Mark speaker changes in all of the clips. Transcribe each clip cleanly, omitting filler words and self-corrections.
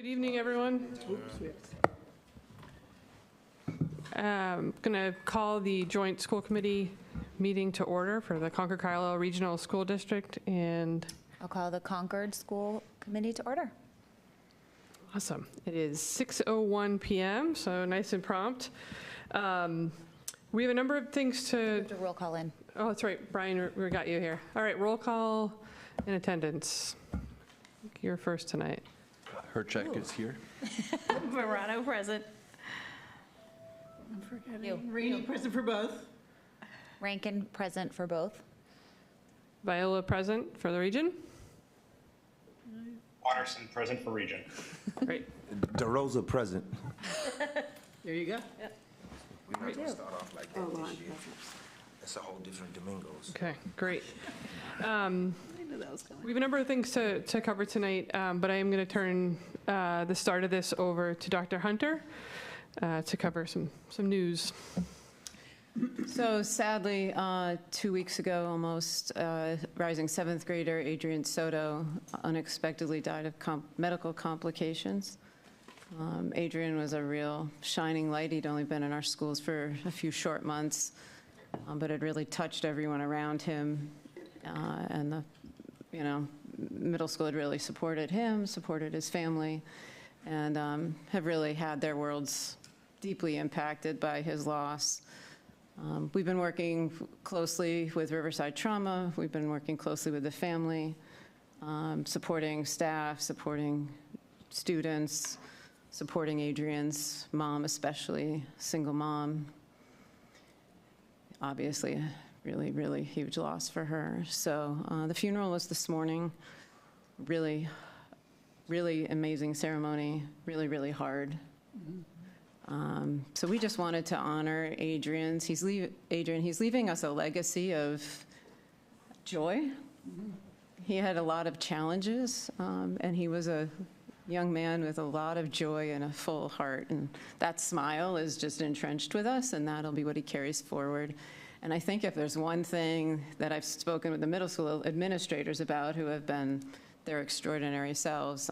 Speaker 1: Good evening, everyone. I'm going to call the joint school committee meeting to order for the Concord Carlisle Regional School District, and
Speaker 2: I'll call the Concord School Committee to order.
Speaker 1: awesome. It is 6:01 p.m., so nice and prompt. We have a number of things to...
Speaker 2: The roll call in.
Speaker 1: Oh, that's right, Brian, we got you here. All right, roll call and attendance. You're first tonight.
Speaker 3: Hercheck is here.
Speaker 4: Verano present.
Speaker 5: I'm forgetting.
Speaker 2: You.
Speaker 5: Rainey present for both.
Speaker 2: Rankin present for both.
Speaker 1: Viola present for the region.
Speaker 6: Watterson present for region.
Speaker 1: Great.
Speaker 3: DeRosa present.
Speaker 5: There you go.
Speaker 7: We might as well start off like that this year. It's a whole different Domingos.
Speaker 1: Okay, great.
Speaker 5: I knew that was coming.
Speaker 1: We have a number of things to cover tonight, but I am going to turn the start of this over to Dr. Hunter to cover some news.
Speaker 4: So sadly, 2 weeks ago almost, rising seventh grader Adrian Soto unexpectedly died of medical complications. Adrian was a real shining light. He'd only been in our schools for a few short months, but it really touched everyone around him. And the, middle school had really supported him, supported his family, and have really had their worlds deeply impacted by his loss. We've been working closely with Riverside Trauma. We've been working closely with the family, supporting staff, supporting students, supporting Adrian's mom, especially single mom. Obviously, a really, really huge loss for her. So the funeral was this morning. Really, really amazing ceremony, really, really hard. So we just wanted to honor Adrian. He's leaving us a legacy of joy. He had a lot of challenges, and he was a young man with a lot of joy and a full heart. And that smile is just entrenched with us, and that'll be what he carries forward. And I think if there's one thing that I've spoken with the middle school administrators about, who have been their extraordinary selves,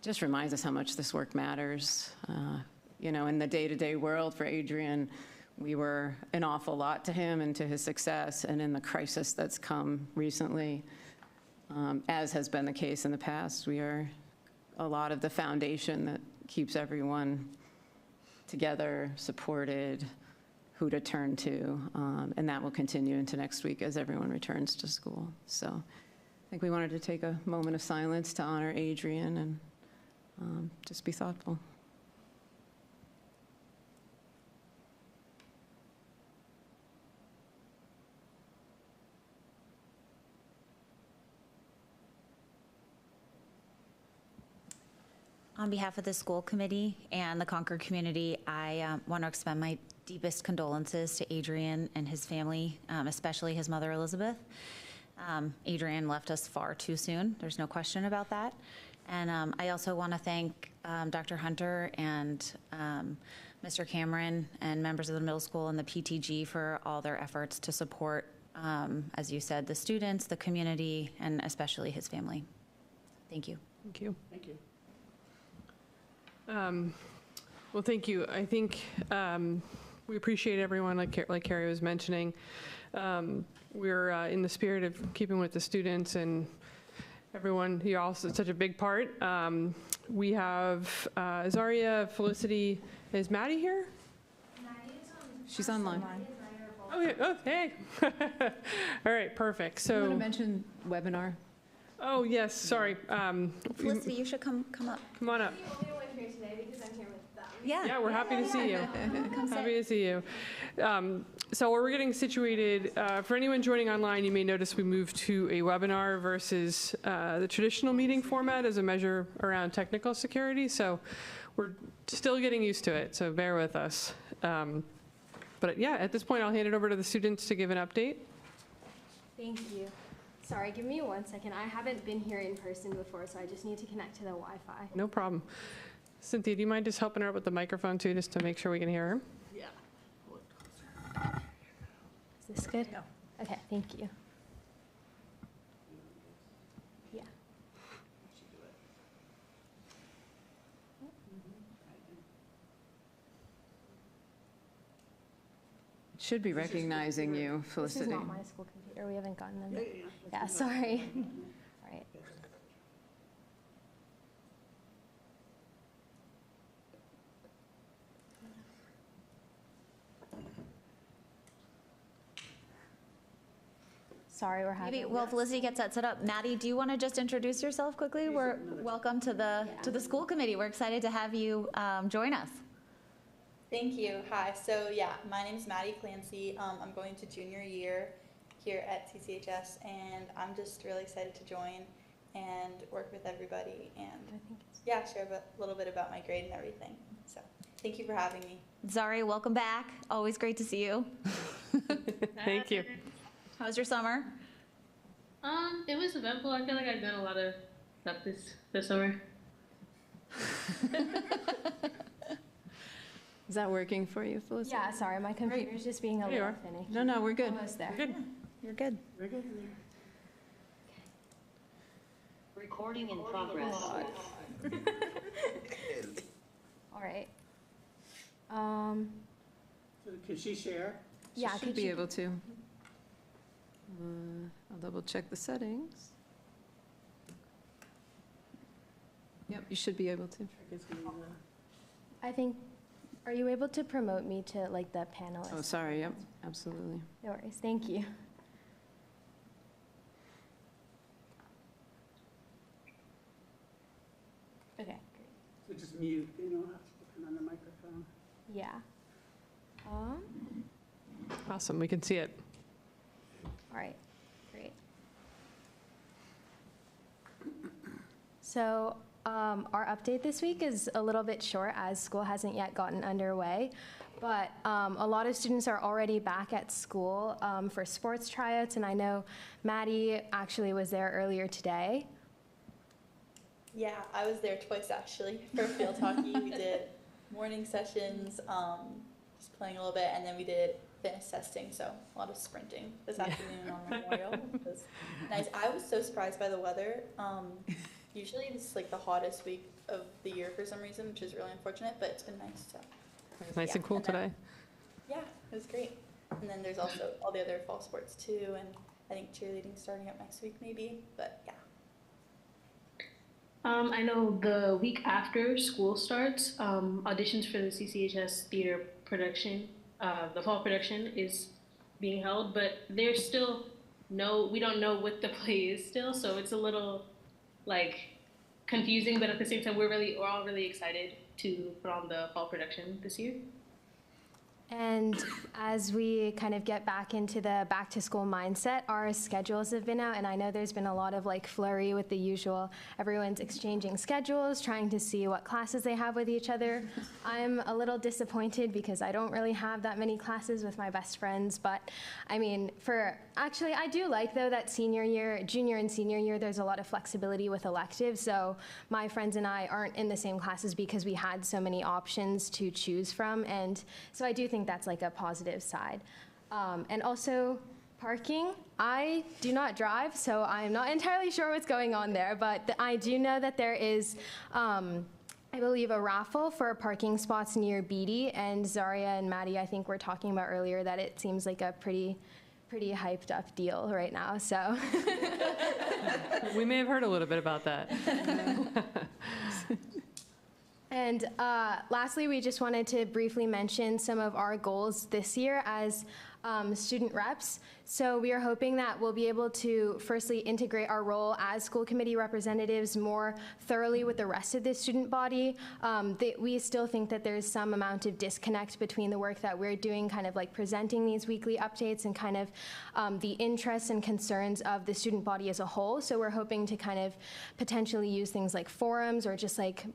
Speaker 4: just reminds us how much this work matters. In the day-to-day world for Adrian, we were an awful lot to him and to his success, and in the crisis that's come recently, as has been the case in the past, we are a lot of the foundation that keeps everyone together, supported, who to turn to, and that will continue into next week as everyone returns to school. So I think we wanted to take a moment of silence to honor Adrian and just be thoughtful.
Speaker 2: On behalf of the school committee and the Concord community, I want to extend my deepest condolences to Adrian and his family, especially his mother, Elizabeth. Adrian left us far too soon. There's no question about that. And I also want to thank Dr. Hunter and Mr. Cameron and members of the middle school and the PTG for all their efforts to support, as you said, the students, the community, and especially his family. Thank you.
Speaker 1: Thank you.
Speaker 5: Thank you.
Speaker 1: Well, thank you. I think we appreciate everyone, like Carrie was mentioning. We're in the spirit of keeping with the students and everyone. You're also such a big part. We have Azaria, Felicity. Is Maddie here?
Speaker 4: She's online.
Speaker 1: Oh, yeah. Oh, hey. All right, perfect.
Speaker 4: You want to
Speaker 1: So,
Speaker 4: mention webinar?
Speaker 1: oh, yes, sorry.
Speaker 2: Felicity, you should come up.
Speaker 1: Come on up.
Speaker 8: I'm the only one here today because I'm here with them.
Speaker 1: Yeah, we're happy to see you. Happy to see you. So we're getting situated. For anyone joining online, you may notice we moved to a webinar versus the traditional meeting format as a measure around technical security. So we're still getting used to it, so bear with us. But yeah, at this point, I'll hand it over to the students to give an update.
Speaker 8: Thank you. Sorry, give me 1 second. I haven't been here in person before, so I just need to connect to the Wi-Fi.
Speaker 1: No problem. Cynthia, do you mind just helping her out with the microphone too, just to make sure we can hear her?
Speaker 5: Yeah.
Speaker 8: Is this good?
Speaker 5: No.
Speaker 8: Okay, thank you. Yeah.
Speaker 4: Should be recognizing you,
Speaker 8: This is
Speaker 4: Felicity.
Speaker 8: not my school computer. We haven't gotten them.
Speaker 5: Yeah,
Speaker 8: yet.
Speaker 5: yeah,
Speaker 8: Yeah, sorry. All right. Sorry, we're
Speaker 2: Maybe,
Speaker 8: having.
Speaker 2: well, Felicity gets that set up. Maddie, do you want to just introduce yourself quickly? We're, welcome to the school committee. We're excited to have you join us.
Speaker 6: Thank you. Hi. So yeah, my name is Maddie Clancy. I'm going to junior year here at CCHS, and I'm just really excited to join and work with everybody and yeah, share a little bit about my grade and everything. So thank you for having me.
Speaker 2: Zari, welcome back. Always great to see you.
Speaker 1: Thank you.
Speaker 2: How was your summer?
Speaker 9: It was eventful. I feel like I've done a lot of stuff this summer.
Speaker 4: Is that working for you, Felicity?
Speaker 8: Yeah, sorry, my computer's just being a
Speaker 1: There you
Speaker 8: little
Speaker 1: are.
Speaker 8: finicky.
Speaker 4: No, we're good.
Speaker 8: Almost there.
Speaker 1: Good.
Speaker 2: You're good.
Speaker 5: We're good in there.
Speaker 10: Recording in progress.
Speaker 8: All right.
Speaker 5: So can she share?
Speaker 4: She
Speaker 8: Yeah,
Speaker 4: should
Speaker 8: could
Speaker 4: be
Speaker 8: you?
Speaker 4: able to. I'll double check the settings. Yep, you should be able to.
Speaker 5: It's gonna be
Speaker 8: I think, are you able to promote me to like the panelist?
Speaker 4: Oh, sorry, yep, absolutely.
Speaker 8: No worries, thank you. Okay, great.
Speaker 5: so just mute, you don't have to depend on the microphone.
Speaker 8: Yeah.
Speaker 1: Awesome, we can see it.
Speaker 8: All right, great. So our update this week is a little bit short as school hasn't yet gotten underway, but a lot of students are already back at school for sports tryouts, and I know Maddie actually was there earlier today.
Speaker 6: Yeah, I was there twice actually for field hockey. We did morning sessions, just playing a little bit, and then we did fitness testing, so a lot of sprinting this afternoon on Memorial. It was nice. I was so surprised by the weather. Usually it's like the hottest week of the year for some reason, which is really unfortunate, but it's been nice. So
Speaker 1: It's nice
Speaker 6: yeah,
Speaker 1: and cool
Speaker 6: and then-
Speaker 1: today.
Speaker 6: yeah, it was great. And then there's also all the other fall sports too, and I think cheerleading starting up next week maybe, but yeah.
Speaker 9: I know the week after school starts, auditions for the CCHS theater production, the fall production is being held, but there's still we don't know what the play is still, so it's a little like confusing, but at the same time, we're all really excited to put on the fall production this year.
Speaker 8: And as we kind of get back into the back to school mindset, our schedules have been out, and I know there's been a lot of like flurry with the usual, everyone's exchanging schedules, trying to see what classes they have with each other. I'm a little disappointed because I don't really have that many classes with my best friends, but I mean, actually I do like though that junior and senior year, there's a lot of flexibility with electives, so my friends and I aren't in the same classes because we had so many options to choose from, and so I do think that's like a positive side. And also parking, I do not drive, so I'm not entirely sure what's going on there, but I do know that there is, I believe, a raffle for parking spots near Beatty, and Zaria and Maddie, I think, were talking about earlier that it seems like a pretty hyped up deal right now, so.
Speaker 1: We may have heard a little bit about that.
Speaker 8: And lastly, we just wanted to briefly mention some of our goals this year as student reps. So we are hoping that we'll be able to firstly integrate our role as school committee representatives more thoroughly with the rest of the student body. We still think that there's some amount of disconnect between the work that we're doing, kind of like presenting these weekly updates, and kind of the interests and concerns of the student body as a whole. So we're hoping to kind of potentially use things like forums or just like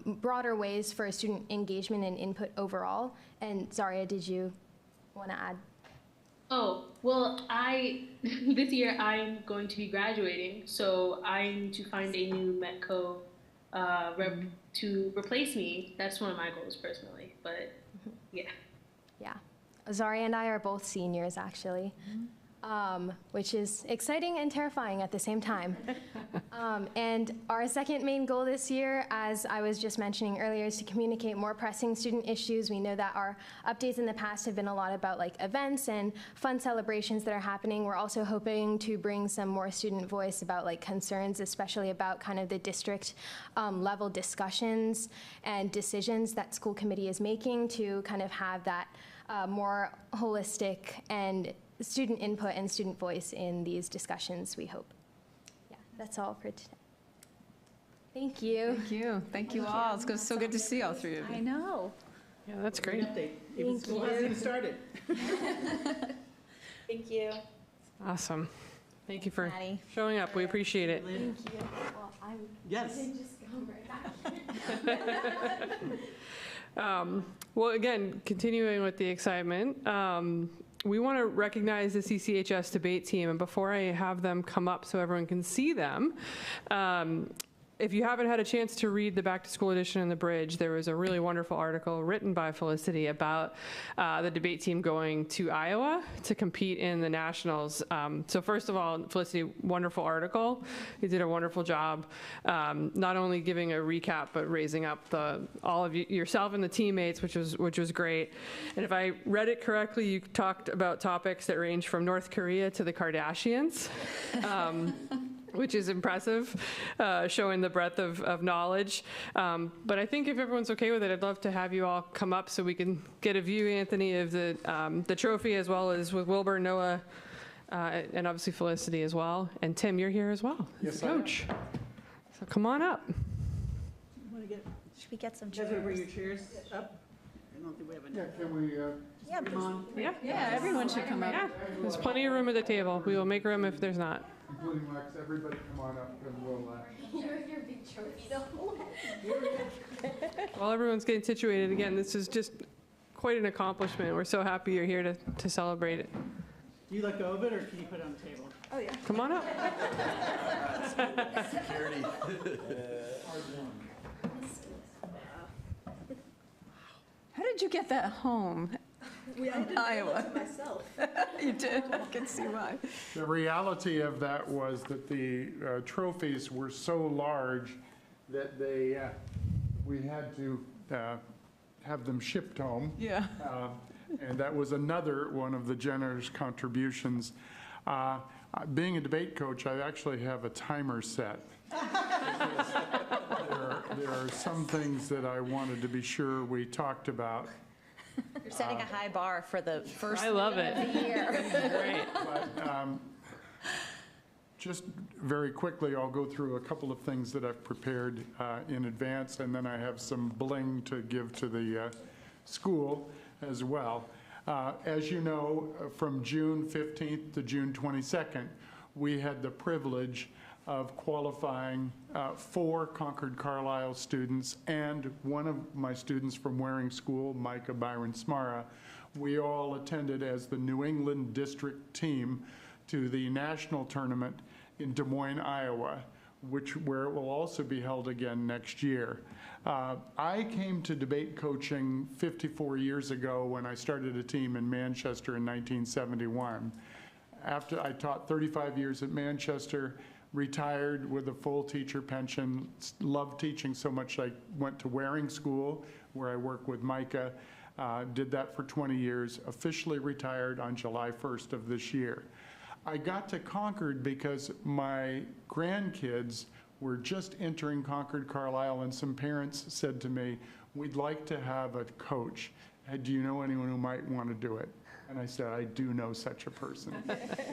Speaker 8: broader ways for student engagement and input overall. And Zaria, did you want to add?
Speaker 9: Oh, well, this year I'm going to be graduating, so I need to find a new Metco rep to replace me. That's one of my goals personally, but yeah.
Speaker 8: Yeah. Zaria and I are both seniors, actually. which is exciting and terrifying at the same time. And our second main goal this year, as I was just mentioning earlier, is to communicate more pressing student issues. We know that our updates in the past have been a lot about like events and fun celebrations that are happening. We're also hoping to bring some more student voice about like concerns, especially about kind of the district level discussions and decisions that school committee is making, to kind of have that more holistic and student input and student voice in these discussions, we hope. Yeah, that's all for today. Thank you.
Speaker 4: Thank you. Thank you all. It's so good to see all three of you.
Speaker 2: I know.
Speaker 1: Yeah, that's great.
Speaker 5: Update. Even school hasn't even started.
Speaker 6: Thank you.
Speaker 1: Awesome. Thank you for
Speaker 2: Maddie.
Speaker 1: showing up. We appreciate it.
Speaker 8: Thank you. Well, I
Speaker 5: Yes.
Speaker 8: did just go right back.
Speaker 1: Well, again, continuing with the excitement, we want to recognize the CCHS debate team. And before I have them come up so everyone can see them, if you haven't had a chance to read the Back to School edition in the Bridge, there was a really wonderful article written by Felicity about the debate team going to Iowa to compete in the nationals. So first of all, Felicity, wonderful article. You did a wonderful job, not only giving a recap, but raising up all of yourself and the teammates, which was great. And if I read it correctly, you talked about topics that range from North Korea to the Kardashians. Which is impressive, showing the breadth of knowledge. But I think if everyone's okay with it, I'd love to have you all come up so we can get a view, Anthony, of the trophy, as well as with Wilbur, Noah, and obviously Felicity as well. And Tim, you're here as well.
Speaker 3: Yes,
Speaker 1: Coach. So come on up.
Speaker 5: Want to get,
Speaker 2: Should we get some
Speaker 5: you guys want to bring your
Speaker 2: chairs?
Speaker 5: chairs up? I don't think we have enough.
Speaker 11: Yeah, can we,
Speaker 2: Yeah,
Speaker 5: Come on.
Speaker 1: Yeah.
Speaker 4: Yeah, everyone should come up.
Speaker 1: Yeah, there's plenty of room at the table. We will make room if there's not.
Speaker 11: including Lex, everybody come on up and we'll,
Speaker 8: Your big trophy, though.
Speaker 1: While everyone's getting situated, again, this is just quite an accomplishment. We're so happy you're here to celebrate it.
Speaker 5: Do you let go of it, or can you put it on the table?
Speaker 1: Come on up.
Speaker 3: Security.
Speaker 4: How did you get that home? Iowa.
Speaker 5: Myself.
Speaker 4: You did? I can see why.
Speaker 11: the reality of that was that the trophies were so large that we had to have them shipped home.
Speaker 4: Yeah.
Speaker 11: And that was another one of the generous contributions. Being a debate coach, I actually have a timer set. There are some things that I wanted to be sure we talked about.
Speaker 2: You're setting a high bar for the first
Speaker 1: I love it.
Speaker 2: of the year.
Speaker 1: Great.
Speaker 11: But just very quickly, I'll go through a couple of things that I've prepared in advance, and then I have some bling to give to the school as well. As you know, from June 15th to June 22nd, we had the privilege of qualifying 4 Concord Carlisle students and one of my students from Waring School, Micah Byron Smara. We all attended as the New England district team to the national tournament in Des Moines, Iowa, where it will also be held again next year. I came to debate coaching 54 years ago when I started a team in Manchester in 1971. After I taught 35 years at Manchester, retired with a full teacher pension, loved teaching so much I went to Waring School, where I work with Micah, did that for 20 years, officially retired on July 1st of this year. I got to Concord because my grandkids were just entering Concord Carlisle, and some parents said to me, "We'd like to have a coach. Do you know anyone who might want to do it?" And I said, "I do know such a person."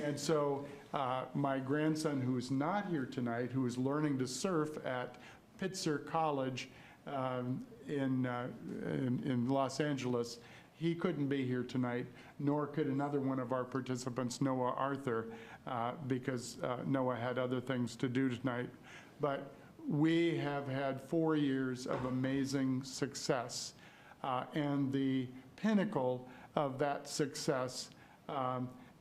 Speaker 11: And so my grandson, who is not here tonight, who is learning to surf at Pitzer College in Los Angeles, he couldn't be here tonight, nor could another one of our participants, Noah Arthur, because Noah had other things to do tonight. But we have had 4 years of amazing success, and the pinnacle of that success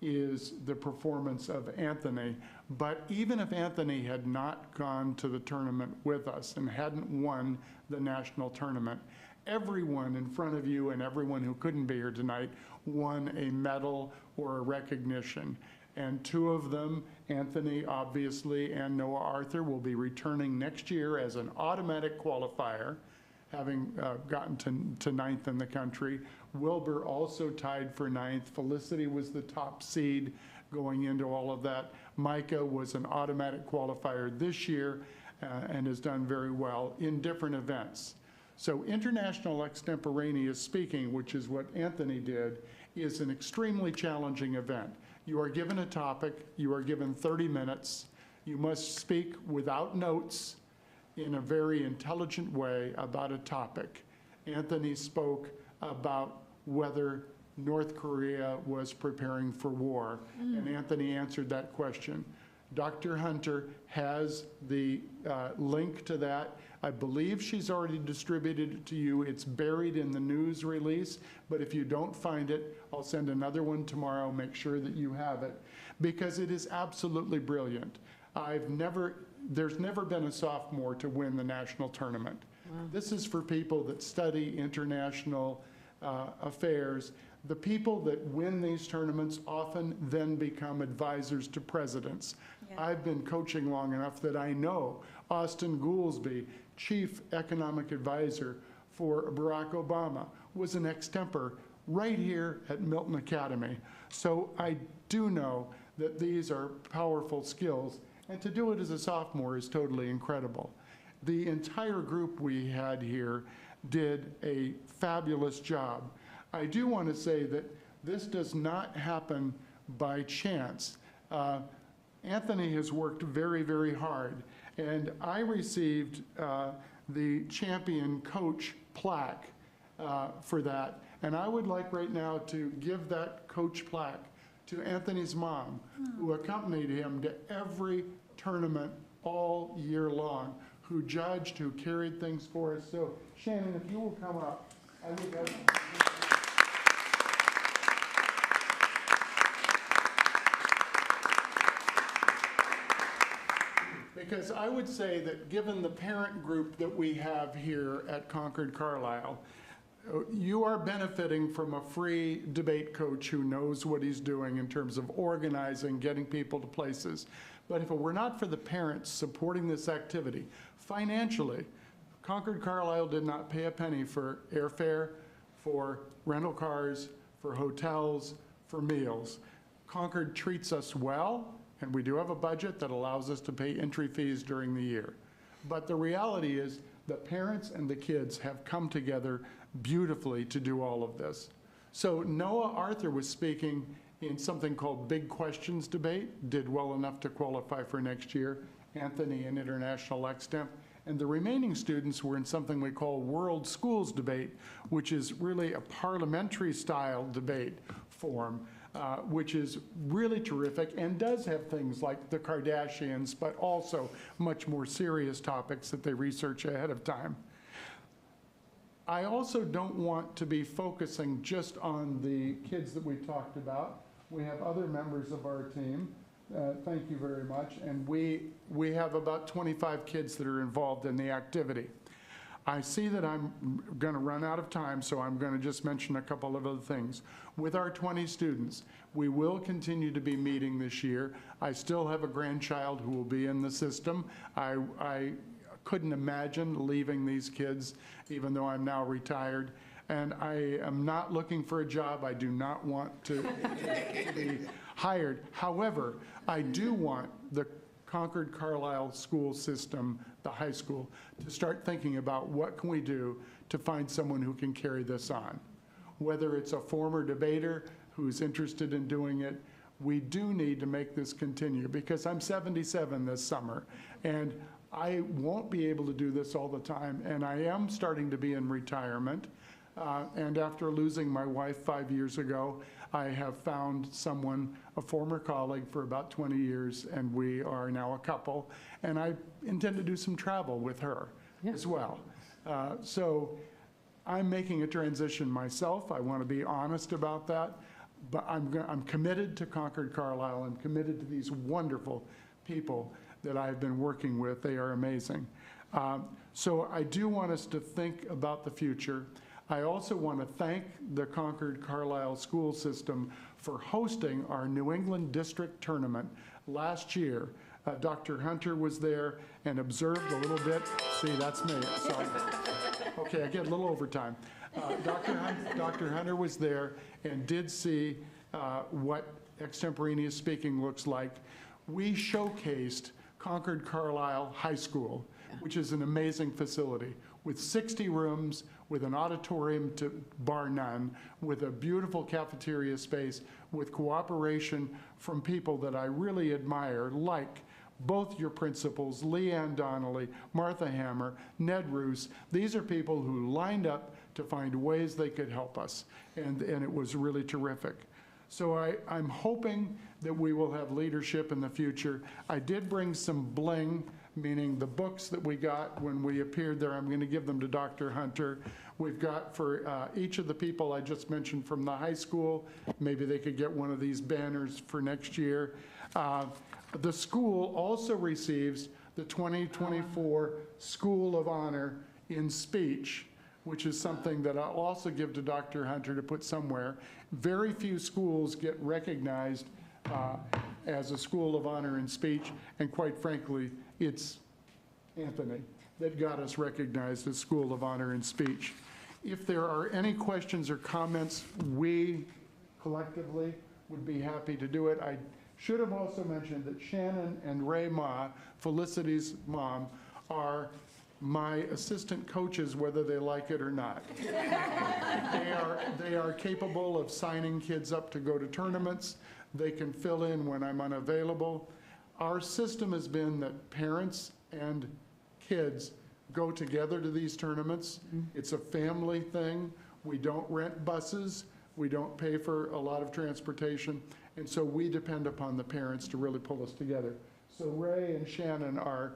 Speaker 11: is the performance of Anthony. But even if Anthony had not gone to the tournament with us and hadn't won the national tournament, everyone in front of you and everyone who couldn't be here tonight won a medal or a recognition. and two of them, Anthony, obviously, and Noah Arthur, will be returning next year as an automatic qualifier, having gotten to ninth in the country. Wilbur also tied for ninth. Felicity was the top seed going into all of that. Micah was an automatic qualifier this year and has done very well in different events. So International Extemporaneous Speaking, which is what Anthony did, is an extremely challenging event. You are given a topic, you are given 30 minutes, you must speak without notes in a very intelligent way about a topic. Anthony spoke about whether North Korea was preparing for war, and Anthony answered that question. Dr. Hunter has the link to that. I believe she's already distributed it to you. It's buried in the news release, but if you don't find it, I'll send another one tomorrow. Make sure that you have it, because it is absolutely brilliant. There's never been a sophomore to win the national tournament. Wow. This is for people that study international affairs. The people that win these tournaments often then become advisors to presidents. Yeah. I've been coaching long enough that I know Austin Goolsbee, chief economic advisor for Barack Obama, was an extempore right here at Milton Academy. So I do know that these are powerful skills, and to do it as a sophomore is totally incredible. The entire group we had here did a fabulous job. I do want to say that this does not happen by chance. Anthony has worked very, very hard, and I received the champion coach plaque for that, and I would like right now to give that coach plaque to Anthony's mom, who accompanied him to every tournament all year long, who judged, who carried things for us. So Shannon, if you will come up, I would have. Because I would say that given the parent group that we have here at Concord Carlisle, you are benefiting from a free debate coach who knows what he's doing in terms of organizing, getting people to places. But if it were not for the parents supporting this activity, financially, Concord Carlisle did not pay a penny for airfare, for rental cars, for hotels, for meals. Concord treats us well, and we do have a budget that allows us to pay entry fees during the year. But the reality is the parents and the kids have come together beautifully to do all of this. So Noah Arthur was speaking in something called Big Questions Debate, did well enough to qualify for next year. Anthony in International Extemp. And the remaining students were in something we call World Schools Debate, which is really a parliamentary style debate form. Which is really terrific and does have things like the Kardashians, but also much more serious topics that they research ahead of time. I also don't want to be focusing just on the kids that we talked about. We have other members of our team. Thank you very much. And we have about 25 kids that are involved in the activity. I see that I'm going to run out of time, so I'm going to just mention a couple of other things. With our 20 students, we will continue to be meeting this year. I still have a grandchild who will be in the system. I couldn't imagine leaving these kids, even though I'm now retired. And I am not looking for a job. I do not want to be hired. However, I do want the Concord Carlisle school system, the high school, to start thinking about what can we do to find someone who can carry this on. Whether it's a former debater who's interested in doing it, we do need to make this continue, because I'm 77 this summer, and I won't be able to do this all the time, and I am starting to be in retirement. And after losing my wife 5 years ago, I have found someone, a former colleague for about 20 years, and we are now a couple, and I intend to do some travel with her as well. So I'm making a transition myself. I want to be honest about that, but I'm committed to Concord Carlisle. I'm committed to these wonderful people that I've been working with. They are amazing. So I do want us to think about the future. I also want to thank the Concord Carlisle school system for hosting our New England District Tournament last year. Dr. Hunter was there and observed a little bit. See, that's me. Sorry. Okay, I get a little overtime. Dr. Hunter was there and did see what extemporaneous speaking looks like. We showcased Concord Carlisle High School, which is an amazing facility with 60 rooms, with an auditorium to bar none, with a beautiful cafeteria space, with cooperation from people that I really admire, like both your principals, Leanne Donnelly, Martha Hammer, Ned Roos. These are people who lined up to find ways they could help us, and it was really terrific. So I'm hoping that we will have leadership in the future. I did bring some bling, meaning the books that we got when we appeared there. I'm going to give them to Dr. Hunter. We've got for each of the people I just mentioned from the high school, maybe they could get one of these banners for next year. The school also receives the 2024 School of Honor in Speech, which is something that I'll also give to Dr. Hunter to put somewhere. Very few schools get recognized as a School of Honor in Speech, and quite frankly, it's Anthony that got us recognized as School of Honor in Speech. If there are any questions or comments, we collectively would be happy to do it. I should have also mentioned that Shannon and Ray Ma, Felicity's mom, are my assistant coaches, whether they like it or not. They are capable of signing kids up to go to tournaments. They can fill in when I'm unavailable. Our system has been that parents and kids go together to these tournaments. It's a family thing. We don't rent buses. We don't pay for a lot of transportation. And so we depend upon the parents to really pull us together. So Ray and Shannon are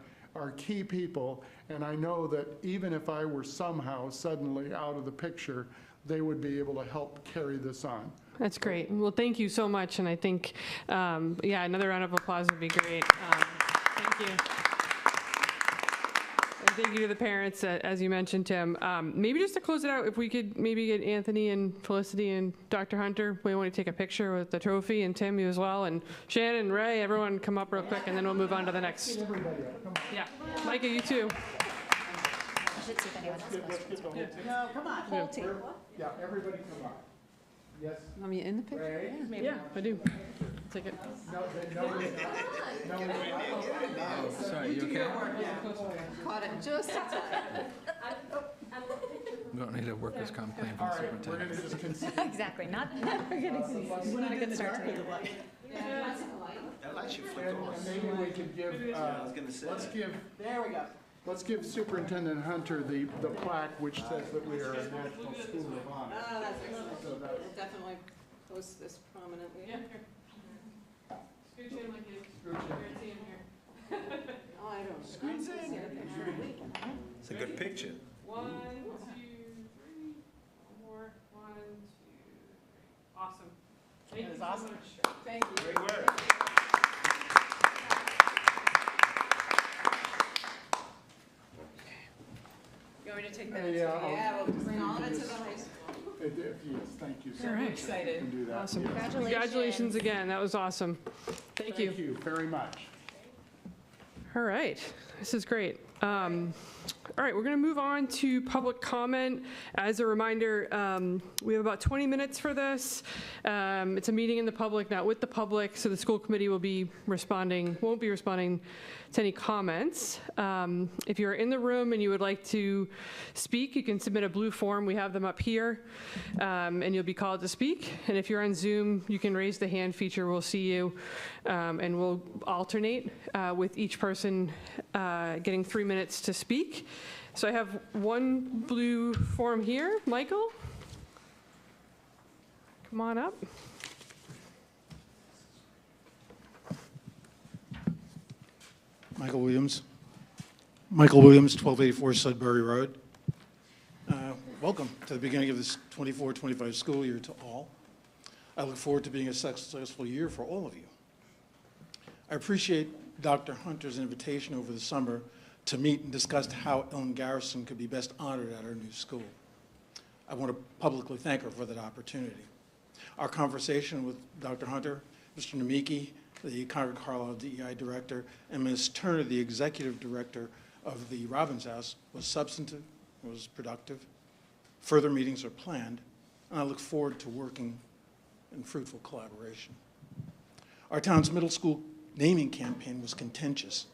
Speaker 11: key people, and I know that even if I were somehow suddenly out of the picture, they would be able to help carry this on.
Speaker 1: That's great. Well, thank you so much, and I think, yeah, another round of applause would be great. Thank you. And thank you to the parents, as you mentioned, Tim. Maybe just to close it out, if we could maybe get Anthony and Felicity and Dr. Hunter, we want to take a picture with the trophy, and Tim, you as well, and Shannon and Ray, everyone come up real quick, and then we'll move on to the next. Yeah, Micah, you too.
Speaker 2: I should see if anyone has questions.
Speaker 5: No, come on, whole team.
Speaker 11: Yeah, everybody come on. Yes.
Speaker 4: Let me in the picture?
Speaker 11: Ray?
Speaker 1: Yeah, I do. Take it.
Speaker 3: Sorry, you okay?
Speaker 4: Caught it just in time.
Speaker 3: We don't need a workers' comp claim from
Speaker 11: All
Speaker 3: the
Speaker 11: right, we're
Speaker 3: superintendent.
Speaker 11: going to just consider.
Speaker 2: Exactly, not a good start to the year.
Speaker 7: That light should flick
Speaker 11: And
Speaker 7: on.
Speaker 11: maybe we could give,
Speaker 7: I was gonna say that.
Speaker 5: There we go.
Speaker 11: let's give Superintendent Hunter the plaque which says that we are a National School of Honor.
Speaker 4: Oh, that's excellent.
Speaker 11: So that-
Speaker 4: We'll definitely post this prominently.
Speaker 1: Yeah, here. Scooch in like you.
Speaker 11: Scooch in.
Speaker 1: Here, see him here.
Speaker 4: Oh, I don't.
Speaker 7: Squeeze in. It's a good picture.
Speaker 1: 1, 2, 3. One more. 1, 2, 3. Awesome. Thank you so
Speaker 5: awesome.
Speaker 1: much.
Speaker 4: Thank you.
Speaker 7: Great work.
Speaker 4: You want me to take that?
Speaker 11: Yeah, I'll-
Speaker 4: Yeah, we'll bring all of it to the high school.
Speaker 11: Yes, thank you so
Speaker 1: All
Speaker 11: much.
Speaker 1: right.
Speaker 11: You
Speaker 4: Excited.
Speaker 11: can do that.
Speaker 1: Awesome.
Speaker 11: Yes.
Speaker 1: Congratulations again. That was awesome. Thank you.
Speaker 11: Thank you very much.
Speaker 1: All right, this is great. All right, we're going to move on to public comment. As a reminder, we have about 20 minutes for this. It's a meeting in the public, not with the public, so the school committee won't be responding to any comments. If you're in the room and you would like to speak, you can submit a blue form. We have them up here, and you'll be called to speak. And if you're on Zoom, you can raise the hand feature. We'll see you, and we'll alternate with each person getting 3 minutes to speak. So I have one blue form here. Michael, come on up.
Speaker 12: Michael Williams, 1284 Sudbury Road. Welcome to the beginning of this 24-25 school year to all. I look forward to being a successful year for all of you. I appreciate Dr. Hunter's invitation over the summer to meet and discuss how Ellen Garrison could be best honored at our new school. I want to publicly thank her for that opportunity. Our conversation with Dr. Hunter, Mr. Namiki, the Concord Carlisle DEI Director, and Ms. Turner, the Executive Director of the Robbins House, was substantive, was productive. Further meetings are planned, and I look forward to working in fruitful collaboration. Our town's middle school naming campaign was contentious.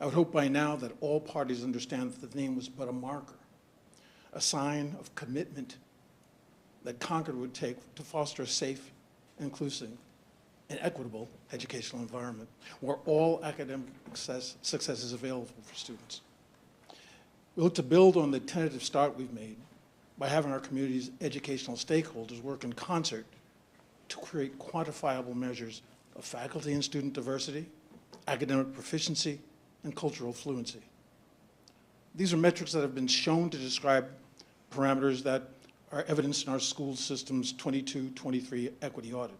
Speaker 12: I would hope by now that all parties understand that the name was but a marker, a sign of commitment that Concord would take to foster a safe, inclusive, and equitable educational environment where all academic success is available for students. We look to build on the tentative start we've made by having our community's educational stakeholders work in concert to create quantifiable measures of faculty and student diversity, academic proficiency, and cultural fluency. These are metrics that have been shown to describe parameters that are evidenced in our school system's 22-23 equity audit.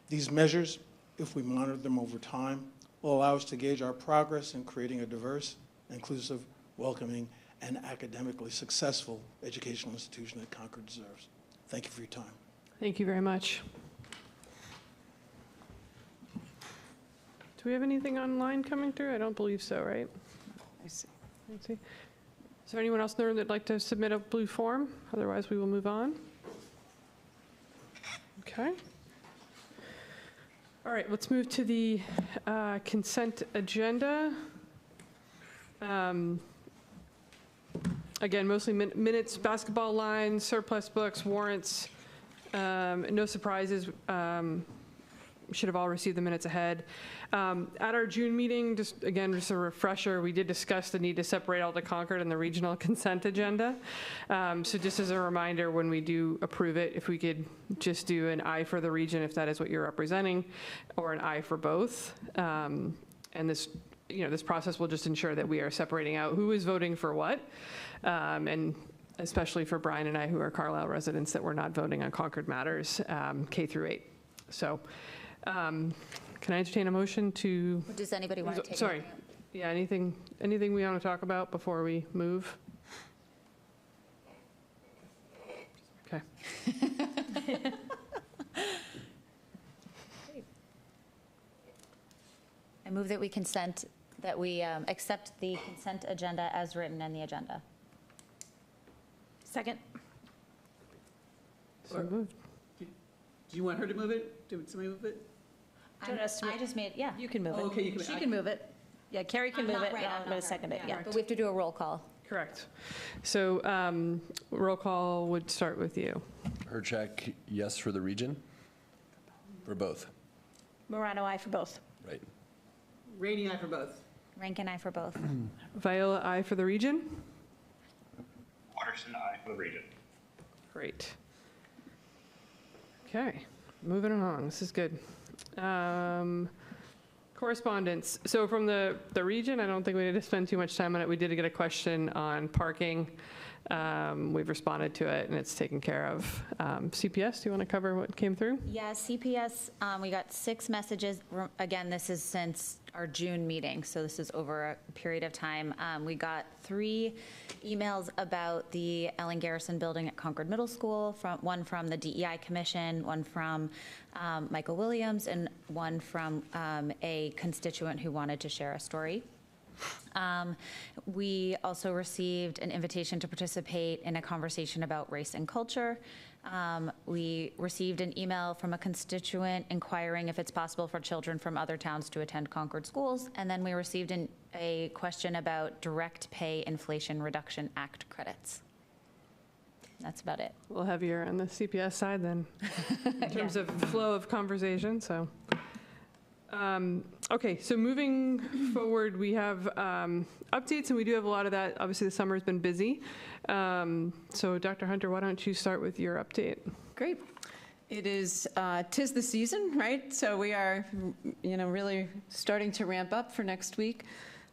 Speaker 12: These measures, if we monitor them over time, will allow us to gauge our progress in creating a diverse, inclusive, welcoming, and academically successful educational institution that Concord deserves. Thank you for your time.
Speaker 1: Thank you very much. Do we have anything online coming through? I don't believe so, right?
Speaker 4: I see.
Speaker 1: Let's see. Is there anyone else in the room that'd like to submit a blue form? Otherwise, we will move on. Okay. All right, let's move to the consent agenda. Again, mostly minutes, basketball lines, surplus books, warrants. No surprises. Should have all received the minutes ahead. At our June meeting, just a refresher, we did discuss the need to separate all the Concord and the regional consent agenda. So just as a reminder, when we do approve it, if we could just do an I for the region, if that is what you're representing, or an I for both. And this, this process will just ensure that we are separating out who is voting for what, and especially for Brian and I, who are Carlisle residents, that we're not voting on Concord matters, K through 8. So. Can I entertain a motion to?
Speaker 2: Does anybody want to take?
Speaker 1: Sorry. Yeah, anything we want to talk about before we move? Okay.
Speaker 2: I move that we accept the consent agenda as written in the agenda.
Speaker 5: Second.
Speaker 1: So moved.
Speaker 5: Do you want her to move it? Do somebody move it?
Speaker 2: I just made, yeah.
Speaker 5: You can move it.
Speaker 6: Oh,
Speaker 5: Okay, you can.
Speaker 6: She can move it. Yeah, Carrie can
Speaker 2: I'm
Speaker 6: move
Speaker 2: not
Speaker 6: it.
Speaker 2: right,
Speaker 6: I'm going to second it, yeah.
Speaker 2: But we have to do a roll call.
Speaker 1: Correct. So roll call would start with you.
Speaker 13: Herchak, yes for the region? For both?
Speaker 6: Morano, aye for both.
Speaker 13: Right.
Speaker 5: Rainey, aye for both.
Speaker 2: Rankin, aye for both.
Speaker 1: Viola, aye for the region.
Speaker 14: Watterson, aye for the region.
Speaker 1: Great. Okay, moving along. This is good. Correspondence. So from the region, I don't think we need to spend too much time on it. We did get a question on parking. We've responded to it, and it's taken care of. CPS, do you want to cover what came through?
Speaker 2: Yeah, CPS, we got 6 messages. Again, this is since our June meeting, so this is over a period of time. We got 3 emails about the Ellen Garrison building at Concord Middle School, one from the DEI Commission, one from Michael Williams, and one from a constituent who wanted to share a story. We also received an invitation to participate in a conversation about race and culture. We received an email from a constituent inquiring if it's possible for children from other towns to attend Concord schools. And then we received a question about direct pay Inflation Reduction Act credits. That's about it.
Speaker 1: A little heavier on the CPS side then, in terms of flow of conversation, so. Okay, so moving forward, we have updates, and we do have a lot of that. Obviously, the summer has been busy. So Dr. Hunter, why don't you start with your update?
Speaker 4: Great. It is, 'tis the season, right? So we are, really starting to ramp up for next week.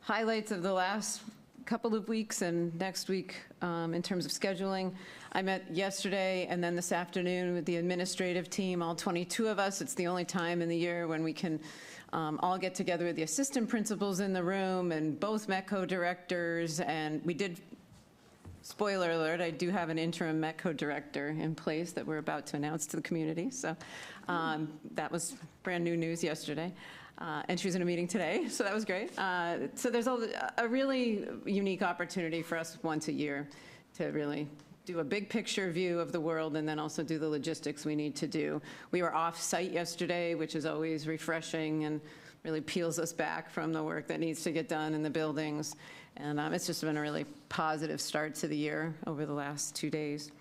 Speaker 4: Highlights of the last couple of weeks and next week in terms of scheduling. I met yesterday and then this afternoon with the administrative team, all 22 of us. It's the only time in the year when we can all get together with the assistant principals in the room, and both METCO directors, and we did spoiler alert, I do have an interim Metco director in place that we're about to announce to the community. So that was brand new news yesterday. And she was in a meeting today, so that was great. So there's a really unique opportunity for us once a year to really do a big picture view of the world and then also do the logistics we need to do. We were off-site yesterday, which is always refreshing and really peels us back from the work that needs to get done in the buildings. And it's just been a really positive start to the year over the last 2 days.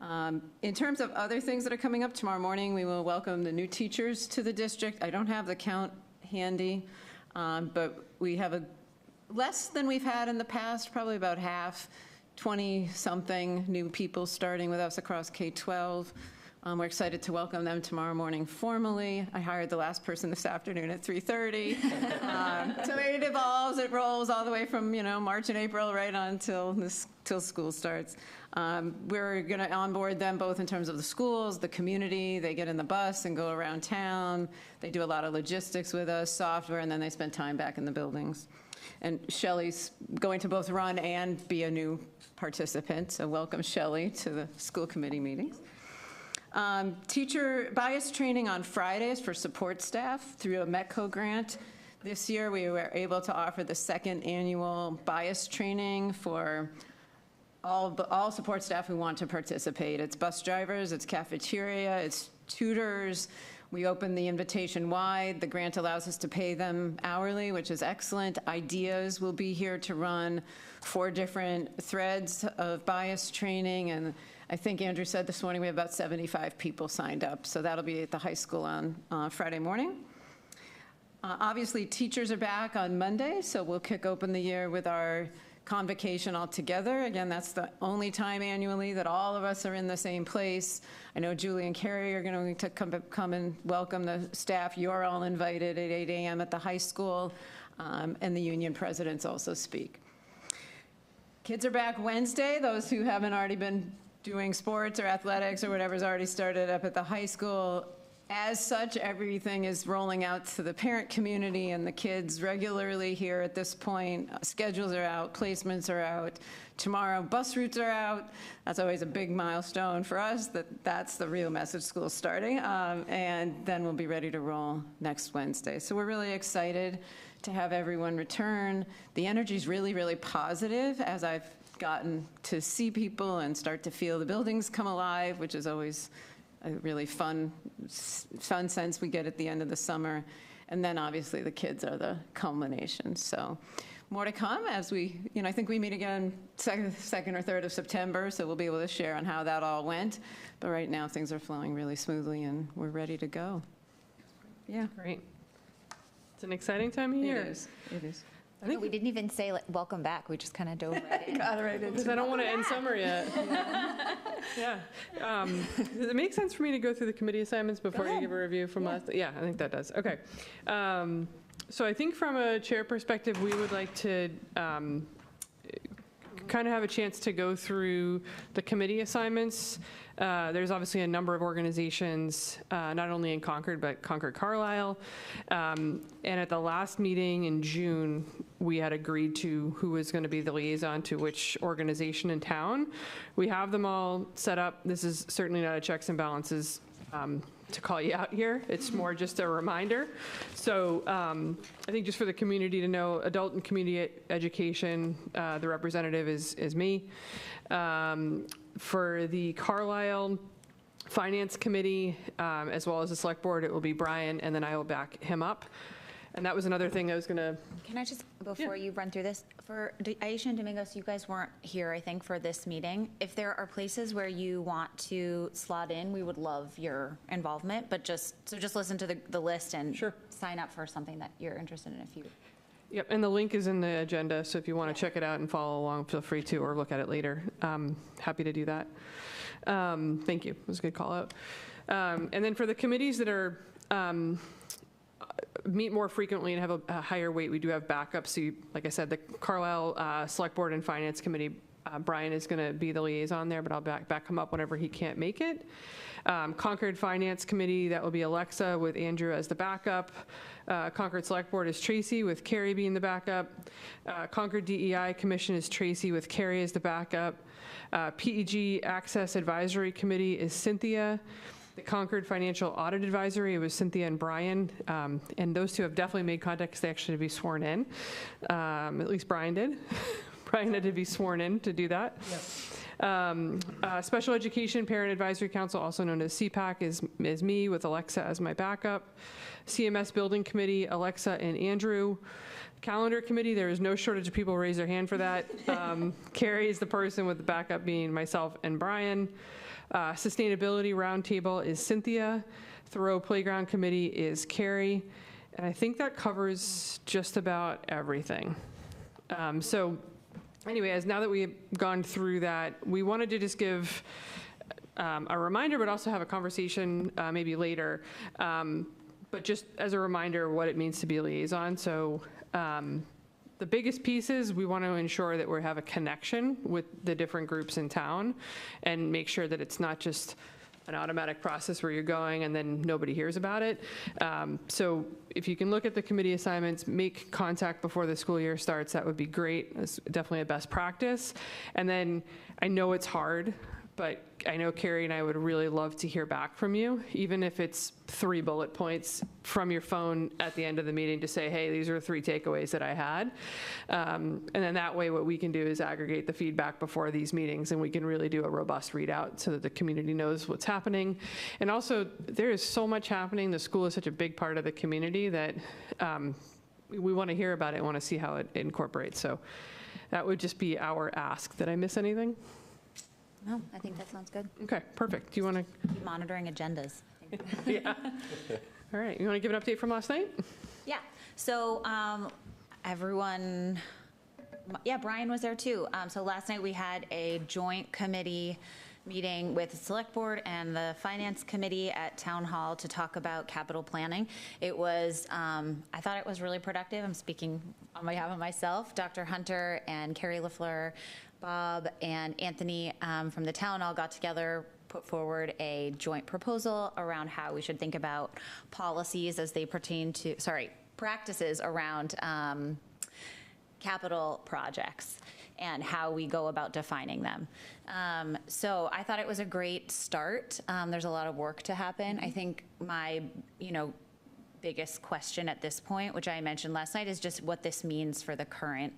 Speaker 4: In terms of other things that are coming up, tomorrow morning we will welcome the new teachers to the district. I don't have the count handy, but we have less than we've had in the past, probably about half, 20-something new people starting with us across K-12. We're excited to welcome them tomorrow morning formally. I hired the last person this afternoon at 3:30. So it evolves, it rolls all the way from, March and April right on till school starts. We're going to onboard them both in terms of the schools, the community. They get in the bus and go around town. They do a lot of logistics with us, software, and then they spend time back in the buildings. And Shelley's going to both run and be a new participant, so welcome Shelley to the school committee meetings. Teacher bias training on Fridays for support staff through a Metco grant. This year we were able to offer the second annual bias training for all support staff who want to participate. It's bus drivers, it's cafeteria, it's tutors. We opened the invitation wide. The grant allows us to pay them hourly, which is excellent. Ideas will be here to run 4 different threads of bias training, and I think Andrew said this morning we have about 75 people signed up, so that'll be at the high school on Friday morning. Obviously, teachers are back on Monday, so we'll kick open the year with our convocation all together. Again, that's the only time annually that all of us are in the same place. I know Julie and Carrie are going to come and welcome the staff. You're all invited at 8 a.m. at the high school, and the union presidents also speak. Kids are back Wednesday. Those who haven't already been doing sports or athletics or whatever's already started up at the high school. As such, everything is rolling out to the parent community and the kids regularly here at this point. Schedules are out, placements are out. Tomorrow, bus routes are out. That's always a big milestone for us, that's the real message school starting. And then we'll be ready to roll next Wednesday. So we're really excited to have everyone return. The energy's really, really positive as I've gotten to see people and start to feel the buildings come alive, which is always a really fun sense we get at the end of the summer. And then obviously the kids are the culmination. So more to come as we, I think we meet again second or 3rd of September, so we'll be able to share on how that all went. But right now things are flowing really smoothly and we're ready to go. Yeah.
Speaker 1: Great. It's an exciting time of year.
Speaker 4: It is.
Speaker 1: I think
Speaker 2: we didn't even say welcome back. We just kind of dove right in.
Speaker 4: Got right into
Speaker 1: because I don't want to end summer yet. Yeah. Does it make sense for me to go through the committee assignments before you give a review from last? Yeah, I think that does. Okay. So I think from a chair perspective, we would like to kind of have a chance to go through the committee assignments. There's obviously a number of organizations, not only in Concord, but Concord Carlisle. And at the last meeting in June, we had agreed to who was going to be the liaison to which organization in town. We have them all set up. This is certainly not a checks and balances to call you out here. It's more just a reminder. So I think just for the community to know, adult and community education, the representative is me. For the Carlisle Finance Committee, as well as the Select Board, it will be Brian, and then I will back him up. And that was another thing I was going to...
Speaker 2: Can I just, before you run through this, for Aisha and Domingos, you guys weren't here, I think, for this meeting. If there are places where you want to slot in, we would love your involvement, but just listen to the list and sign up for something that you're interested in if you...
Speaker 1: Yep, and the link is in the agenda, so if you want to check it out and follow along, feel free to, or look at it later. Happy to do that. Thank you. It was a good call out. And then for the committees that are meet more frequently and have a higher weight, we do have backups. So like I said, the Carlisle Select Board and Finance Committee Brian is going to be the liaison there, but I'll back him up whenever he can't make it. Concord Finance Committee, that will be Alexa with Andrew as the backup. Concord Select Board is Tracy with Carrie being the backup. Concord DEI Commission is Tracy with Carrie as the backup. PEG Access Advisory Committee is Cynthia. The Concord Financial Audit Advisory, it was Cynthia and Brian, and those two have definitely made contact because they actually had to be sworn in. At least Brian did. Brian had to be sworn in to do that. Special Education Parent Advisory Council, also known as CPAC, is me with Alexa as my backup. CMS Building Committee, Alexa and Andrew. Calendar Committee, there is no shortage of people who raise their hand for that. Carrie is the person with the backup being myself and Brian. Sustainability Roundtable is Cynthia. Thoreau Playground Committee is Carrie. And I think that covers just about everything. So anyway, now that we've gone through that, we wanted to just give a reminder, but also have a conversation maybe later. But just as a reminder what it means to be a liaison. So the biggest piece is we want to ensure that we have a connection with the different groups in town and make sure that it's not just an automatic process where you're going and then nobody hears about it. So if you can look at the committee assignments, make contact before the school year starts, that would be great. It's definitely a best practice. And then I know it's hard, but I know Carrie and I would really love to hear back from you, even if it's 3 bullet points from your phone at the end of the meeting to say, hey, these are 3 takeaways that I had. And then that way what we can do is aggregate the feedback before these meetings and we can really do a robust readout so that the community knows what's happening. And also there is so much happening. The school is such a big part of the community that we want to hear about it and want to see how it incorporates. So that would just be our ask. Did I miss anything?
Speaker 2: No, I think that sounds good.
Speaker 1: Okay, perfect. Do you want to?
Speaker 2: Keep monitoring agendas.
Speaker 1: Yeah. All right, you want to give an update from last night?
Speaker 2: Yeah, so everyone, yeah, Brian was there too. So last night we had a joint committee meeting with the Select Board and the Finance Committee at Town Hall to talk about capital planning. It was, I thought it was really productive. I'm speaking on behalf of myself. Dr. Hunter and Carrie LaFleur, Bob and Anthony from the town all got together, put forward a joint proposal around how we should think about policies as they pertain to, practices around capital projects and how we go about defining them. So I thought it was a great start. There's a lot of work to happen. I think my, biggest question at this point, which I mentioned last night, is just what this means for the current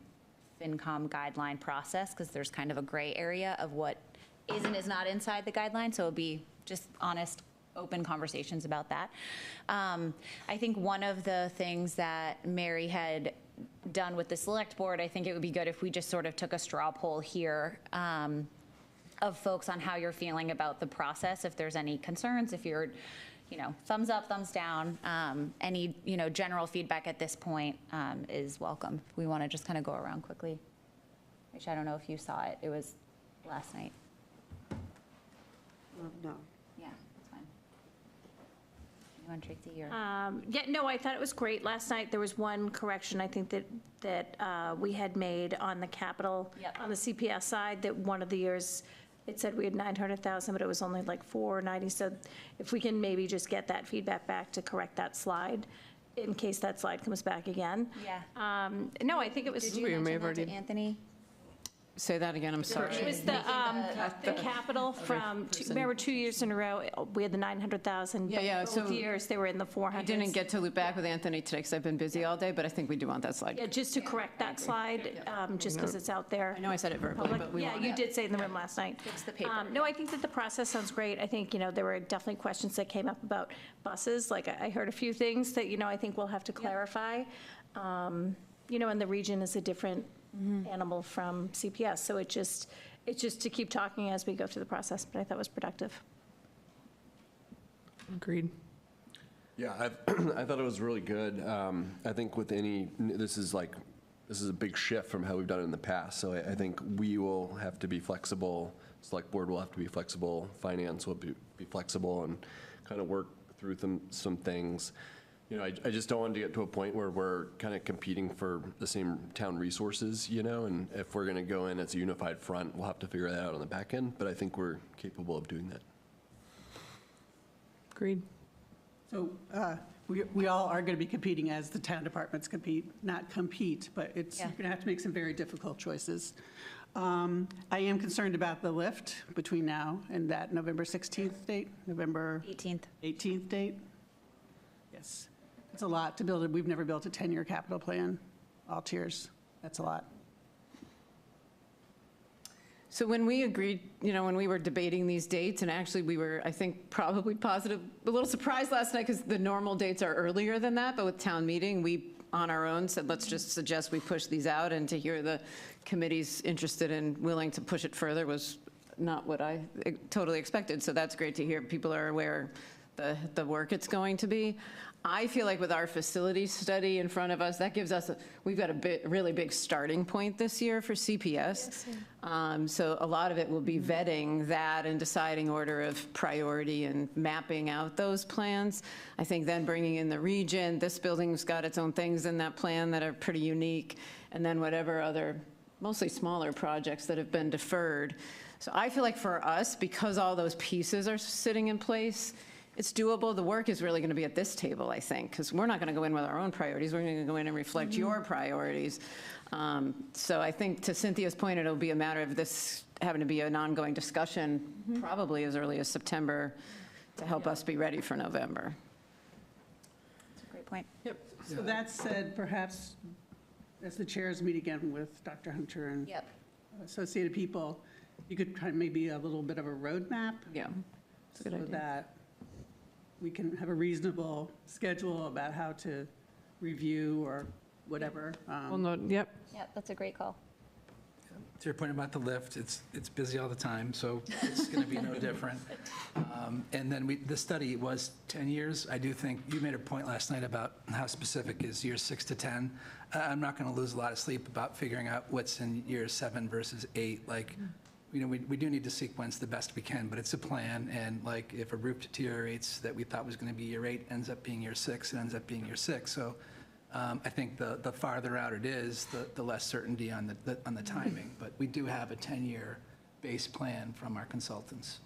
Speaker 2: FinCom guideline process, because there's kind of a gray area of what is and is not inside the guideline. So it'll be just honest, open conversations about that. I think one of the things that Mary had done with the Select Board, I think it would be good if we just sort of took a straw poll here of folks on how you're feeling about the process, if there's any concerns, if you're, thumbs up, thumbs down, any, general feedback at this point is welcome. We want to just kind of go around quickly. Which I don't know if you saw it. It was last night.
Speaker 14: No.
Speaker 2: Yeah, that's fine. You want Tracy or?
Speaker 9: Yeah, no, I thought it was great. Last night, there was one correction, I think, that we had made on the capital, on the CPS side, that one of the years, it said we had 900,000, but it was only like 490. So if we can maybe just get that feedback back to correct that slide, in case that slide comes back again.
Speaker 2: Yeah.
Speaker 9: No, I think it was.
Speaker 2: Did you mention that to Anthony?
Speaker 4: Say that again, I'm sorry.
Speaker 9: It was the capital from, remember 2 years in a row, we had the 900,000.
Speaker 4: Yeah,
Speaker 9: Both
Speaker 4: so
Speaker 9: years, they were in the 400s.
Speaker 4: I didn't get to loop back with Anthony today because I've been busy all day, but I think we do want that slide.
Speaker 9: Yeah, just to correct that slide, just because it's out there.
Speaker 4: I know I said it verbally, but we want
Speaker 9: Yeah, you
Speaker 4: it.
Speaker 9: did say it in the room last night.
Speaker 2: Fix the paper.
Speaker 9: No, I think that the process sounds great. I think, there were definitely questions that came up about buses. Like, I heard a few things that, I think we'll have to clarify. And the region is a different animal from CPS. So it's just to keep talking as we go through the process, but I thought it was productive.
Speaker 1: Agreed.
Speaker 13: Yeah, I thought it was really good. I think with this is a big shift from how we've done it in the past. So I think we will have to be flexible. Select Board will have to be flexible. Finance will be flexible and kind of work through some things. I just don't want to get to a point where we're kind of competing for the same town resources, and if we're going to go in as a unified front, we'll have to figure that out on the back end, but I think we're capable of doing that.
Speaker 1: Agreed.
Speaker 5: So we all are going to be competing as the town departments compete, not compete, but you're going to have to make some very difficult choices. I am concerned about the lift between now and that November 16th date, November 18th date. Yes, it's a lot to build. We've never built a 10-year capital plan, all tiers. That's a lot.
Speaker 4: So when we agreed, when we were debating these dates, and actually we were, I think, probably positive, a little surprised last night because the normal dates are earlier than that, but with town meeting, we on our own said, let's just suggest we push these out, and to hear the committees interested and willing to push it further was not what I totally expected. So that's great to hear. People are aware the work it's going to be. I feel like with our facility study in front of us, that gives us, we've got a really big starting point this year for CPS. So a lot of it will be vetting that and deciding order of priority and mapping out those plans. I think then bringing in the region, this building's got its own things in that plan that are pretty unique, and then whatever other, mostly smaller projects that have been deferred. So I feel like for us, because all those pieces are sitting in place, it's doable. The work is really going to be at this table, I think, because we're not going to go in with our own priorities. We're going to go in and reflect your priorities. So I think, to Cynthia's point, it'll be a matter of this having to be an ongoing discussion, probably as early as September, to help us be ready for November.
Speaker 2: That's a great point.
Speaker 1: Yep.
Speaker 5: So that said, perhaps as the chairs meet again with Dr. Hunter and associated people, you could try maybe a little bit of a roadmap.
Speaker 4: Yeah, that's a good
Speaker 5: so
Speaker 4: idea.
Speaker 5: that we can have a reasonable schedule about how to review or whatever.
Speaker 1: Well, no, yep.
Speaker 2: Yeah, that's a great call.
Speaker 3: To your point about the lift, it's busy all the time, so it's going to be no different. And then the study was 10 years. I do think you made a point last night about how specific is years 6 to 10. I'm not going to lose a lot of sleep about figuring out what's in years 7 versus 8. We do need to sequence the best we can, but it's a plan, and if a roof deteriorates that we thought was going to be year 8 ends up being year 6, it ends up being year 6. So I think the farther out it is, the less certainty on the timing. But we do have a 10-year base plan from our consultants.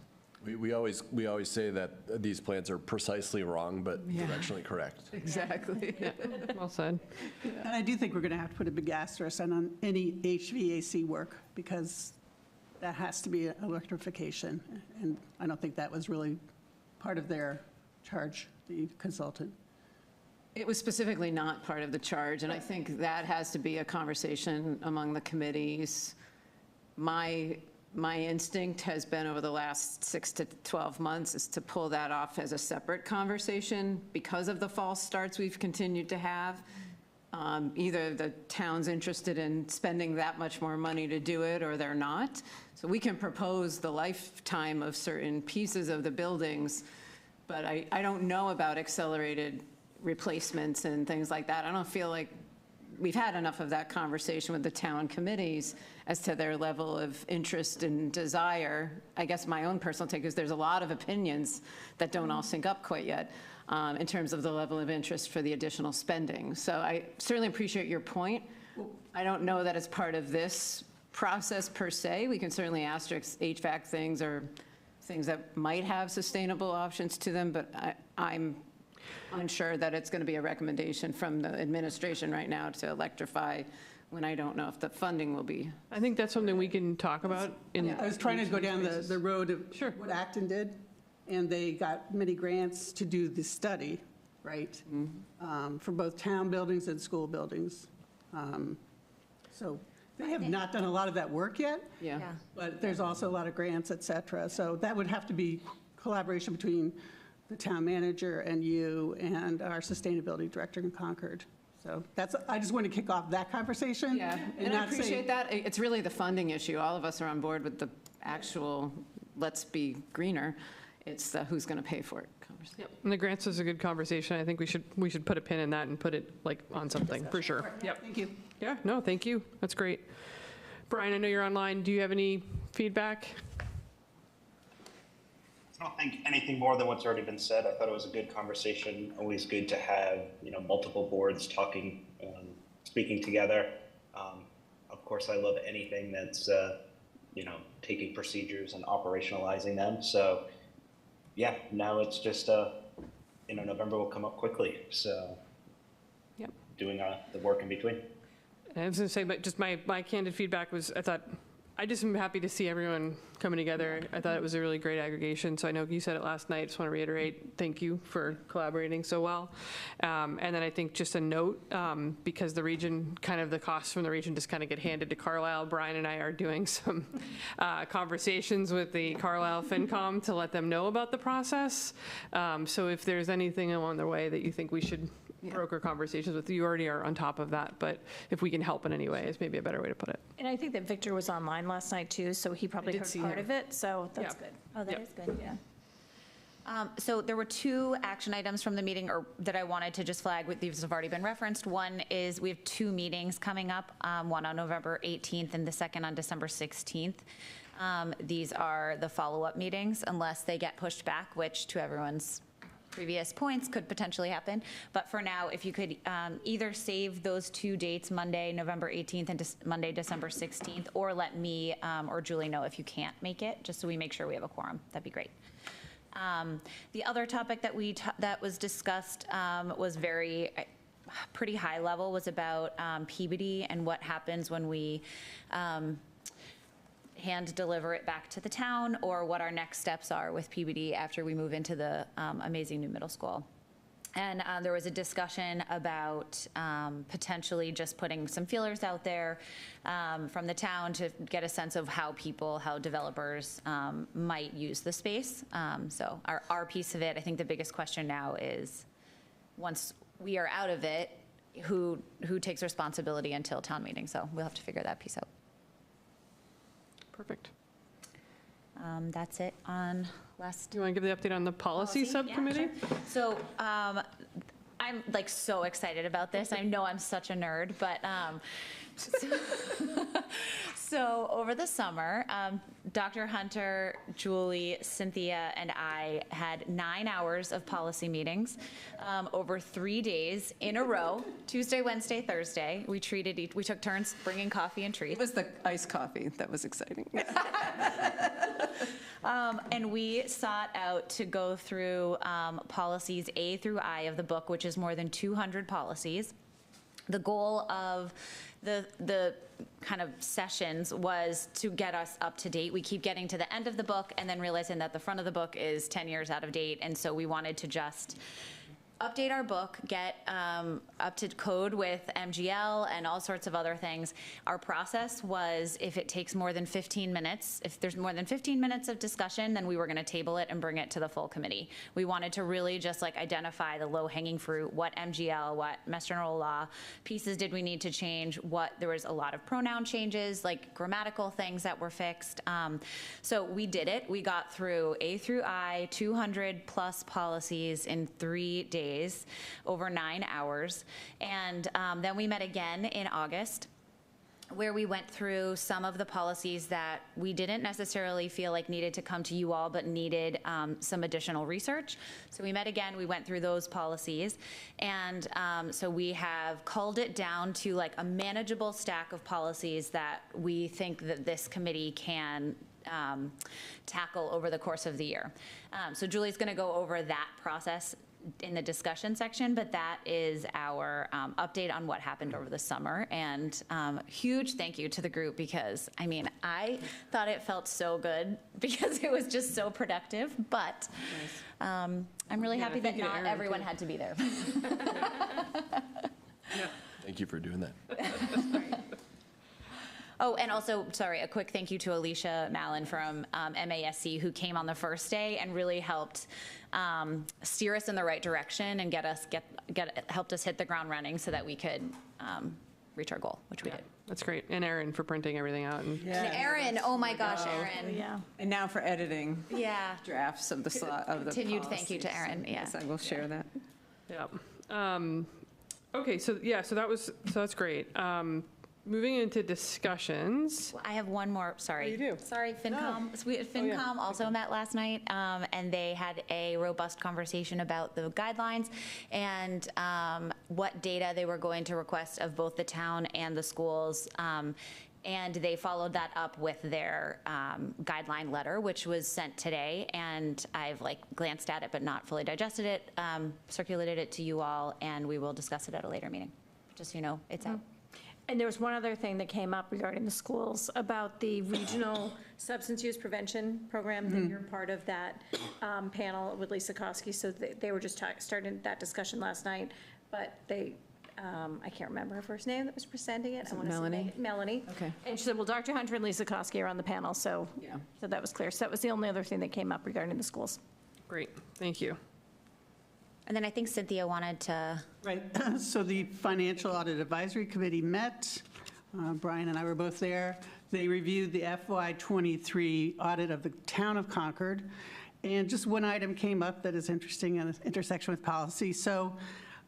Speaker 13: We always say that these plans are precisely wrong, but directionally correct.
Speaker 4: Exactly.
Speaker 1: Well said.
Speaker 5: And I do think we're going to have to put a big asterisk on any HVAC work, because that has to be electrification. And I don't think that was really part of their charge, the consultant.
Speaker 4: It was specifically not part of the charge, and I think that has to be a conversation among the committees. My instinct has been over the last 6 to 12 months is to pull that off as a separate conversation because of the false starts we've continued to have. Either the town's interested in spending that much more money to do it, or they're not. So we can propose the lifetime of certain pieces of the buildings, but I don't know about accelerated replacements and things like that. I don't feel like we've had enough of that conversation with the town committees as to their level of interest and desire. I guess my own personal take is there's a lot of opinions that don't all sync up quite yet. In terms of the level of interest for the additional spending. So I certainly appreciate your point. I don't know that it's part of this process per se. We can certainly asterisk HVAC things or things that might have sustainable options to them, but I'm unsure that it's going to be a recommendation from the administration right now to electrify, when I don't know if the funding will be.
Speaker 1: I think that's something we can talk about.
Speaker 5: I was trying to go down the road of what Acton did. And they got many grants to do the study, right? For both town buildings and school buildings. So they have not done a lot of that work yet.
Speaker 4: Yeah.
Speaker 5: But there's also a lot of grants, et cetera. So that would have to be collaboration between the town manager and you and our sustainability director in Concord. So I just want to kick off that conversation.
Speaker 4: Yeah, and I appreciate that. It's really the funding issue. All of us are on board with the actual, let's be greener. It's the who's going to pay for it conversation.
Speaker 1: Yep. And the grants is a good conversation. I think we should put a pin in that and put it on something for sure. Yep.
Speaker 5: Thank you.
Speaker 1: Yeah, no, thank you. That's great. Brian, I know you're online. Do you have any feedback?
Speaker 14: I don't think anything more than what's already been said. I thought it was a good conversation. Always good to have, multiple boards talking, speaking together. Of course, I love anything that's, taking procedures and operationalizing them. So, yeah, now it's just, November will come up quickly. So,
Speaker 1: Yep.
Speaker 14: Doing the work in between.
Speaker 1: And I was going to say, but just my candid feedback was, I just am happy to see everyone coming together. I thought it was a really great aggregation. So I know you said it last night. Just want to reiterate, thank you for collaborating so well. And then I think just a note, because the region, kind of the costs from the region just kind of get handed to Carlisle. Brian and I are doing some conversations with the Carlisle FinCom to let them know about the process. So if there's anything along the way that you think we should broker conversations with, you already are on top of that, but if we can help in any way is maybe a better way to put it.
Speaker 15: And I think that Victor was online last night too, so he probably heard part of it, so that's good.
Speaker 2: Oh, that is good, yeah. So there were 2 action items from the meeting that I wanted to just flag. These have already been referenced. One is we have 2 meetings coming up, one on November 18th and the second on December 16th. These are the follow-up meetings unless they get pushed back, which to everyone's previous points could potentially happen. But for now, if you could either save those 2 dates, Monday, November 18th and Monday, December 16th, or let me or Julie know if you can't make it, just so we make sure we have a quorum. That'd be great. The other topic that was discussed was pretty high level, was about Peabody and what happens when we hand deliver it back to the town, or what our next steps are with PBD after we move into the amazing new middle school. And there was a discussion about potentially just putting some feelers out there from the town to get a sense of how developers might use the space. So our piece of it, I think the biggest question now is, once we are out of it, who takes responsibility until town meeting? So we'll have to figure that piece out.
Speaker 1: Perfect.
Speaker 2: That's it on last.
Speaker 1: Do you want to give the update on the policy subcommittee?
Speaker 2: Yeah, sure. So I'm so excited about this. I know I'm such a nerd, but so over the summer, Dr. Hunter, Julie, Cynthia, and I had 9 hours of policy meetings over 3 days in a row, Tuesday, Wednesday, Thursday. We took turns bringing coffee and treats.
Speaker 4: It was the iced coffee that was exciting.
Speaker 2: And we sought out to go through policies A through I of the book, which is more than 200 policies. The goal of the kind of sessions was to get us up to date. We keep getting to the end of the book and then realizing that the front of the book is 10 years out of date. And so we wanted to just update our book, get up to code with MGL and all sorts of other things. Our process was, if it takes more than 15 minutes, if there's more than 15 minutes of discussion, then we were going to table it and bring it to the full committee. We wanted to really just identify the low-hanging fruit, what MGL, what Mass General Law pieces did we need to change, there was a lot of pronoun changes, grammatical things that were fixed. So we did it. We got through A through I, 200 plus policies in 3 days. Over 9 hours. And then we met again in August, where we went through some of the policies that we didn't necessarily feel like needed to come to you all, but needed some additional research. So we met again, we went through those policies. And so we have culled it down to a manageable stack of policies that we think that this committee can tackle over the course of the year. So Julie's going to go over that process in the discussion section, but that is our update on what happened over the summer. And huge thank you to the group, because I thought it felt so good because it was just so productive, but I'm really happy that not everyone had to be there.
Speaker 13: Thank you for doing that.
Speaker 2: Oh, and also, sorry, a quick thank you to Alicia Mallon from MASC, who came on the first day and really helped steer us in the right direction and helped us hit the ground running so that we could reach our goal, which we did.
Speaker 1: That's great. And Erin for printing everything out. And
Speaker 2: Erin, oh my gosh, Erin.
Speaker 4: Yeah. And now for editing drafts of the
Speaker 2: Continued thank you to Erin.
Speaker 4: Yes, I will share that.
Speaker 1: Yeah. Okay, so that's great. moving into discussions.
Speaker 2: I have one more, sorry.
Speaker 1: Oh, you do?
Speaker 2: Sorry, FinCom. So FinCom also met last night, and they had a robust conversation about the guidelines and what data they were going to request of both the town and the schools. And they followed that up with their guideline letter, which was sent today. And I've glanced at it, but not fully digested it, circulated it to you all, and we will discuss it at a later meeting. Just so you know, it's out.
Speaker 15: And there was one other thing that came up regarding the schools about the regional substance use prevention program, that you're part of that panel with Lisa Kosky. So they were just starting that discussion last night, but they, I can't remember her first name that was presenting it. I wanna say
Speaker 4: Melanie?
Speaker 15: Melanie.
Speaker 4: Okay.
Speaker 15: And she said, well, Dr. Hunter and Lisa Kosky are on the panel, so,
Speaker 4: Yeah.
Speaker 15: so that was clear. So that was the only other thing that came up regarding the schools.
Speaker 1: Great, thank you.
Speaker 2: And then I think Cynthia wanted to.
Speaker 5: Right, so the Financial Audit Advisory Committee met. Brian and I were both there. They reviewed the FY23 audit of the town of Concord. And just one item came up that is interesting in the intersection with policy. So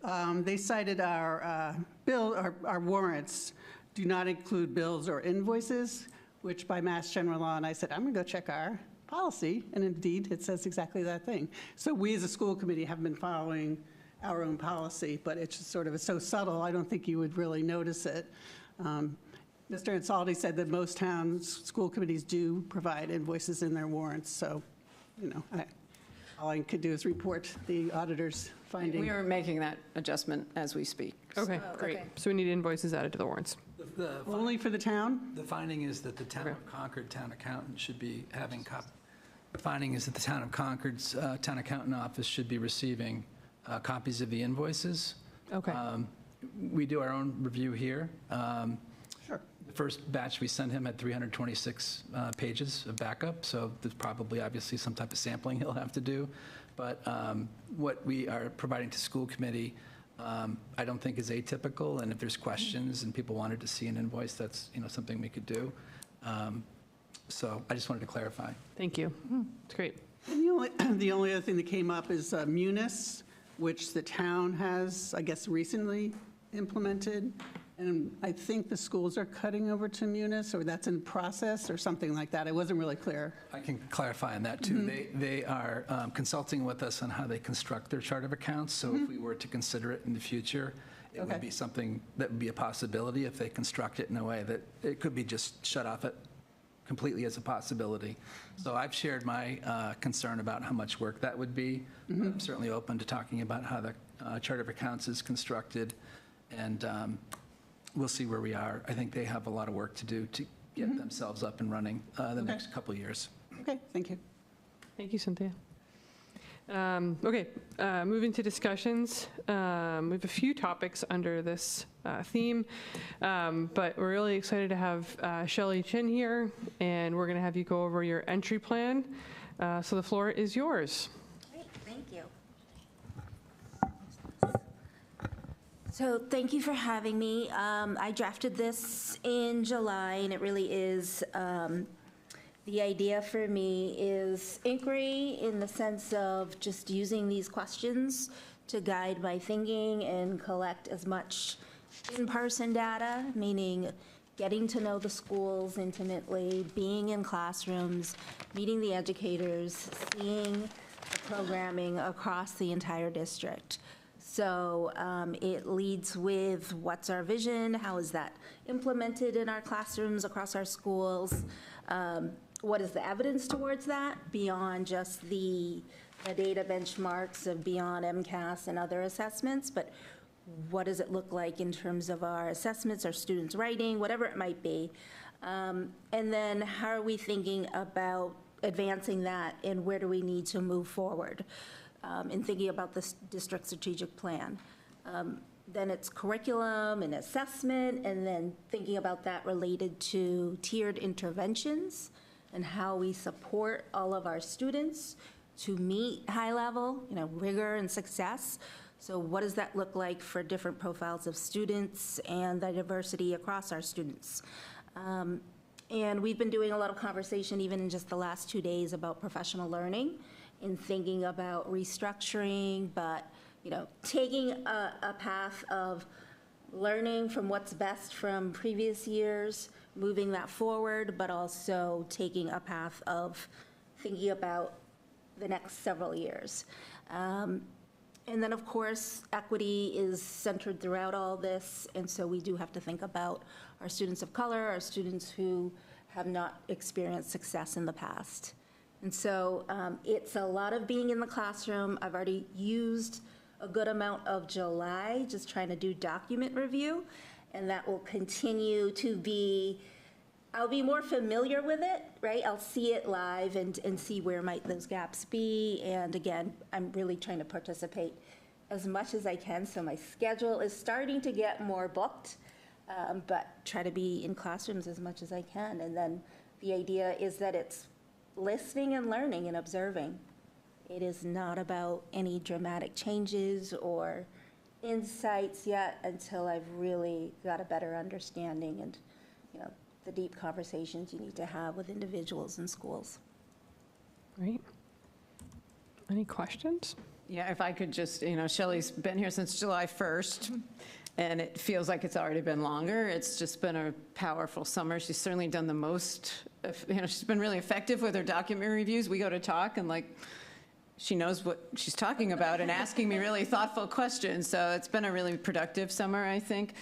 Speaker 5: they cited our our warrants do not include bills or invoices, which by Mass General Law, and I said, I'm going to go check our policy, and indeed, it says exactly that thing. So we as a school committee have been following our own policy, but it's just sort of so subtle, I don't think you would really notice it. Mr. Ansaldi said that most towns, school committees do provide invoices in their warrants, so, all I could do is report the auditor's finding.
Speaker 4: We are making that adjustment as we speak.
Speaker 1: Okay, great. So we need invoices added to the warrants.
Speaker 5: Only for the town?
Speaker 3: The finding is that the town of Concord town accountant should be having the finding is that the town of Concord's town accountant office should be receiving copies of the invoices.
Speaker 1: Okay.
Speaker 3: We do our own review here.
Speaker 5: Sure.
Speaker 3: The first batch we sent him had 326 pages of backup, so there's probably obviously some type of sampling he'll have to do. But what we are providing to school committee, I don't think is atypical, and if there's questions and people wanted to see an invoice, that's something we could do. So I just wanted to clarify.
Speaker 1: Thank you. It's great.
Speaker 5: And the only other thing that came up is Munis, which the town has, I guess, recently implemented. And I think the schools are cutting over to Munis, or that's in process, or something like that. It wasn't really clear.
Speaker 3: I can clarify on that, too. They are consulting with us on how they construct their chart of accounts, so if we were to consider it in the future, it would be something that would be a possibility if they construct it in a way that it could be just shut off it completely as a possibility. So I've shared my concern about how much work that would be. I'm certainly open to talking about how the chart of accounts is constructed, and we'll see where we are. I think they have a lot of work to do to get themselves up and running the next couple of years.
Speaker 5: Okay, thank you.
Speaker 1: Thank you, Cynthia. Okay, moving to discussions. We have a few topics under this theme, but we're really excited to have Shelley Chin here, and we're going to have you go over your entry plan. So the floor is yours.
Speaker 16: Great, thank you. So thank you for having me. I drafted this in July, and it really is, the idea for me is inquiry in the sense of just using these questions to guide my thinking and collect as much in-person data, meaning getting to know the schools intimately, being in classrooms, meeting the educators, seeing the programming across the entire district. So it leads with what's our vision, how is that implemented in our classrooms across our schools, what is the evidence towards that beyond just the data benchmarks of beyond MCAS and other assessments, but what does it look like in terms of our assessments, our students' writing, whatever it might be. And then how are we thinking about advancing that and where do we need to move forward in thinking about this district strategic plan. Then it's curriculum and assessment, and then thinking about that related to tiered interventions and how we support all of our students to meet high level, rigor and success. So what does that look like for different profiles of students and the diversity across our students? And we've been doing a lot of conversation even in just the last 2 days about professional learning and thinking about restructuring, but taking a path of learning from what's best from previous years, moving that forward, but also taking a path of thinking about the next several years. And then, of course, equity is centered throughout all this, and so we do have to think about our students of color, our students who have not experienced success in the past. And so it's a lot of being in the classroom. I've already used a good amount of July, just trying to do document review, and that will continue to be, I'll be more familiar with it, right? I'll see it live and see where might those gaps be. And again, I'm really trying to participate as much as I can. So my schedule is starting to get more booked, but try to be in classrooms as much as I can. And then the idea is that it's listening and learning and observing. It is not about any dramatic changes or insights yet until I've really got a better understanding and, you know, the deep conversations you need to have with individuals in schools.
Speaker 1: Great. Any questions?
Speaker 4: Yeah, if I could just, Shelley's been here since July 1st, and it feels like it's already been longer. It's just been a powerful summer. She's certainly done the most, she's been really effective with her document reviews. We go to talk, and she knows what she's talking about and asking me really thoughtful questions. So it's been a really productive summer, I think.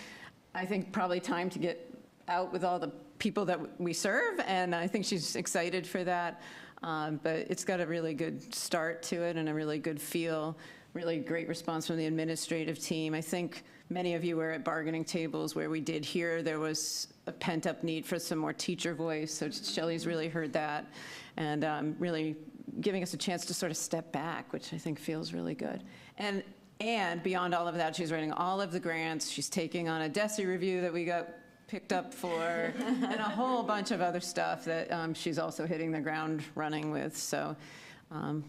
Speaker 4: I think probably time to get out with all the people that we serve, and I think she's excited for that. But it's got a really good start to it and a really good feel, really great response from the administrative team. I think many of you were at bargaining tables where we did hear there was a pent-up need for some more teacher voice, so Shelley's really heard that, and really giving us a chance to sort of step back, which I think feels really good. And beyond all of that, she's writing all of the grants. She's taking on a DESE review that we got picked up for, and a whole bunch of other stuff that she's also hitting the ground running with. So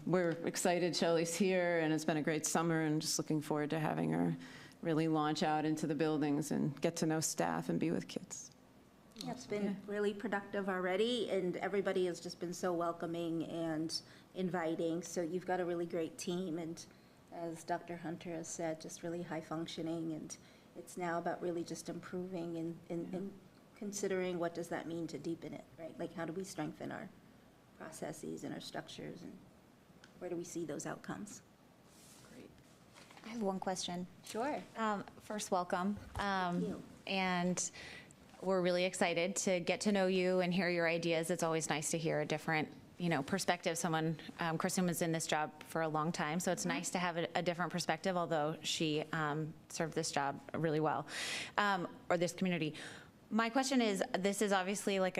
Speaker 4: we're excited Shelley's here, and it's been a great summer, and just looking forward to having her really launch out into the buildings and get to know staff and be with kids.
Speaker 16: Yeah, it's been really productive already, and everybody has just been so welcoming and inviting. So you've got a really great team, and as Dr. Hunter has said, just really high functioning, and it's now about really just improving and considering what does that mean to deepen it, right? Like, how do we strengthen our processes and our structures, and where do we see those outcomes?
Speaker 2: Great. I have one question.
Speaker 16: Sure.
Speaker 2: First, welcome.
Speaker 16: Thank you.
Speaker 2: And we're really excited to get to know you and hear your ideas. It's always nice to hear a different perspective. Kristen was in this job for a long time, so it's nice to have a different perspective, although she served this job really well, or this community. My question is, this is obviously like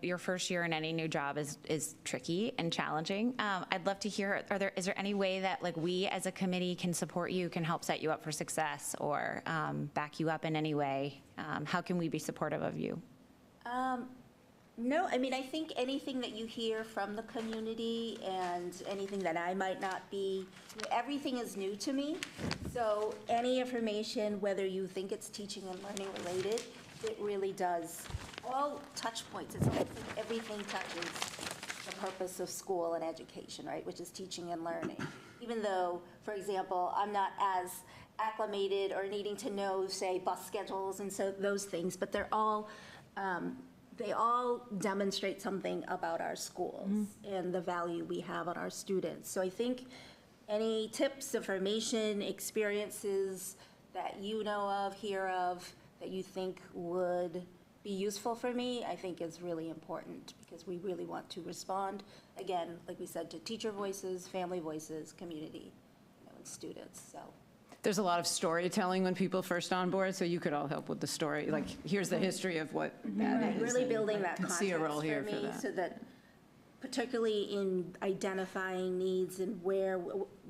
Speaker 2: your first year in any new job is tricky and challenging. I'd love to hear, is there any way that we as a committee can support you, can help set you up for success, or back you up in any way? How can we be supportive of you?
Speaker 16: No, I mean, I think anything that you hear from the community and anything that I might not be, everything is new to me. So any information, whether you think it's teaching and learning related, it really does. All touch points, it's like everything touches the purpose of school and education, right, which is teaching and learning. Even though, for example, I'm not as acclimated or needing to know, say, bus schedules and so those things, but they're all, they all demonstrate something about our schools and the value we have on our students. So I think any tips, information, experiences that you know of, hear of, that you think would be useful for me, I think is really important, because we really want to respond, again, like we said, to teacher voices, family voices, community, and students, so.
Speaker 4: There's a lot of storytelling when people first on board, so you could all help with the story. Like, here's the history of what that is.
Speaker 16: Really building that
Speaker 4: context see a role here
Speaker 16: for me,
Speaker 4: for that.
Speaker 16: so that, particularly in identifying needs and where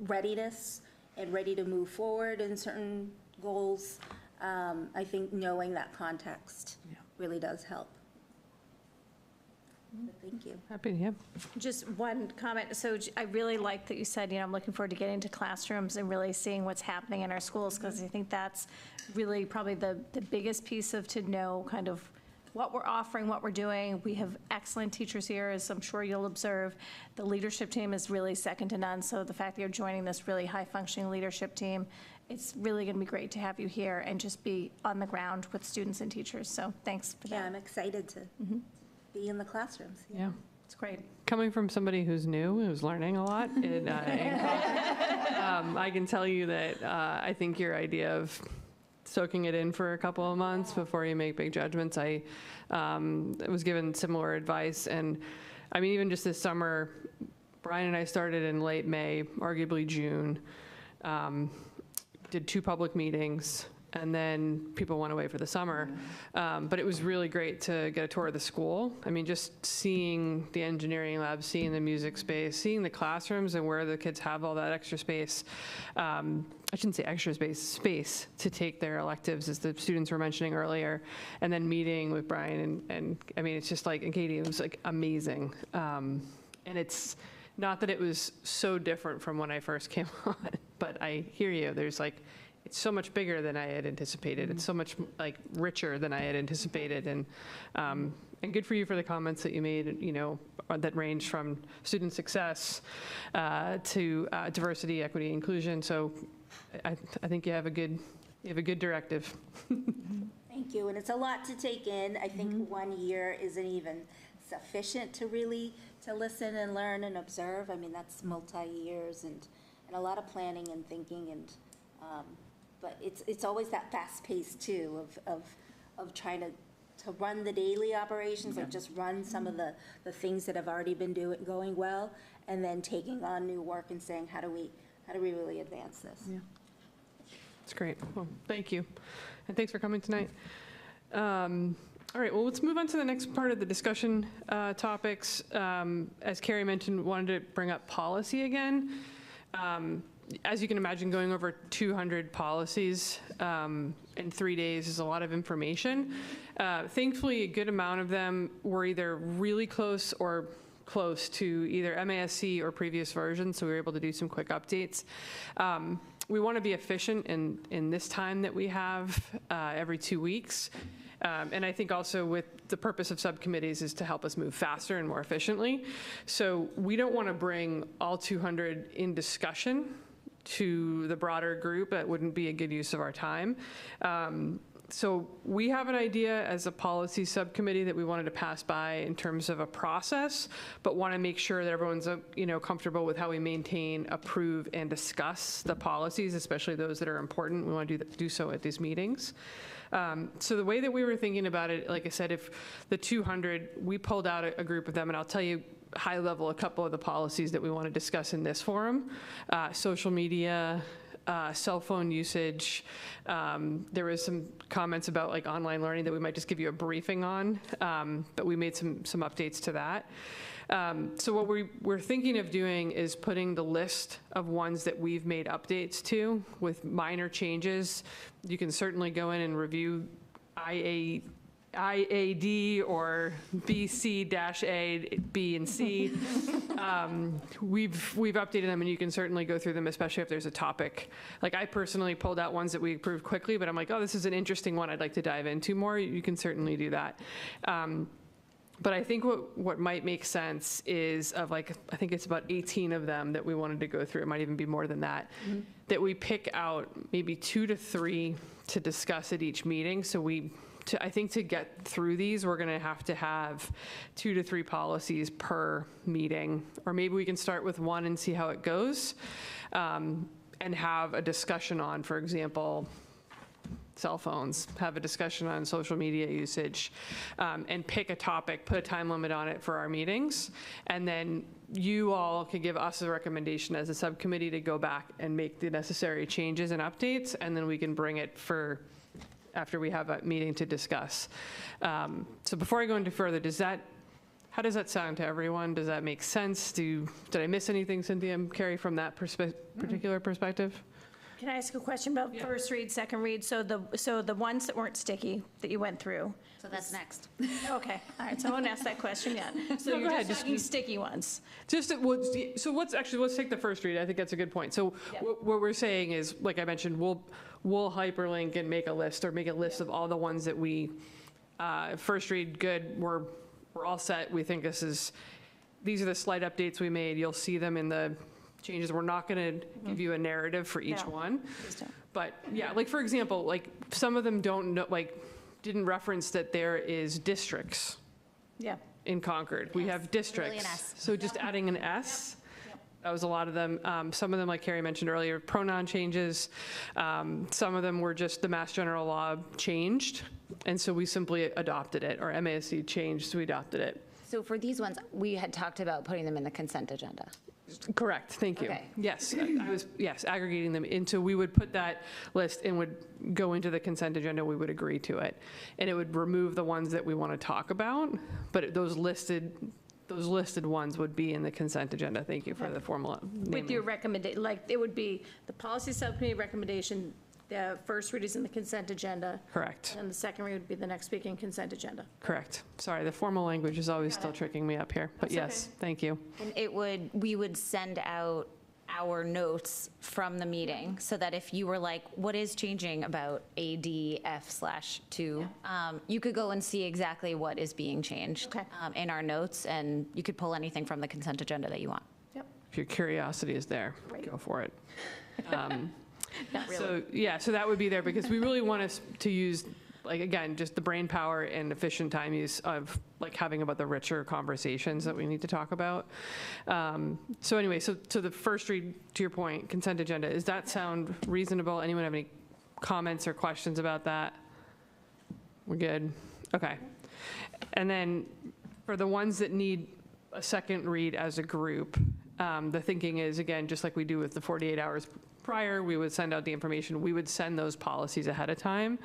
Speaker 16: readiness and ready to move forward in certain goals, I think knowing that context really does help. Thank you.
Speaker 1: Happy to hear.
Speaker 15: Just one comment. So I really like that you said, I'm looking forward to getting to classrooms and really seeing what's happening in our schools, because I think that's really probably the biggest piece of to know kind of what we're offering, what we're doing. We have excellent teachers here, as I'm sure you'll observe. The leadership team is really second to none. So the fact that you're joining this really high-functioning leadership team it's really going to be great to have you here and just be on the ground with students and teachers. So thanks for that.
Speaker 16: Yeah, I'm excited to be in the classrooms.
Speaker 1: Yeah.
Speaker 15: It's great.
Speaker 1: Coming from somebody who's new, who's learning a lot, I can tell you that I think your idea of soaking it in for a couple of months before you make big judgments, I was given similar advice. And I mean, even just this summer, Brian and I started in late May, arguably June, did 2 public meetings, and then people went away for the summer. But it was really great to get a tour of the school. I mean, just seeing the engineering lab, seeing the music space, seeing the classrooms and where the kids have all that extra space. I shouldn't say extra space to take their electives, as the students were mentioning earlier, and then meeting with Brian and I mean, it's just like, and Katie, it was like amazing. And it's not that it was so different from when I first came on, but I hear you. There's like, it's so much bigger than I had anticipated. It's so much like richer than I had anticipated. And good for you for the comments that you made, you know, that range from student success to diversity, equity, inclusion. So I think you have a good directive.
Speaker 16: Thank you, and it's a lot to take in. I think 1 year isn't even sufficient to really, to listen and learn and observe. I mean, that's multi-years and a lot of planning and thinking, and but it's always that fast pace too of trying to run the daily operations, like just run some of the things that have already been going well, and then taking on new work and saying, how do we really advance this?
Speaker 1: Yeah. That's great. Well, thank you. And thanks for coming tonight. All right, well, let's move on to the next part of the discussion topics. As Carrie mentioned, wanted to bring up policy again. As you can imagine, going over 200 policies in 3 days is a lot of information. Thankfully, a good amount of them were either really close or close to either MASC or previous versions, so we were able to do some quick updates. We want to be efficient in this time that we have every 2 weeks. And I think also with the purpose of subcommittees is to help us move faster and more efficiently. So we don't want to bring all 200 in discussion to the broader group. That wouldn't be a good use of our time. So we have an idea as a policy subcommittee that we wanted to pass by in terms of a process, but want to make sure that everyone's comfortable with how we maintain, approve, and discuss the policies, especially those that are important. We want to do so at these meetings. So the way that we were thinking about it, like I said, if the 200, we pulled out a group of them, and I'll tell you high level a couple of the policies that we want to discuss in this forum. Social media, cell phone usage. There was some comments about like online learning that we might just give you a briefing on, but we made some updates to that. So what we're thinking of doing is putting the list of ones that we've made updates to with minor changes. You can certainly go in and review IAD or BC-A, B, and C. We've updated them, and you can certainly go through them, especially if there's a topic. Like I personally pulled out ones that we approved quickly, but I'm like, oh, this is an interesting one I'd like to dive into more. You can certainly do that. But I think what might make sense is of like, I think it's about 18 of them that we wanted to go through. It might even be more than that, that we pick out maybe 2 to 3 to discuss at each meeting. So I think to get through these, we're going to have 2 to 3 policies per meeting, or maybe we can start with 1 and see how it goes, and have a discussion on, for example, cell phones, have a discussion on social media usage, and pick a topic, put a time limit on it for our meetings, and then you all can give us a recommendation as a subcommittee to go back and make the necessary changes and updates, and then we can bring it for after we have a meeting to discuss. So before I go into further, how does that sound to everyone? Does that make sense? Did I miss anything, Cynthia and Carrie, from that particular perspective?
Speaker 15: Can I ask a question about first read, second read? So the ones that weren't sticky that you went through.
Speaker 2: So that's next.
Speaker 15: Okay, all right, so I won't ask that question yet. So
Speaker 1: No,
Speaker 15: you're
Speaker 1: go
Speaker 15: just
Speaker 1: ahead.
Speaker 15: talking sticky ones.
Speaker 1: So let's take the first read. I think that's a good point. So what we're saying is, like I mentioned, we'll hyperlink and make a list, or make a list of all the ones that we, first read, good, we're all set. We think these are the slight updates we made. You'll see them in the changes. We're not going to give you a narrative for each one, But yeah, like for example, like some of them don't know, like didn't reference that there is districts
Speaker 15: Yeah.
Speaker 1: in Concord. We have districts.
Speaker 2: Literally an S.
Speaker 1: So just adding an S, that was a lot of them. Some of them, like Carrie mentioned earlier, pronoun changes. Some of them were just the Mass General Law changed, and so we simply adopted it, or MASC changed, so we adopted it.
Speaker 2: So for these ones, we had talked about putting them in the consent agenda.
Speaker 1: Correct, thank you.
Speaker 2: Okay.
Speaker 1: Yes, I was, yes, aggregating them into, we would put that list and would go into the consent agenda, we would agree to it. And it would remove the ones that we want to talk about, but those listed ones would be in the consent agenda. Thank you for the formal naming.
Speaker 15: With your recommendation, like, it would be the policy subcommittee recommendation, the first read is in the consent agenda.
Speaker 1: Correct,
Speaker 15: And the second read would be the next week in consent agenda.
Speaker 1: correct. Sorry, the formal language is always still tricking me up here, but
Speaker 15: That's
Speaker 1: yes, thank you.
Speaker 2: And we would send out our notes from the meeting, so that if you were like, what is changing about ADF/2, you could go and see exactly what is being changed
Speaker 15: Okay.
Speaker 2: in our notes, and you could pull anything from the consent agenda that you want.
Speaker 1: If your curiosity is there,
Speaker 15: Right.
Speaker 1: go for it.
Speaker 15: Not really.
Speaker 1: So, yeah, so that would be there, because we really want us to use, like, again, just the brain power and efficient time use of, like, having about the richer conversations that we need to talk about. So anyway, so the first read, to your point, consent agenda, does that sound reasonable? Anyone have any comments or questions about that? We're good? Okay. And then for the ones that need a second read as a group, the thinking is, again, just like we do with the 48 hours prior, we would send out the information, we would send those policies ahead of time,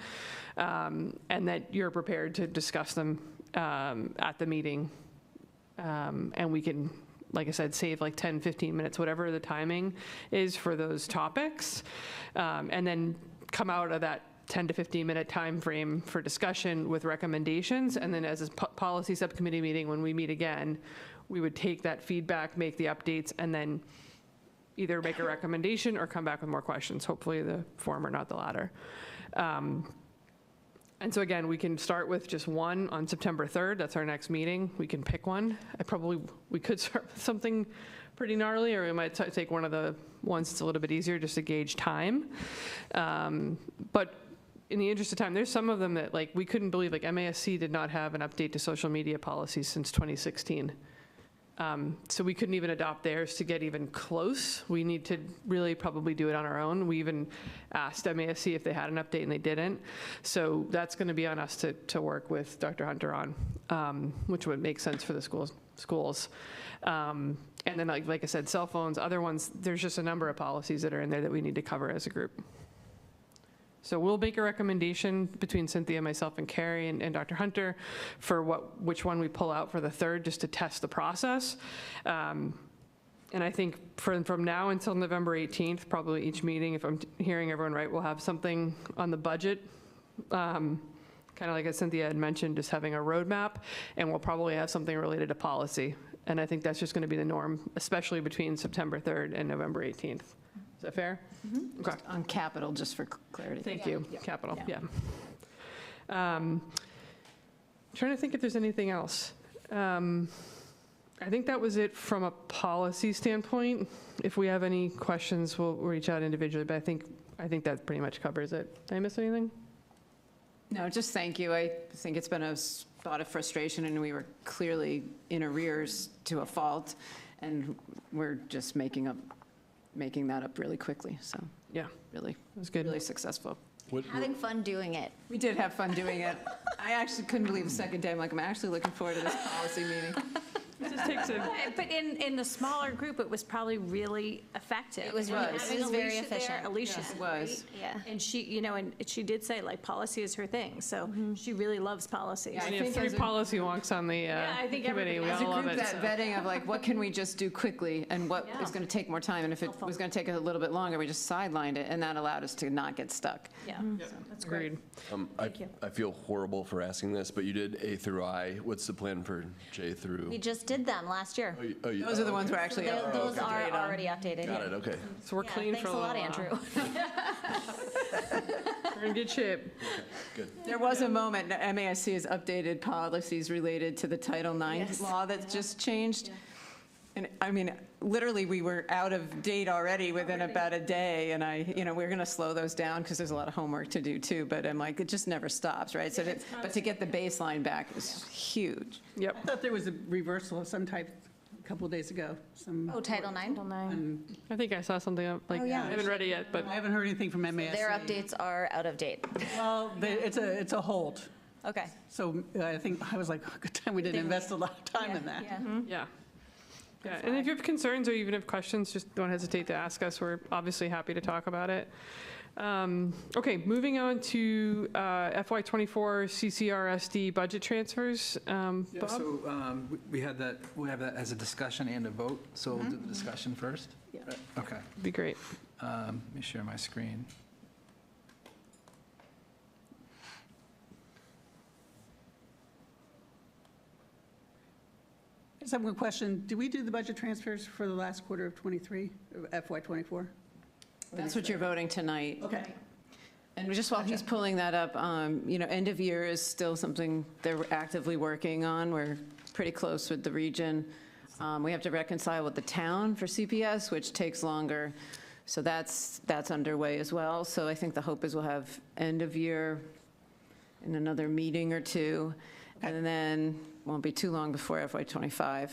Speaker 1: and that you're prepared to discuss them at the meeting. And we can, like I said, save like 10, 15 minutes, whatever the timing is for those topics, and then come out of that 10 to 15 minute time frame for discussion with recommendations. And then as a policy subcommittee meeting, when we meet again, we would take that feedback, make the updates, and then either make a recommendation or come back with more questions, hopefully the former, not the latter. And so again, we can start with just one on September 3rd. That's our next meeting. We can pick one. We could start with something pretty gnarly, or we might take one of the ones that's a little bit easier just to gauge time. But in the interest of time, there's some of them that, like, we couldn't believe, like MASC did not have an update to social media policies since 2016. So we couldn't even adopt theirs to get even close. We need to really probably do it on our own. We even asked MASC if they had an update, and they didn't. So that's going to be on us to work with Dr. Hunter on, which would make sense for the schools. And then, like I said, cell phones, other ones, there's just a number of policies that are in there that we need to cover as a group. So we'll make a recommendation between Cynthia, myself, and Carrie and Dr. Hunter for which one we pull out for the 3rd, just to test the process. And I think from now until November 18th, probably each meeting, if I'm hearing everyone right, we'll have something on the budget. Kind of like as Cynthia had mentioned, just having a roadmap, and we'll probably have something related to policy. And I think that's just going to be the norm, especially between September 3rd and November 18th. Is that fair?
Speaker 4: Mm-hmm.
Speaker 1: Okay.
Speaker 4: On capital, just for clarity.
Speaker 1: Thank you.
Speaker 4: Yeah.
Speaker 1: Capital,
Speaker 4: Yeah.
Speaker 1: yeah. Trying to think if there's anything else. I think that was it from a policy standpoint. If we have any questions, we'll reach out individually, but I think that pretty much covers it. Did I miss anything?
Speaker 4: No, just thank you. I think it's been a spot of frustration, and we were clearly in arrears to a fault, and we're just making that up really quickly, so.
Speaker 1: Yeah.
Speaker 4: Really,
Speaker 1: It was good.
Speaker 4: really successful.
Speaker 2: Having fun doing it.
Speaker 4: We did have fun doing it. I actually couldn't believe the second day. I'm actually looking forward to this policy meeting.
Speaker 1: It just takes a,
Speaker 15: But in the smaller group, it was probably really effective.
Speaker 2: It was
Speaker 15: And
Speaker 2: really-
Speaker 15: having
Speaker 2: it was very
Speaker 15: Alicia there,
Speaker 2: efficient.
Speaker 15: Alicia's
Speaker 4: It was.
Speaker 15: great.
Speaker 2: Yeah.
Speaker 15: And she, and she did say, like, policy is her thing, so she really loves policy.
Speaker 4: Yeah, I
Speaker 1: when you have
Speaker 4: think
Speaker 1: 3
Speaker 4: as a-
Speaker 1: policy wonks on the
Speaker 15: I think
Speaker 1: committee, we
Speaker 15: everybody-
Speaker 4: As a
Speaker 1: all love
Speaker 4: group,
Speaker 1: it.
Speaker 4: that
Speaker 1: so.
Speaker 4: vetting of like, what can we just do quickly and what
Speaker 15: Yeah.
Speaker 4: is going to take more time? And if it
Speaker 15: Helpful.
Speaker 4: was going to take a little bit longer, we just sidelined it, and that allowed us to not get stuck.
Speaker 15: Yeah, that's great.
Speaker 1: Agreed.
Speaker 15: Thank you.
Speaker 13: I feel horrible for asking this, but you did A through I. What's the plan for J through?
Speaker 2: We just did them last year.
Speaker 4: Those are the ones we're actually up
Speaker 2: Those
Speaker 4: to
Speaker 2: are
Speaker 4: date on.
Speaker 2: already updated.
Speaker 13: Got
Speaker 2: yeah.
Speaker 13: it, okay.
Speaker 1: So we're
Speaker 2: Yeah,
Speaker 1: clean
Speaker 2: thanks
Speaker 1: for
Speaker 2: a lot,
Speaker 1: while.
Speaker 2: Andrew.
Speaker 1: We're in good shape.
Speaker 4: There was a moment, MASC has updated policies related to the Title IX
Speaker 2: Yes.
Speaker 4: law that just changed. And I mean, literally, we were out of date already within about a day, and we're going to slow those down because there's a lot of homework to do too, but I'm like, it just never stops, right? So, but to get the baseline back is huge.
Speaker 1: Yep.
Speaker 5: I thought there was a reversal of some type a couple of days ago.
Speaker 2: Oh, Title IX?
Speaker 1: I think I saw something up, like,
Speaker 2: Oh, yeah.
Speaker 1: I haven't read it yet, but
Speaker 5: I haven't heard anything from MASC.
Speaker 2: Their updates are out of date.
Speaker 5: Well, it's a hold.
Speaker 2: Okay.
Speaker 5: So I think, I was like, oh, good time we didn't invest a lot of time in that.
Speaker 1: yeah. Yeah, and if you have concerns or even have questions, just don't hesitate to ask us. We're obviously happy to talk about it. Okay, moving on to FY24 CCRSD budget transfers.
Speaker 3: Yeah,
Speaker 1: Bob?
Speaker 3: so we have that as a discussion and a vote, so we'll do the discussion first?
Speaker 5: Yeah.
Speaker 3: Okay.
Speaker 1: Be great.
Speaker 3: Let me share my screen.
Speaker 5: I just have one question. Did we do the budget transfers for the last quarter of '23, FY24?
Speaker 4: That's what you're voting tonight.
Speaker 5: Okay.
Speaker 4: And just while he's pulling that up, end of year is still something they're actively working on. We're pretty close with the region. We have to reconcile with the town for CPS, which takes longer. So that's underway as well. So I think the hope is we'll have end of year in another meeting or two. And then won't be too long before FY25,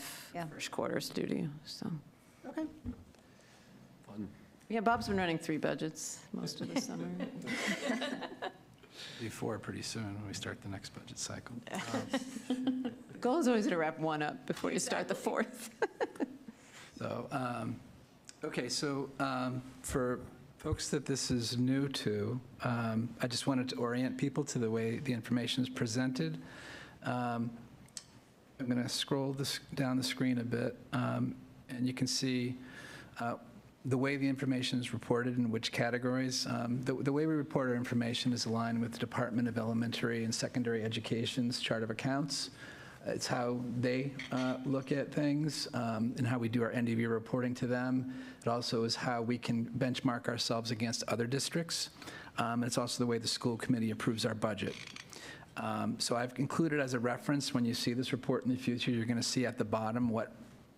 Speaker 4: first quarter's due to you, so.
Speaker 5: Okay.
Speaker 13: Fun.
Speaker 4: Yeah, Bob's been running 3 budgets most of the summer.
Speaker 3: Before, pretty soon, when we start the next budget cycle.
Speaker 4: The goal is always to wrap one up before you start the 4th.
Speaker 3: So, okay, so for folks that this is new to, I just wanted to orient people to the way the information is presented. I'm going to scroll this down the screen a bit, and you can see the way the information is reported in which categories. The way we report our information is aligned with the Department of Elementary and Secondary Education's Chart of Accounts. It's how they look at things and how we do our end-of-year reporting to them. It also is how we can benchmark ourselves against other districts. And it's also the way the school committee approves our budget. So I've included as a reference, when you see this report in the future, you're going to see at the bottom what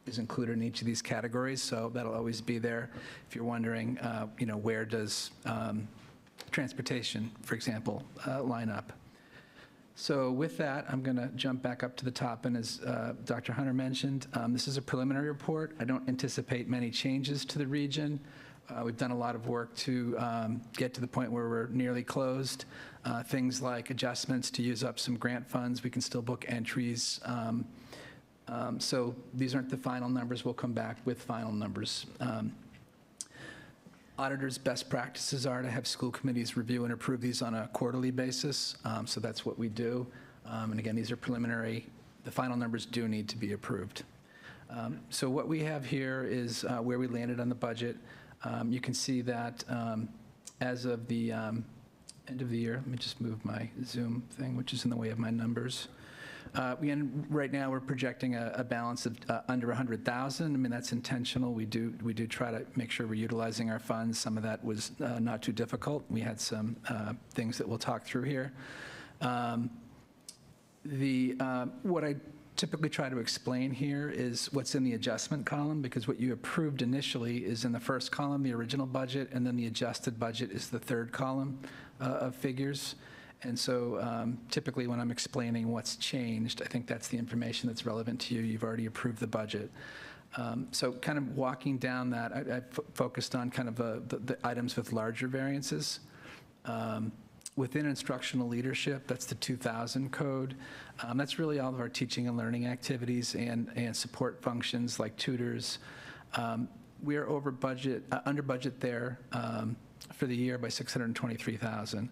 Speaker 3: is included in each of these categories. So that'll always be there. If you're wondering, where does transportation, for example, line up? So with that, I'm going to jump back up to the top. And as Dr. Hunter mentioned, this is a preliminary report. I don't anticipate many changes to the region. We've done a lot of work to get to the point where we're nearly closed. Things like adjustments to use up some grant funds. We can still book entries. So these aren't the final numbers. We'll come back with final numbers. Auditors' best practices are to have school committees review and approve these on a quarterly basis. So that's what we do. And again, these are preliminary. The final numbers do need to be approved. So what we have here is where we landed on the budget. You can see that as of the end of the year, let me just move my Zoom thing, which is in the way of my numbers. Right now, we're projecting a balance of under 100,000. I mean, that's intentional. We do try to make sure we're utilizing our funds. Some of that was not too difficult. We had some things that we'll talk through here. What I typically try to explain here is what's in the adjustment column, because what you approved initially is in the first column, the original budget, and then the adjusted budget is the third column of figures. And so typically when I'm explaining what's changed, I think that's the information that's relevant to you. You've already approved the budget. So kind of walking down that, I focused on kind of the items with larger variances. Within instructional leadership, that's the 2000 code. That's really all of our teaching and learning activities and support functions like tutors. We are under budget there for the year by $623,000.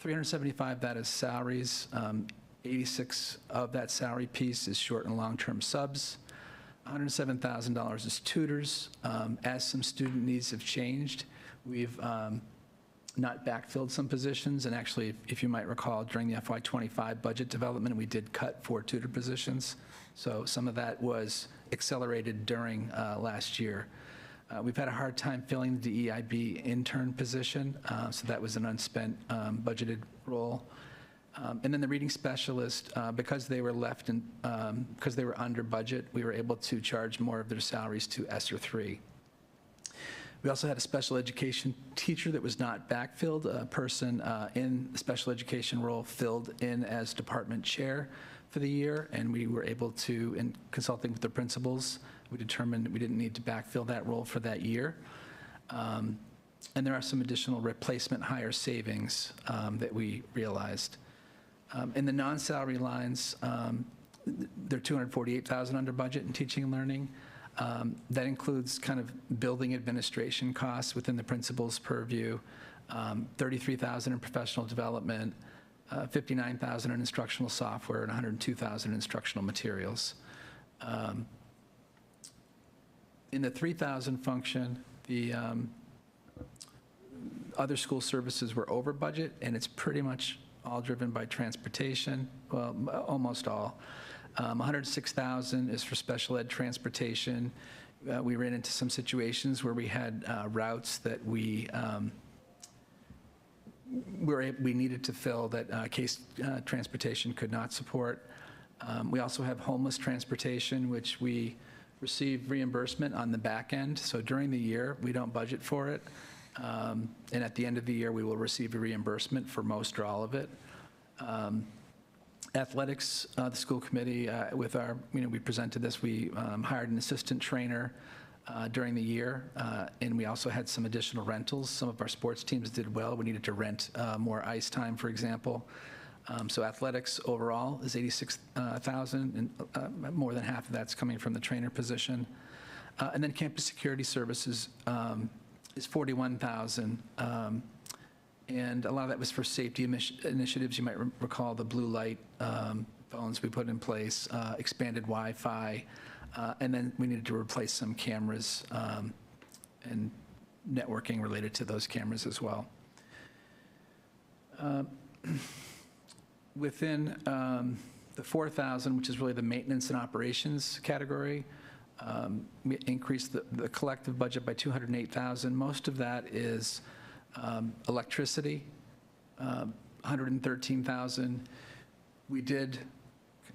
Speaker 3: 375 that is salaries. 86 of that salary piece is short and long-term subs. $107,000 is tutors. As some student needs have changed, we've not backfilled some positions, and actually, if you might recall, during the FY25 budget development, we did cut 4 tutor positions. So some of that was accelerated during last year. We've had a hard time filling the DEIB intern position, so that was an unspent budgeted role. And then the reading specialist, because they were because they were under budget, we were able to charge more of their salaries to ESSER 3. We also had a special education teacher that was not backfilled. A person in the special education role filled in as department chair for the year, and we were able to, in consulting with the principals, we determined we didn't need to backfill that role for that year. And there are some additional replacement hire savings that we realized. In the non-salary lines, they're $248,000 under budget in teaching and learning. That includes kind of building administration costs within the principal's purview, $33,000 in professional development, $59,000 in instructional software, and $102,000 in instructional materials. In the $3,000 function, the other school services were over budget, and it's pretty much all driven by transportation, well, almost all. $106,000 is for special ed transportation. We ran into some situations where we had routes that we needed to fill that case transportation could not support. We also have homeless transportation, which we receive reimbursement on the back end. So during the year, we don't budget for it. And at the end of the year, we will receive a reimbursement for most or all of it. Athletics, the school committee, with our, we presented this, we hired an assistant trainer during the year, and we also had some additional rentals. Some of our sports teams did well. We needed to rent more ice time, for example. So athletics overall is $86,000, and more than half of that's coming from the trainer position. And then campus security services is $41,000. And a lot of that was for safety initiatives. You might recall the blue light phones we put in place, expanded Wi-Fi, and then we needed to replace some cameras and networking related to those cameras as well. Within the $4,000, which is really the maintenance and operations category, we increased the collective budget by $208,000. Most of that is electricity, $113,000. We did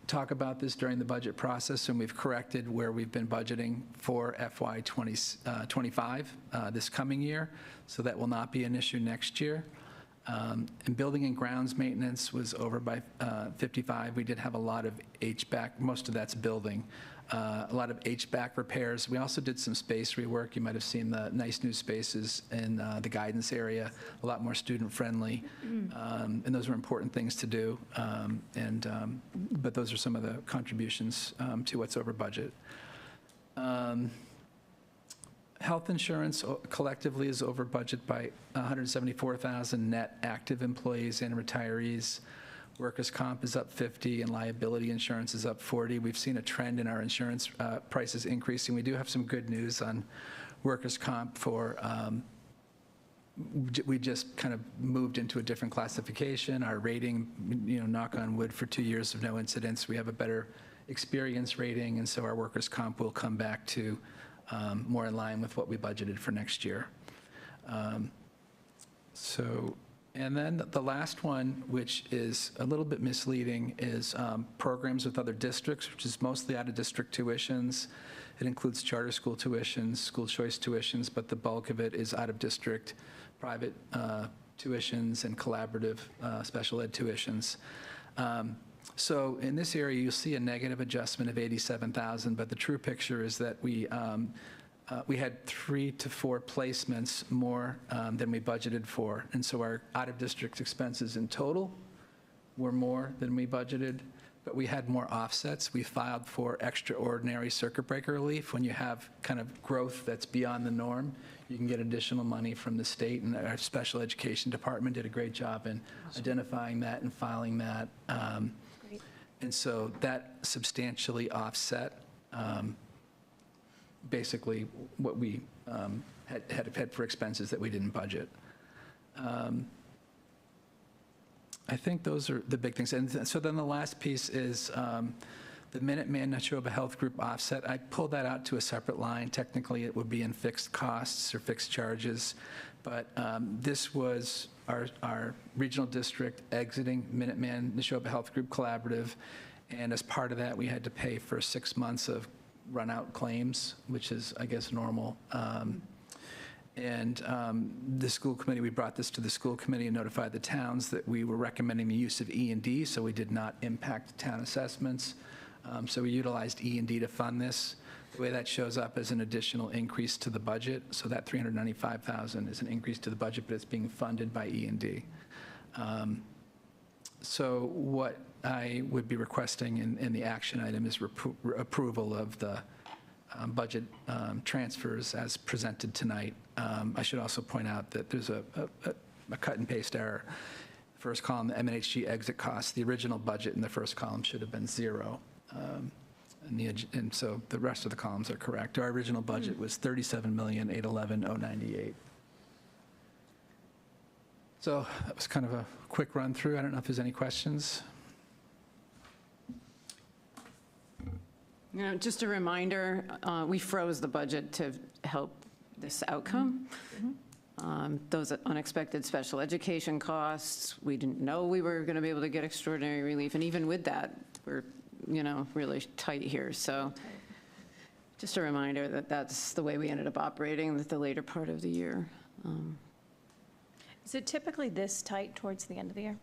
Speaker 3: talk about this during the budget process, and we've corrected where we've been budgeting for FY 25 this coming year, so that will not be an issue next year. And building and grounds maintenance was over by 55. We did have a lot of HVAC, most of that's building. A lot of HVAC repairs. We also did some space rework. You might have seen the nice new spaces in the guidance area, a lot more student-friendly. And those were important things to do. But those are some of the contributions to what's over budget. Health insurance collectively is over budget by $174,000 net active employees and retirees. Workers' comp is up 50 and liability insurance is up 40. We've seen a trend in our insurance prices increasing. We do have some good news on workers' comp for, we just kind of moved into a different classification. Our rating, knock on wood, for 2 years of no incidents, we have a better experience rating, and so our workers' comp will come back to more in line with what we budgeted for next year. And then the last one, which is a little bit misleading, is programs with other districts, which is mostly out-of-district tuitions. It includes charter school tuitions, school choice tuitions, but the bulk of it is out-of-district private tuitions and collaborative special ed tuitions. So in this area, you'll see a negative adjustment of $87,000, but the true picture is that we had 3 to 4 placements more than we budgeted for. And so our out-of-district expenses in total were more than we budgeted, but we had more offsets. We filed for extraordinary circuit breaker relief. When you have kind of growth that's beyond the norm, you can get additional money from the state, and our special education department did a great job in identifying that and filing that. And so that substantially offset basically what we had for expenses that we didn't budget. I think those are the big things. And so then the last piece is the Minuteman Neshoba Health Group offset. I pulled that out to a separate line. Technically, it would be in fixed costs or fixed charges. But this was our regional district exiting Minuteman Neshoba Health Group Collaborative, and as part of that, we had to pay for 6 months of run-out claims, which is, I guess, normal. The school committee, we brought this to the school committee and notified the towns that we were recommending the use of E&D, so we did not impact town assessments. So we utilized E&D to fund this. The way that shows up as an additional increase to the budget, so that $395,000 is an increase to the budget, but it's being funded by E&D. So what I would be requesting in the action item is approval of the budget transfers as presented tonight. I should also point out that there's a cut and paste error. First column, the MNHG exit costs, the original budget in the first column should have been 0. And so the rest of the columns are correct. Our original budget was $37,811,098. So that was kind of a quick run through. I don't know if there's any questions.
Speaker 4: You know, just a reminder, we froze the budget to help this outcome. Those unexpected special education costs, we didn't know we were going to be able to get extraordinary relief. And even with that, we're, you know, really tight here. So just a reminder that that's the way we ended up operating the later part of the year.
Speaker 15: Is it typically this tight towards the end of the year?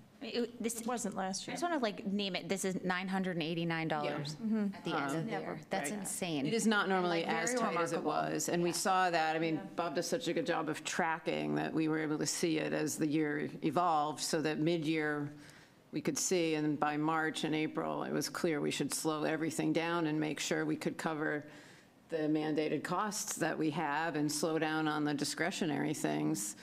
Speaker 2: This
Speaker 15: wasn't last
Speaker 2: I
Speaker 15: year.
Speaker 2: just want to like name it. This is $989 at the end of the year. That's insane.
Speaker 4: It is not normally
Speaker 2: And, like,
Speaker 4: as
Speaker 2: very
Speaker 4: tight as it
Speaker 2: remarkable.
Speaker 4: was, and we saw that. I mean, Bob does such a good job of tracking that we were able to see it as the year evolved, so that mid-year we could see, and by March and April, it was clear we should slow everything down and make sure we could cover the mandated costs that we have and slow down on the discretionary things.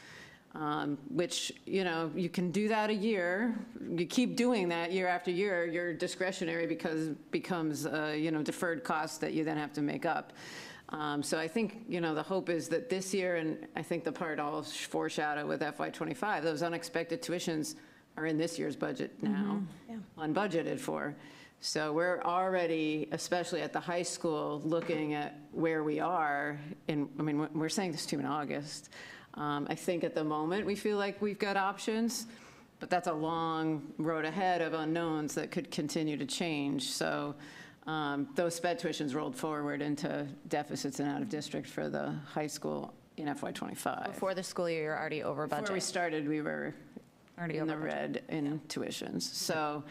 Speaker 4: Which, you know, you can do that a year. You keep doing that year after year, your discretionary becomes, you know, deferred costs that you then have to make up. So I think, you know, the hope is that this year, and I think the part I'll foreshadow with FY25, those unexpected tuitions are in this year's budget now, unbudgeted for. So we're already, especially at the high school, looking at where we are. And I mean, we're saying this too in August. I think at the moment, we feel like we've got options, but that's a long road ahead of unknowns that could continue to change. So those sped tuitions rolled forward into deficits and out of district for the high school in FY25.
Speaker 2: Before the school year, you're already over budget.
Speaker 4: Before we started, we were
Speaker 2: Already
Speaker 4: in the
Speaker 2: over budget.
Speaker 4: red in tuitions. So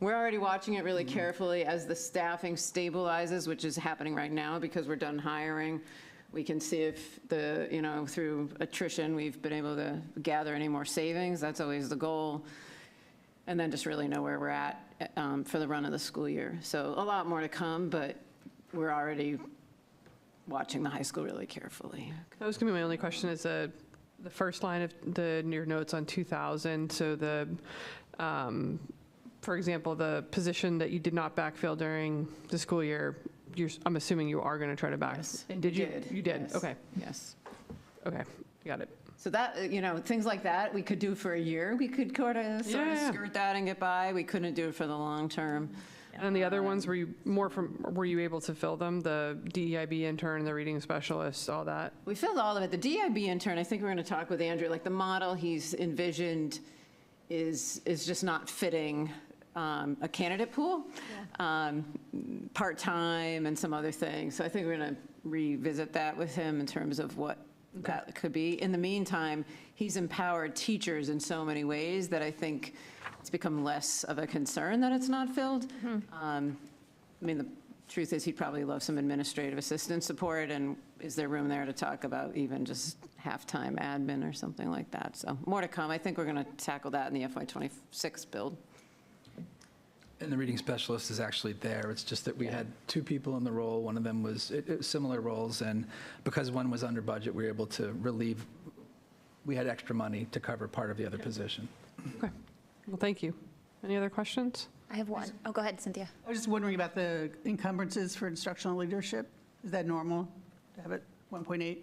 Speaker 4: we're already watching it really carefully as the staffing stabilizes, which is happening right now because we're done hiring. We can see if the, you know, through attrition, we've been able to gather any more savings. That's always the goal. And then just really know where we're at for the run of the school year. So a lot more to come, but we're already watching the high school really carefully.
Speaker 1: That was going to be my only question is the first line of your notes on 2000. So the, for example, the position that you did not backfill during the school year, I'm assuming you are going to try to back.
Speaker 4: Yes,
Speaker 1: Did you? You did?
Speaker 4: yes,
Speaker 1: Okay.
Speaker 4: Yes.
Speaker 1: Okay. Got it.
Speaker 4: So that, you know, things like that, we could do for a year. We could sort of skirt that and get by. We couldn't do it for the long term.
Speaker 1: And the other ones, were you able to fill them? The DEIB intern, the reading specialist, all that?
Speaker 4: We filled all of it. The DIB intern, I think we're going to talk with Andrew, like the model he's envisioned is just not fitting a candidate pool, part-time and some other things. So I think we're going to revisit that with him in terms of what that could be. In the meantime, he's empowered teachers in so many ways that I think it's become less of a concern that it's not filled. I mean, the truth is he'd probably love some administrative assistant support, and is there room there to talk about even just half-time admin or something like that? So more to come. I think we're going to tackle that in the FY26 build.
Speaker 3: And the reading specialist is actually there. It's just that we had 2 people in the role. One of them was similar roles, and because one was under budget, we were able to relieve. We had extra money to cover part of the other position.
Speaker 1: Okay. Well, thank you. Any other questions?
Speaker 2: I have one. Oh, go ahead, Cynthia.
Speaker 5: I was just wondering about the encumbrances for instructional leadership. Is that normal to have it 1.8?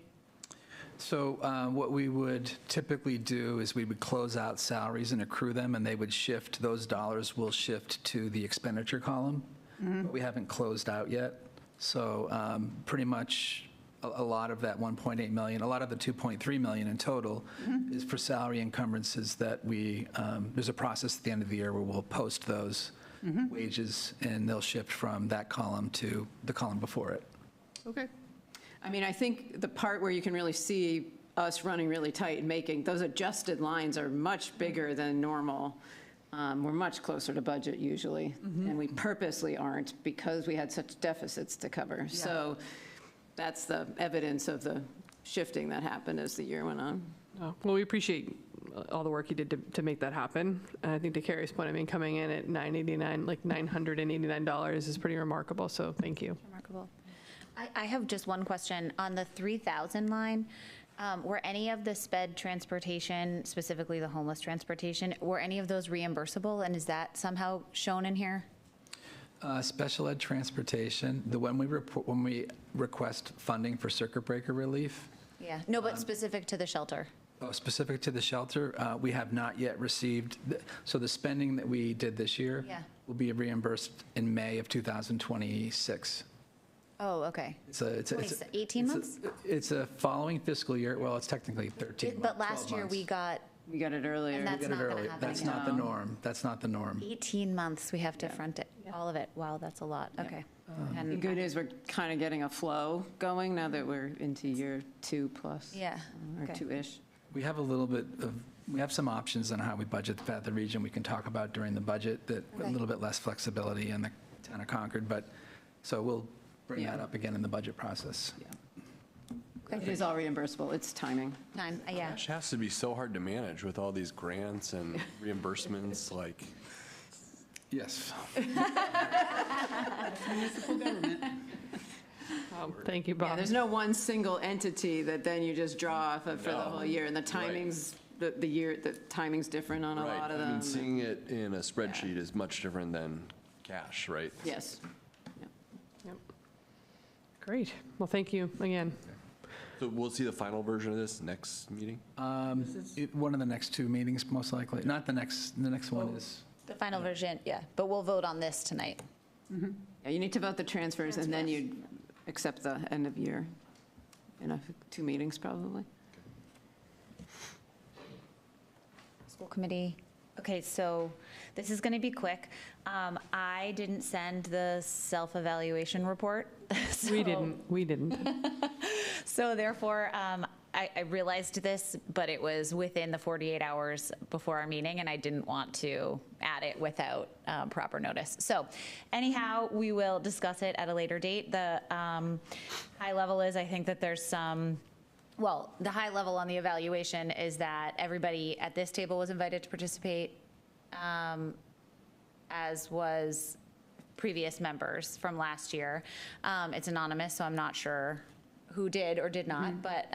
Speaker 3: So what we would typically do is we would close out salaries and accrue them, and they would shift, those dollars will shift to the expenditure column. But we haven't closed out yet. So pretty much a lot of that 1.8 million, a lot of the 2.3 million in total is for salary encumbrances that there's a process at the end of the year where we'll post those wages, and they'll shift from that column to the column before it.
Speaker 1: Okay.
Speaker 4: I mean, I think the part where you can really see us running really tight and making, those adjusted lines are much bigger than normal. We're much closer to budget usually, and we purposely aren't because we had such deficits to cover. So that's the evidence of the shifting that happened as the year went on.
Speaker 1: Well, we appreciate all the work you did to make that happen. And I think to Carrie's point, I mean, coming in at $989, like $989 is pretty remarkable, so thank you.
Speaker 2: Remarkable. I have just one question. On the 3,000 line, were any of the sped transportation, specifically the homeless transportation, were any of those reimbursable, and is that somehow shown in here?
Speaker 3: Special ed transportation, when we request funding for circuit breaker relief.
Speaker 2: Yeah, no, but specific to the shelter.
Speaker 3: Specific to the shelter, we have not yet received, so the spending that we did this year will be reimbursed in May of 2026.
Speaker 2: Oh, okay.
Speaker 3: It's
Speaker 2: 18 months?
Speaker 3: It's a following fiscal year. Well, it's technically 13 months.
Speaker 2: But last year we got
Speaker 4: it earlier.
Speaker 2: And that's not going to happen
Speaker 3: That's
Speaker 2: again.
Speaker 3: not the norm. That's not the norm.
Speaker 2: 18 months we have to front it, all of it. Wow, that's a lot. Okay.
Speaker 4: The good news, we're kind of getting a flow going now that we're into year 2 plus.
Speaker 2: Yeah.
Speaker 4: Or
Speaker 2: Okay.
Speaker 4: 2-ish.
Speaker 3: We have we have some options on how we budget the region we can talk about during the budget that a little bit less flexibility in the town of Concord, so we'll bring that up again in the budget process.
Speaker 4: It is all reimbursable. It's timing.
Speaker 2: Yeah.
Speaker 13: It has to be so hard to manage with all these grants and reimbursements, like.
Speaker 3: Yes.
Speaker 5: Municipal government.
Speaker 1: Thank you, Bob.
Speaker 4: Yeah, there's no one single entity that then you just draw off of for the whole year, and the timings, the timing's different on a lot of them.
Speaker 13: I mean, seeing it in a spreadsheet is much different than cash, right?
Speaker 4: Yes.
Speaker 1: Yep. Great. Well, thank you again.
Speaker 13: So we'll see the final version of this next meeting?
Speaker 3: One of the next 2 meetings, most likely. Not the next one is.
Speaker 2: The final version, yeah, but we'll vote on this tonight.
Speaker 4: Yeah, you need to vote the transfers, and then you accept the end of year in 2 meetings, probably.
Speaker 2: School committee. Okay, so this is going to be quick. I didn't send the self-evaluation report.
Speaker 1: We didn't.
Speaker 2: So therefore, I realized this, but it was within the 48 hours before our meeting, and I didn't want to add it without proper notice. So anyhow, we will discuss it at a later date. The high level is, I think that there's the high level on the evaluation is that everybody at this table was invited to participate, as was previous members from last year. It's anonymous, so I'm not sure who did or did not, but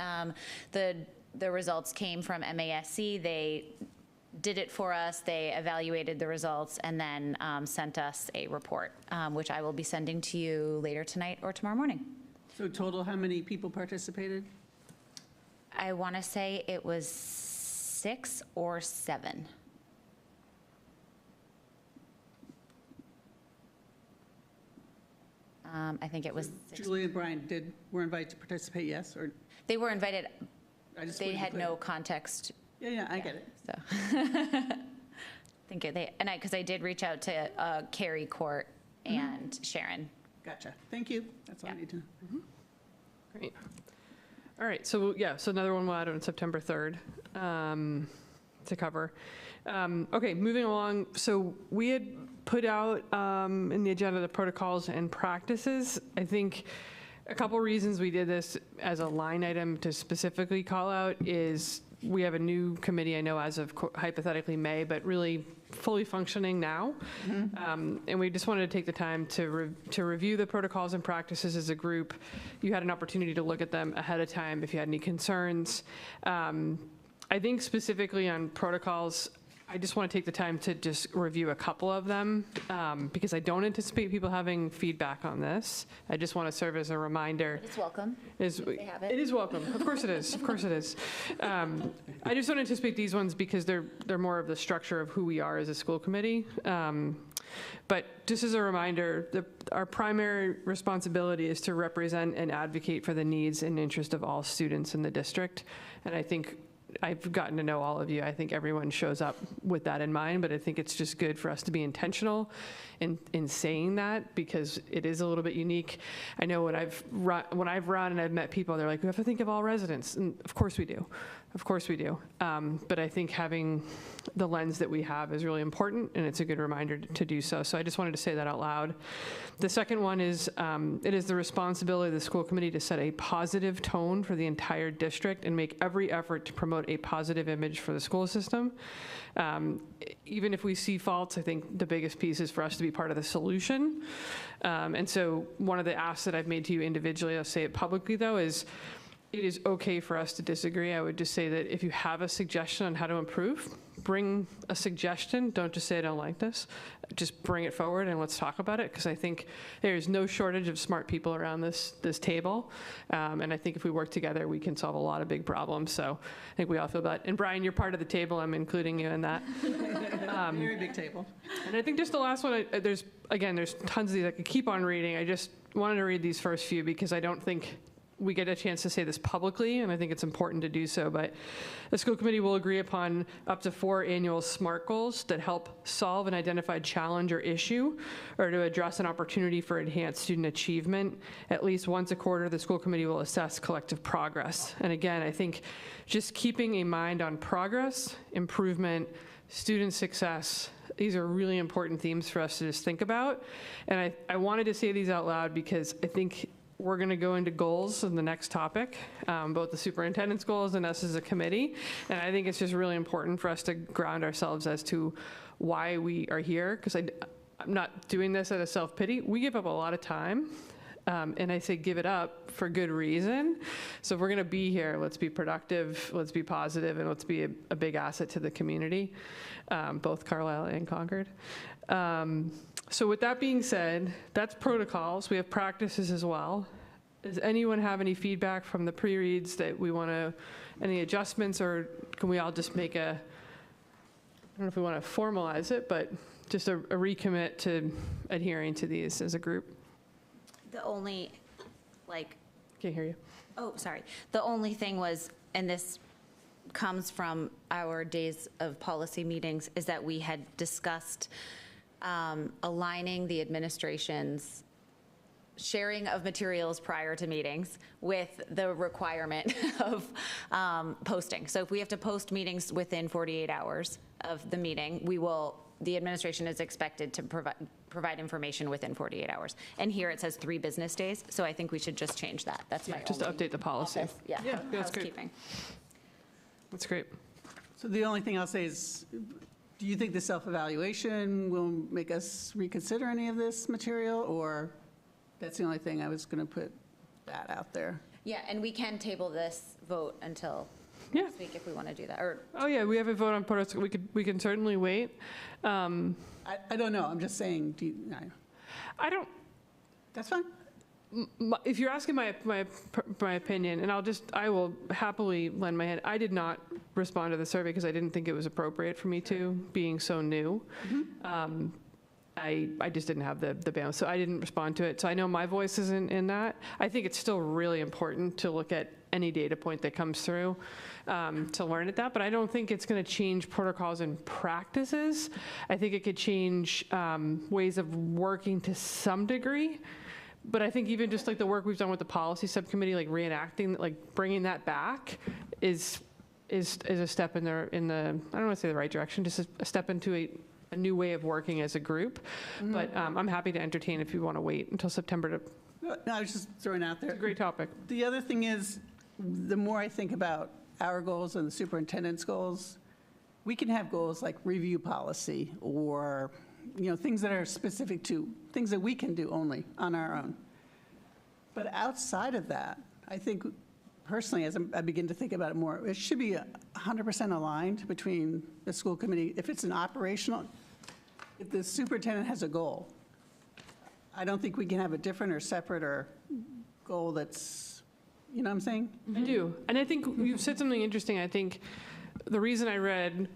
Speaker 2: the results came from MASC. They did it for us, they evaluated the results, and then sent us a report, which I will be sending to you later tonight or tomorrow morning.
Speaker 5: So total, how many people participated?
Speaker 2: I want to say it was 6 or 7. I think it was 6.
Speaker 5: Julie and Brian were invited to participate, yes? Or
Speaker 2: They were invited, they
Speaker 5: wanted
Speaker 2: had
Speaker 5: to
Speaker 2: no context.
Speaker 5: Yeah, I get it.
Speaker 2: So, because I did reach out to Carrie Court and Sharon.
Speaker 5: Gotcha. Thank you. That's all I need to know.
Speaker 1: Great. All right, so another one we'll add on September 3rd to cover. Okay, moving along. So we had put out in the agenda the protocols and practices. I think a couple reasons we did this as a line item to specifically call out is we have a new committee, I know as of hypothetically May, but really fully functioning now. And we just wanted to take the time to review the protocols and practices as a group. You had an opportunity to look at them ahead of time if you had any concerns. I think specifically on protocols, I just want to take the time to just review a couple of them because I don't anticipate people having feedback on this. I just want to serve as a reminder.
Speaker 2: It's welcome.
Speaker 1: They have it. It is welcome. Of course it is. Of course it is. I just don't anticipate these ones because they're more of the structure of who we are as a school committee. But just as a reminder, our primary responsibility is to represent and advocate for the needs and interest of all students in the district. And I think I've gotten to know all of you. I think everyone shows up with that in mind, but I think it's just good for us to be intentional in saying that, because it is a little bit unique. I know when I've run and I've met people, they're like, we have to think of all residents. And of course we do. Of course we do. But I think having the lens that we have is really important, and it's a good reminder to do so. So I just wanted to say that out loud. The second one is, it is the responsibility of the school committee to set a positive tone for the entire district and make every effort to promote a positive image for the school system. Even if we see faults, I think the biggest piece is for us to be part of the solution. And so one of the asks that I've made to you individually, I'll say it publicly though, is it is okay for us to disagree. I would just say that if you have a suggestion on how to improve, bring a suggestion. Don't just say I don't like this. Just bring it forward and let's talk about it, because I think there is no shortage of smart people around this table. And I think if we work together, we can solve a lot of big problems. So I think we all feel that. And Brian, you're part of the table. I'm including you in that.
Speaker 5: Very big table.
Speaker 1: And I think just the last one, there's tons of these I could keep on reading. I just wanted to read these first few because I don't think we get a chance to say this publicly, and I think it's important to do so. But the school committee will agree upon up to 4 annual SMART goals that help solve an identified challenge or issue, or to address an opportunity for enhanced student achievement. At least once a quarter, the school committee will assess collective progress. And again, I think just keeping a mind on progress, improvement, student success, these are really important themes for us to just think about. And I wanted to say these out loud because I think we're going to go into goals in the next topic, both the superintendent's goals and us as a committee. And I think it's just really important for us to ground ourselves as to why we are here, because I'm not doing this out of self-pity. We give up a lot of time, and I say give it up for good reason. So if we're going to be here, let's be productive, let's be positive, and let's be a big asset to the community, both Carlisle and Concord. So with that being said, that's protocols. We have practices as well. Does anyone have any feedback from the pre-reads that we want to, any adjustments, or can we all just make I don't know if we want to formalize it, but just a recommit to adhering to these as a group?
Speaker 2: The only,
Speaker 1: Can't hear you.
Speaker 2: oh, sorry. The only thing was, and this comes from our days of policy meetings, is that we had discussed aligning the administration's sharing of materials prior to meetings with the requirement of posting. So if we have to post meetings within 48 hours of the meeting, the administration is expected to provide information within 48 hours. And here it says 3 business days, so I think we should just change that. That's my
Speaker 1: just to update the policy.
Speaker 2: Yeah,
Speaker 1: that's great.
Speaker 2: housekeeping.
Speaker 1: That's great.
Speaker 5: So the only thing I'll say is, do you think the self-evaluation will make us reconsider any of this material, or that's the only thing I was going to put that out there?
Speaker 2: Yeah, and we can table this vote until next week if we want to do that.
Speaker 1: Oh yeah, we have a vote on protocol. We can certainly wait.
Speaker 5: I don't know. I'm just saying.
Speaker 1: I don't.
Speaker 5: That's fine.
Speaker 1: If you're asking my opinion, and I will happily lend my hand. I did not respond to the survey because I didn't think it was appropriate for me to, being so new.
Speaker 5: Mm-hmm.
Speaker 1: I just didn't have the balance, so I didn't respond to it. So I know my voice isn't in that. I think it's still really important to look at any data point that comes through to learn at that, but I don't think it's going to change protocols and practices. I think it could change ways of working to some degree. But I think even just like the work we've done with the policy subcommittee, like reenacting, like bringing that back is a step in the I don't want to say the right direction, just a step into a new way of working as a group. Mm-hmm. But I'm happy to entertain if you want to wait until September to.
Speaker 5: No, I was just throwing out there.
Speaker 1: It's a great topic.
Speaker 5: The other thing is, the more I think about our goals and the superintendent's goals, we can have goals like review policy or things that are specific to things that we can do only on our own. But outside of that, I think personally, as I begin to think about it more, it should be 100% aligned between the school committee. If it's an operational, if the superintendent has a goal, I don't think we can have a different or separate or goal that's, you know what I'm saying?
Speaker 1: I do. And I think you've said something interesting. I think the reason I read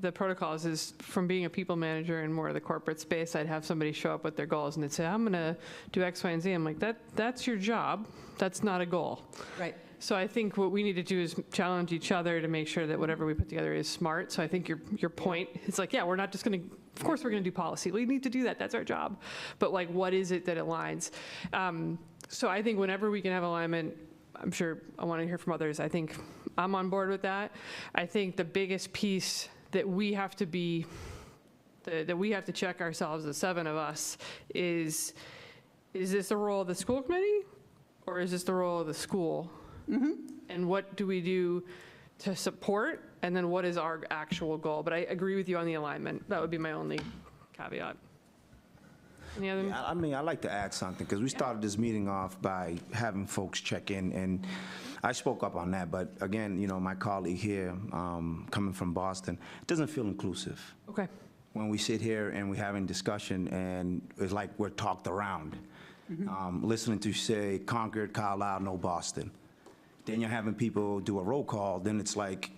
Speaker 1: the protocols is from being a people manager in more of the corporate space, I'd have somebody show up with their goals and they'd say, I'm going to do X, Y, and Z. I'm like, that's your job. That's not a goal.
Speaker 4: Right.
Speaker 1: So I think what we need to do is challenge each other to make sure that whatever we put together is smart. So I think your point, it's like, yeah, we're not just going to, of course we're going to do policy. We need to do that. That's our job. But like, what is it that aligns? So I think whenever we can have alignment, I'm sure I want to hear from others. I think I'm on board with that. I think the biggest piece that we have to be, that we have to check ourselves, the 7 of us, is this the role of the school committee or is this the role of the school? And what do we do to support? And then what is our actual goal? But I agree with you on the alignment. That would be my only caveat. Any other?
Speaker 7: Yeah, I mean, I'd like to add something, because we started this meeting off by having folks check in, and I spoke up on that, but again, you know, my colleague here, coming from Boston, it doesn't feel inclusive.
Speaker 1: Okay.
Speaker 7: When we sit here and we're having discussion, and it's like we're talked around. Listening to, say, Concord, Carlisle, no Boston. Then you're having people do a roll call, then it's like,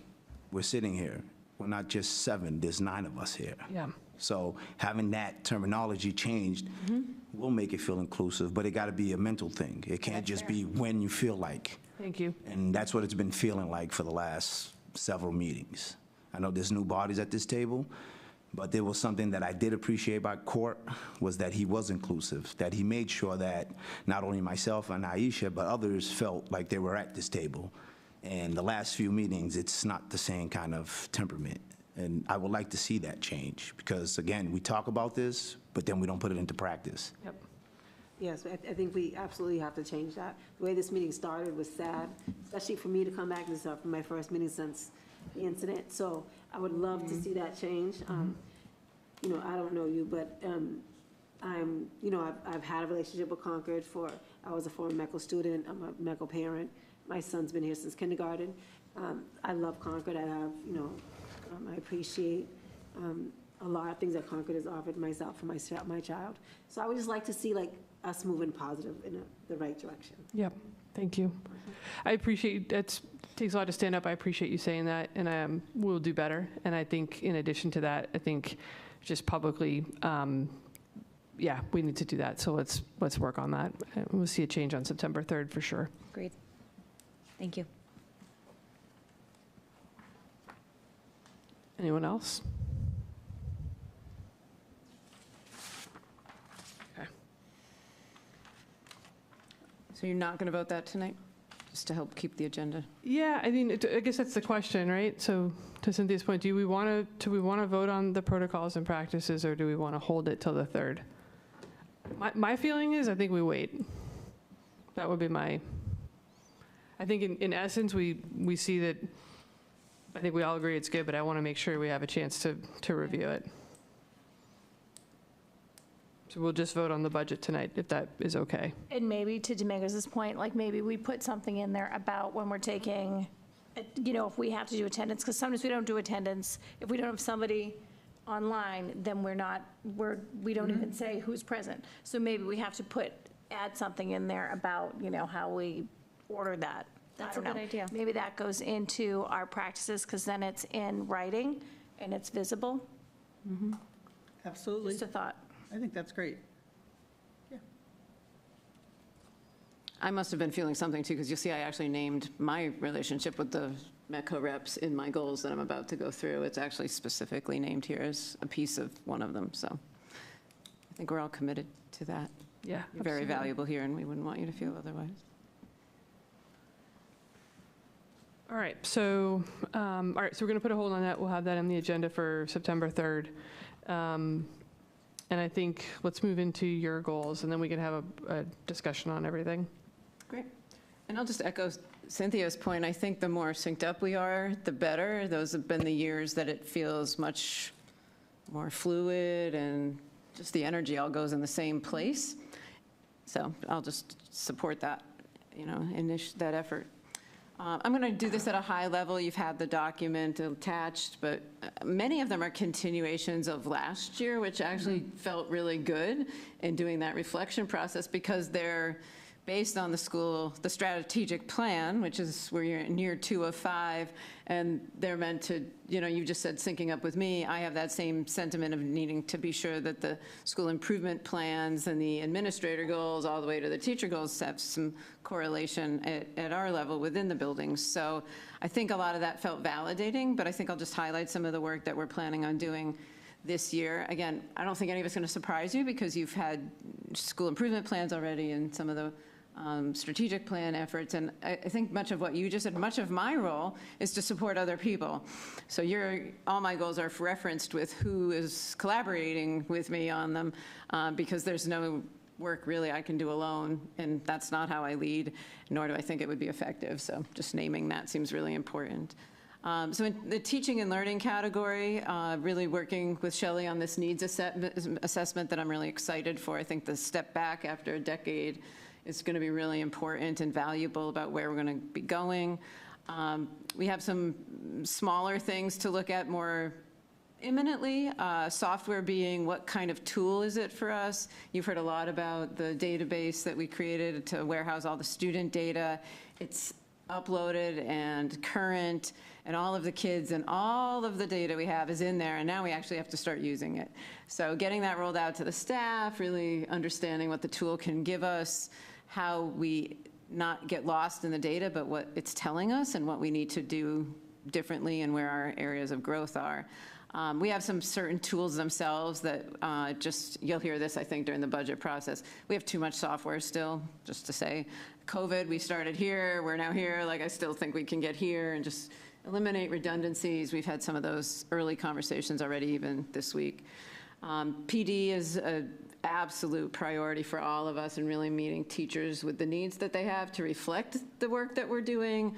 Speaker 7: we're sitting here. We're not just 7, there's 9 of us here.
Speaker 1: Yeah.
Speaker 7: So having that terminology changed will make it feel inclusive, but it got to be a mental thing. It can't just be when you feel like.
Speaker 1: Thank you.
Speaker 7: And that's what it's been feeling like for the last several meetings. I know there's new bodies at this table, but there was something that I did appreciate about Court, was that he was inclusive, that he made sure that not only myself and Aisha, but others felt like they were at this table. And the last few meetings, it's not the same kind of temperament. And I would like to see that change, because again, we talk about this, but then we don't put it into practice.
Speaker 1: Yep.
Speaker 17: Yes, I think we absolutely have to change that. The way this meeting started was sad, especially for me to come back. This is my first meeting since the incident, so I would love to see that change. You know, I don't know you, but I'm, you know, I've had a relationship with Concord I was a former MECO student, I'm a MECO parent. My son's been here since kindergarten. I love Concord. I have, you know, I appreciate a lot of things that Concord has offered myself and my child. So I would just like to see like us moving positive in the right direction.
Speaker 1: Yep. Thank you. I appreciate, it takes a lot to stand up. I appreciate you saying that, and we'll do better. And I think in addition to that, I think just publicly, yeah, we need to do that. So let's work on that. We'll see a change on September 3rd for sure.
Speaker 2: Agreed. Thank you.
Speaker 1: Anyone else? Okay.
Speaker 4: So you're not going to vote that tonight, just to help keep the agenda?
Speaker 1: Yeah, I mean, I guess that's the question, right? So to Cynthia's point, do we want to vote on the protocols and practices, or do we want to hold it till the 3rd? My feeling is I think we wait. That would be my, I think in essence, we see that, I think we all agree it's good, but I want to make sure we have a chance to review it. So we'll just vote on the budget tonight, if that is okay.
Speaker 15: And maybe to Dominguez's point, like maybe we put something in there about when we're taking, you know, if we have to do attendance, because sometimes we don't do attendance. If we don't have somebody online, then we don't even say who's present. So maybe we have to add something in there about, you know, how we order that.
Speaker 2: That's a good idea.
Speaker 15: Maybe that goes into our practices, because then it's in writing and it's visible.
Speaker 5: Absolutely.
Speaker 15: Just a thought.
Speaker 5: I think that's great.
Speaker 4: I must have been feeling something too, because you'll see I actually named my relationship with the MECO reps in my goals that I'm about to go through. It's actually specifically named here as a piece of one of them, so I think we're all committed to that.
Speaker 1: Yeah.
Speaker 4: You're very valuable here, and we wouldn't want you to feel otherwise.
Speaker 1: All right, so we're going to put a hold on that. We'll have that on the agenda for September 3rd. And I think let's move into your goals, and then we can have a discussion on everything.
Speaker 4: Great. And I'll just echo Cynthia's point. I think the more synced up we are, the better. Those have been the years that it feels much more fluid, and just the energy all goes in the same place. So I'll just support that, you know, that effort. I'm going to do this at a high level. You've had the document attached, but many of them are continuations of last year, which actually felt really good in doing that reflection process, because they're based on the strategic plan, which is where you're in year 2 of 5, and they're meant to, you just said syncing up with me. I have that same sentiment of needing to be sure that the school improvement plans and the administrator goals, all the way to the teacher goals, have some correlation at our level within the buildings. So I think a lot of that felt validating, but I think I'll just highlight some of the work that we're planning on doing this year. Again, I don't think any of it's going to surprise you because you've had school improvement plans already and some of the strategic plan efforts. And I think much of what you just said, much of my role is to support other people. So all my goals are referenced with who is collaborating with me on them because there's no work really I can do alone, and that's not how I lead, nor do I think it would be effective. So just naming that seems really important. So in the teaching and learning category, really working with Shelley on this needs assessment that I'm really excited for. I think the step back after a decade is going to be really important and valuable about where we're going to be going. We have some smaller things to look at more imminently, software being what kind of tool is it for us. You've heard a lot about the database that we created to warehouse all the student data. It's uploaded and current, and all of the kids and all of the data we have is in there, and now we actually have to start using it. So getting that rolled out to the staff, really understanding what the tool can give us, how we not get lost in the data, but what it's telling us and what we need to do differently and where our areas of growth are. We have some certain tools themselves that you'll hear this, I think, during the budget process. We have too much software still, just to say. COVID, we started here, we're now here, I still think we can get here and just eliminate redundancies. We've had some of those early conversations already, even this week. PD is an absolute priority for all of us in really meeting teachers with the needs that they have to reflect the work that we're doing.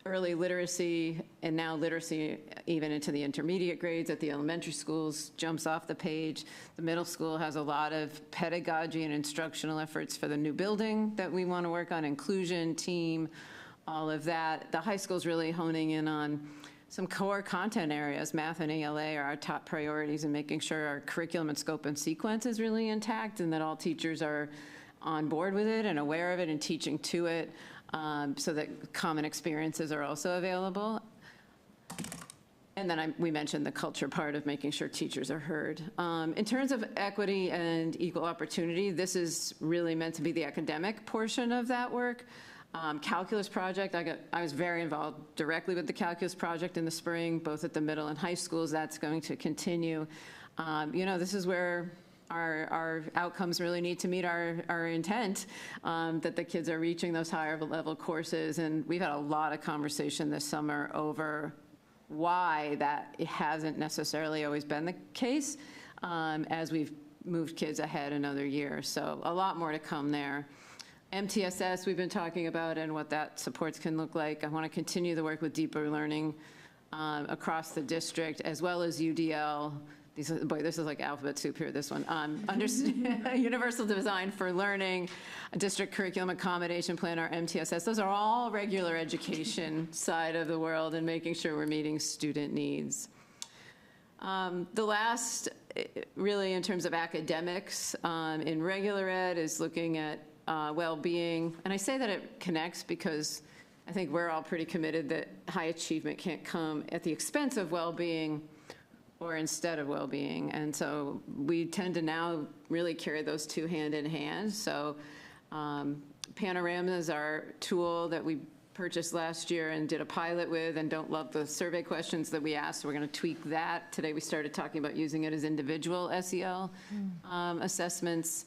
Speaker 4: Early literacy, and now literacy even into the intermediate grades at the elementary schools jumps off the page. The middle school has a lot of pedagogy and instructional efforts for the new building that we want to work on, inclusion, team, all of that. The high school's really honing in on some core content areas. Math and ELA are our top priorities, and making sure our curriculum and scope and sequence is really intact and that all teachers are on board with it and aware of it and teaching to it. So that common experiences are also available. And then we mentioned the culture part of making sure teachers are heard. In terms of equity and equal opportunity, this is really meant to be the academic portion of that work. Calculus project, I was very involved directly with the calculus project in the spring, both at the middle and high schools. That's going to continue. This is where our outcomes really need to meet our intent, that the kids are reaching those higher level courses. And we've had a lot of conversation this summer over why that hasn't necessarily always been the case as we've moved kids ahead another year. So a lot more to come there. MTSS we've been talking about and what that supports can look like. I want to continue the work with deeper learning across the district, as well as UDL. This is like alphabet soup here, this one. Universal Design for Learning, a District Curriculum Accommodation Plan, our MTSS. Those are all regular education side of the world and making sure we're meeting student needs. The last, really in terms of academics, in regular ed is looking at well-being. And I say that it connects because I think we're all pretty committed that high achievement can't come at the expense of well-being or instead of well-being. And so we tend to now really carry those two hand in hand. So Panorama is our tool that we purchased last year and did a pilot with and don't love the survey questions that we asked. So we're going to tweak that. Today we started talking about using it as individual SEL assessments.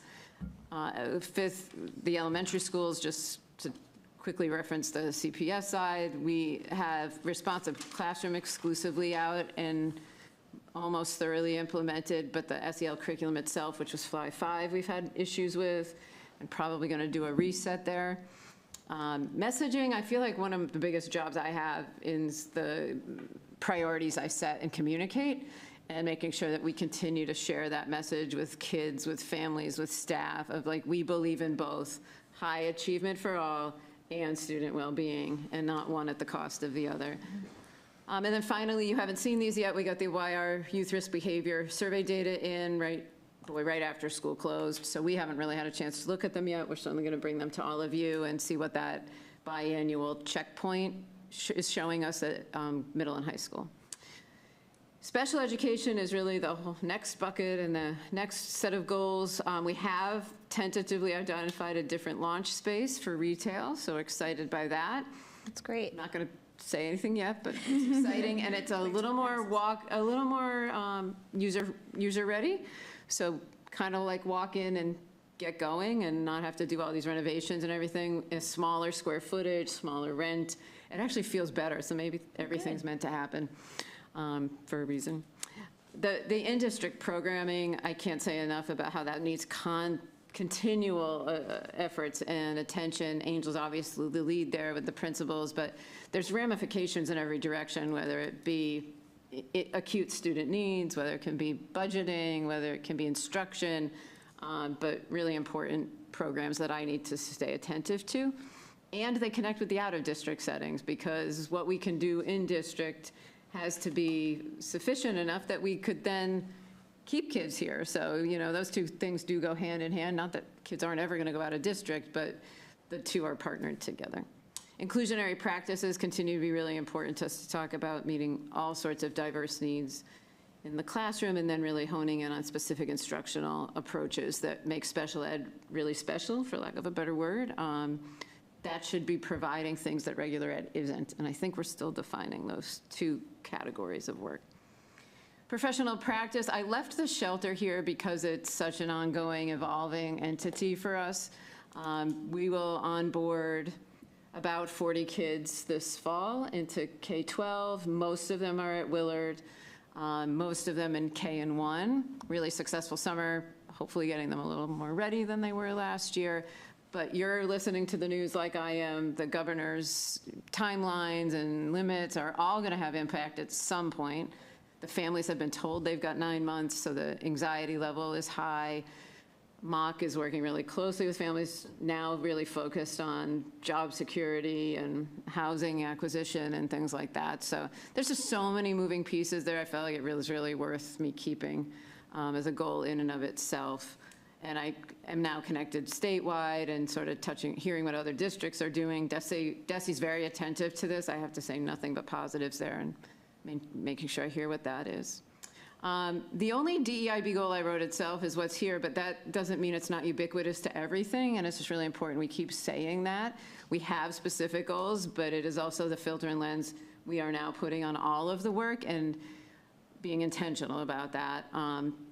Speaker 4: Fifth, the elementary schools, just to quickly reference the CPS side, we have responsive classroom exclusively out and almost thoroughly implemented, but the SEL curriculum itself, which was Fly 5, we've had issues with, and probably going to do a reset there. Messaging, I feel like one of the biggest jobs I have is the priorities I set and communicate, and making sure that we continue to share that message with kids, with families, with staff, of we believe in both high achievement for all and student well-being, and not one at the cost of the other. And then finally, you haven't seen these yet, we got the YR Youth Risk Behavior Survey data in right right after school closed. So we haven't really had a chance to look at them yet. We're certainly going to bring them to all of you and see what that biannual checkpoint is showing us at middle and high school. Special education is really the whole next bucket and the next set of goals. We have tentatively identified a different launch space for retail, so we're excited by that.
Speaker 8: That's great.
Speaker 4: I'm not going to say anything yet, but it's exciting, and it's a little more user ready. So kind of like walk in and get going and not have to do all these renovations and everything. A smaller square footage, smaller rent. It actually feels better, so maybe everything's meant to happen for a reason. The in-district programming, I can't say enough about how that needs continual efforts and attention. Angel's obviously the lead there with the principals, but there's ramifications in every direction, whether it be acute student needs, whether it can be budgeting, whether it can be instruction, but really important programs that I need to stay attentive to. And they connect with the out-of-district settings, because what we can do in district has to be sufficient enough that we could then keep kids here. So, you know, those two things do go hand in hand. Not that kids aren't ever going to go out of district, but the two are partnered together. Inclusionary practices continue to be really important to us to talk about, meeting all sorts of diverse needs in the classroom, and then really honing in on specific instructional approaches that make special ed really special, for lack of a better word. That should be providing things that regular ed isn't, and I think we're still defining those two categories of work. Professional practice, I left the shelter here because it's such an ongoing, evolving entity for us. We will onboard about 40 kids this fall into K-12. Most of them are at Willard, most of them in K and 1. Really successful summer, hopefully getting them a little more ready than they were last year. But you're listening to the news like I am. The governor's timelines and limits are all going to have impact at some point. The families have been told they've got 9 months, so the anxiety level is high. MOC is working really closely with families, now really focused on job security and housing acquisition and things like that. So there's just so many moving pieces there. I felt like it was really worth me keeping as a goal in and of itself. And I am now connected statewide and sort of hearing what other districts are doing. Desi's very attentive to this. I have to say nothing but positives there, and making sure I hear what that is. The only DEIB goal I wrote itself is what's here, but that doesn't mean it's not ubiquitous to everything, and it's just really important we keep saying that. We have specific goals, but it is also the filter and lens we are now putting on all of the work and being intentional about that.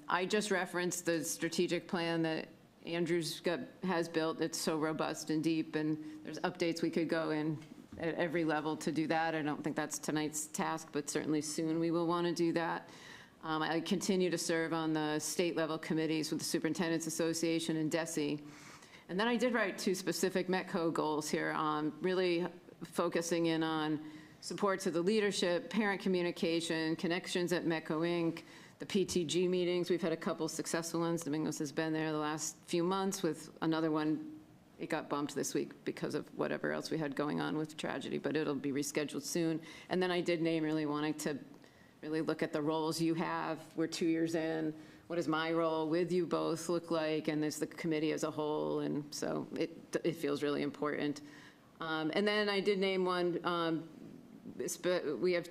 Speaker 4: I just referenced the strategic plan that Andrew's has built. It's so robust and deep, and there's updates we could go in at every level to do that. I don't think that's tonight's task, but certainly soon we will want to do that. I continue to serve on the state level committees with the Superintendent's Association and DESI. And then I did write 2 specific METCO goals here, really focusing in on support to the leadership, parent communication, connections at METCO Inc., the PTG meetings. We've had a couple successful ones. Domingos has been there the last few months with another one. It got bumped this week because of whatever else we had going on with tragedy, but it'll be rescheduled soon. And then I did name really wanting to really look at the roles you have. We're 2 years in. What does my role with you both look like? And there's the committee as a whole. And so it feels really important. And then I did name one. We have,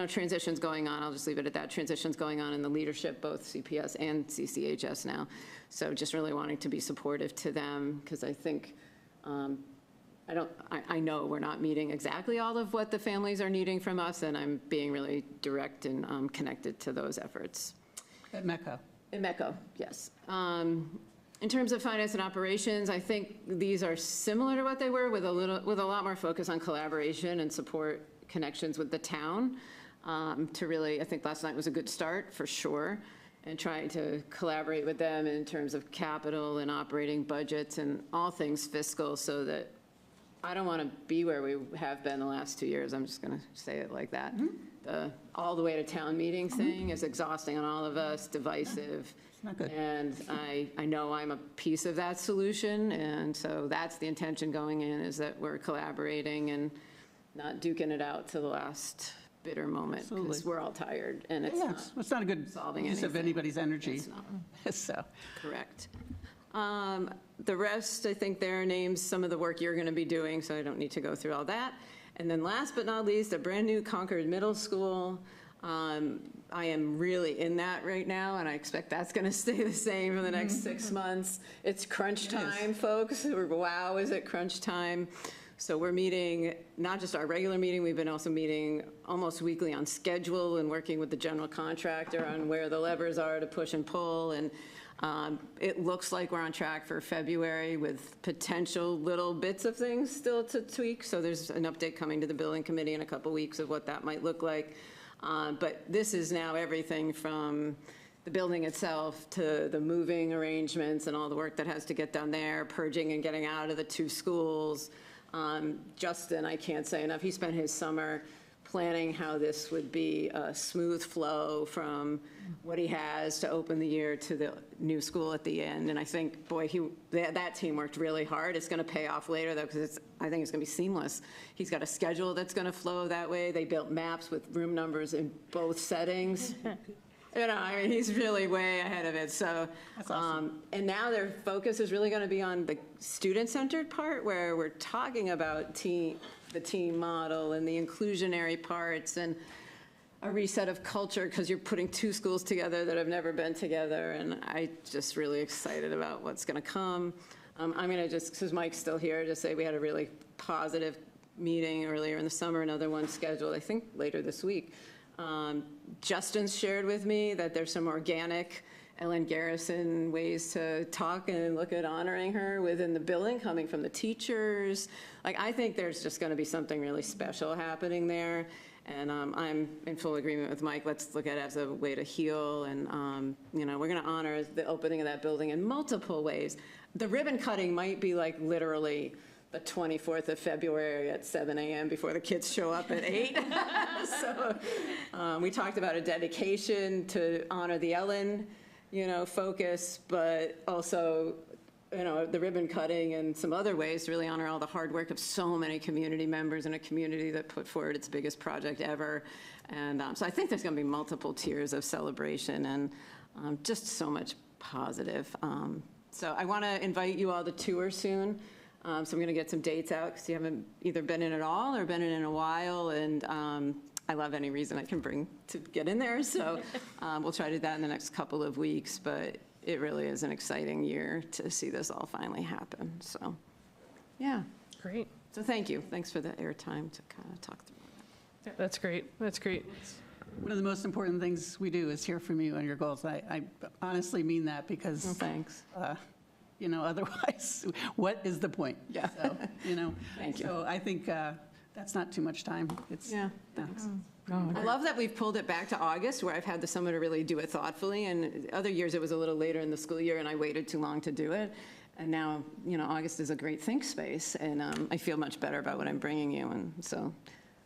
Speaker 4: transitions going on. I'll just leave it at that. Transitions going on in the leadership, both CPS and CCHS now. So just really wanting to be supportive to them, because I think, I know we're not meeting exactly all of what the families are needing from us, and I'm being really direct and connected to those efforts.
Speaker 5: At METCO.
Speaker 4: At METCO, yes. In terms of finance and operations, I think these are similar to what they were, with a lot more focus on collaboration and support connections with the town. To really, I think last night was a good start for sure, and trying to collaborate with them in terms of capital and operating budgets and all things fiscal, so that I don't want to be where we have been the last 2 years. I'm just going to say it like that. The all the way to town meeting thing is exhausting on all of us, divisive.
Speaker 5: It's not good.
Speaker 4: And I know I'm a piece of that solution, and so that's the intention going in, is that we're collaborating and not duking it out to the last bitter moment, because
Speaker 5: Absolutely.
Speaker 4: we're all tired, and it's
Speaker 5: Yeah,
Speaker 4: not
Speaker 5: it's not a good
Speaker 4: solving
Speaker 5: use of
Speaker 4: anything.
Speaker 5: anybody's energy.
Speaker 4: It's not.
Speaker 5: So,
Speaker 4: Correct. The rest, I think there are names, some of the work you're going to be doing, so I don't need to go through all that. And then last but not least, a brand-new Concord Middle School. I am really in that right now, and I expect that's going to stay the same for the next 6 months. It's crunch time, folks. Wow, is it crunch time? So we're meeting, not just our regular meeting, we've been also meeting almost weekly on schedule and working with the general contractor on where the levers are to push and pull. And it looks like we're on track for February with potential little bits of things still to tweak. So there's an update coming to the building committee in a couple weeks of what that might look like. But this is now everything from the building itself to the moving arrangements and all the work that has to get done there, purging and getting out of the 2 schools. Justin, I can't say enough, he spent his summer planning how this would be a smooth flow from what he has to open the year to the new school at the end. And I think, boy, that team worked really hard. It's going to pay off later, though, because I think it's going to be seamless. He's got a schedule that's going to flow that way. They built maps with room numbers in both settings. You know, I mean, he's really way ahead of it. So,
Speaker 5: That's awesome.
Speaker 4: And now their focus is really going to be on the student-centered part, where we're talking about the team model and the inclusionary parts and a reset of culture, because you're putting 2 schools together that have never been together. And I'm just really excited about what's going to come. I'm going to just, because Mike's still here, just say we had a really positive meeting earlier in the summer, another one scheduled, I think, later this week. Justin's shared with me that there's some organic Ellen Garrison ways to talk and look at honoring her within the building, coming from the teachers. Like, I think there's just going to be something really special happening there. And I'm in full agreement with Mike. Let's look at it as a way to heal. And, you know, we're going to honor the opening of that building in multiple ways. The ribbon cutting might be like literally the 24th of February at 7 a.m. before the kids show up at 8. So we talked about a dedication to honor the Ellen, you know, focus, but also, you know, the ribbon cutting and some other ways to really honor all the hard work of so many community members in a community that put forward its biggest project ever. And so I think there's going to be multiple tiers of celebration and just so much positive. So I want to invite you all to tour soon. So I'm going to get some dates out because you haven't either been in at all or been in a while. And I love any reason I can bring to get in there. So we'll try to do that in the next couple of weeks. But it really is an exciting year to see this all finally happen. So, yeah.
Speaker 1: Great.
Speaker 4: So thank you. Thanks for the airtime to kind of talk through that.
Speaker 1: Yeah, that's great. That's great.
Speaker 5: one of the most important things we do is hear from you and your goals. I honestly mean that because.
Speaker 4: Well, thanks.
Speaker 5: You know, otherwise, what is the point?
Speaker 4: Yeah.
Speaker 5: So, you know.
Speaker 4: Thank you.
Speaker 5: So I think that's not too much time. It's.
Speaker 4: Yeah, thanks. I love that we've pulled it back to August, where I've had the summer to really do it thoughtfully. And other years, it was a little later in the school year, and I waited too long to do it. And now, you know, August is a great think space, and I feel much better about what I'm bringing you. And so,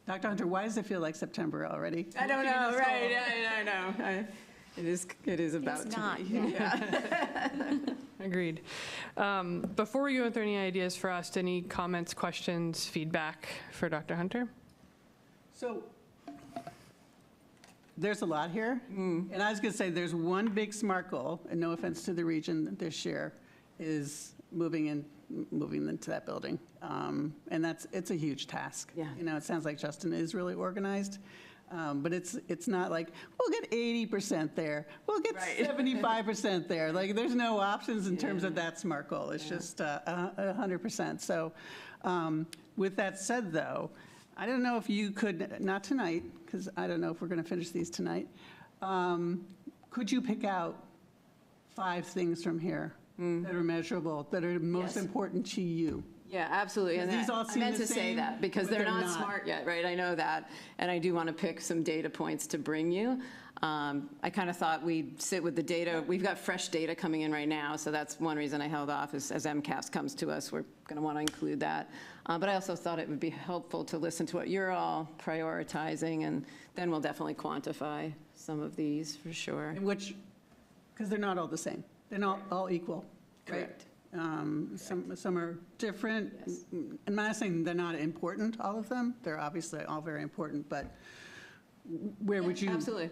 Speaker 5: Dr. Hunter, why does it feel like September already?
Speaker 4: I don't know, right? Yeah, I know. It is about
Speaker 2: It's
Speaker 4: to
Speaker 2: not.
Speaker 4: be. Yeah.
Speaker 1: Agreed. Before we go into any ideas for us, any comments, questions, feedback for Dr. Hunter?
Speaker 5: So there's a lot here. And I was going to say there's one big SMART goal, and no offense to the region this year, is moving into that building. And it's a huge task.
Speaker 4: Yeah.
Speaker 5: You know, it sounds like Justin is really organized. But it's not like, we'll get 80% there, we'll get 75% there. Like, there's no options in terms of that SMART goal. It's just 100%. So with that said, though, I don't know if you could, not tonight, because I don't know if we're going to finish these tonight, could you pick out 5 things from here that are measurable, that are most important to you?
Speaker 4: Yeah, absolutely. And
Speaker 5: These all
Speaker 4: I
Speaker 5: seem
Speaker 4: meant
Speaker 5: the
Speaker 4: to say
Speaker 5: same,
Speaker 4: that because
Speaker 5: but
Speaker 4: they're not smart yet, right? I know that. And I do want to pick some data points to bring you. I kind of thought we'd sit with the data. We've got fresh data coming in right now, so that's one reason I held off is as MCAS comes to us, we're going to want to include that. But I also thought it would be helpful to listen to what you're all prioritizing, and then we'll definitely quantify some of these for sure.
Speaker 5: Because they're not all the same. They're not all equal.
Speaker 4: Correct.
Speaker 5: Some are different.
Speaker 4: Yes.
Speaker 5: I'm not saying they're not important, all of them. They're obviously all very important, but where would you
Speaker 4: Absolutely.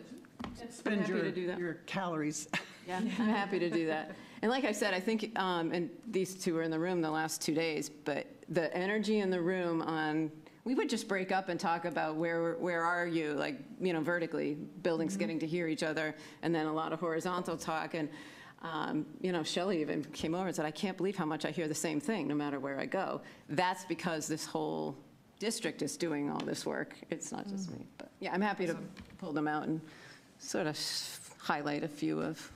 Speaker 5: spend
Speaker 4: happy to do that.
Speaker 5: your calories?
Speaker 4: Yeah, I'm happy to do that. And like I said, I think, and these two were in the room the last 2 days, but the energy in the room on, we would just break up and talk about where are you, like, vertically, buildings getting to hear each other, and then a lot of horizontal talk. And, Shelley even came over and said, I can't believe how much I hear the same thing no matter where I go. That's because this whole district is doing all this work. It's not just me. But yeah, I'm happy to pull them out and sort of highlight a few of.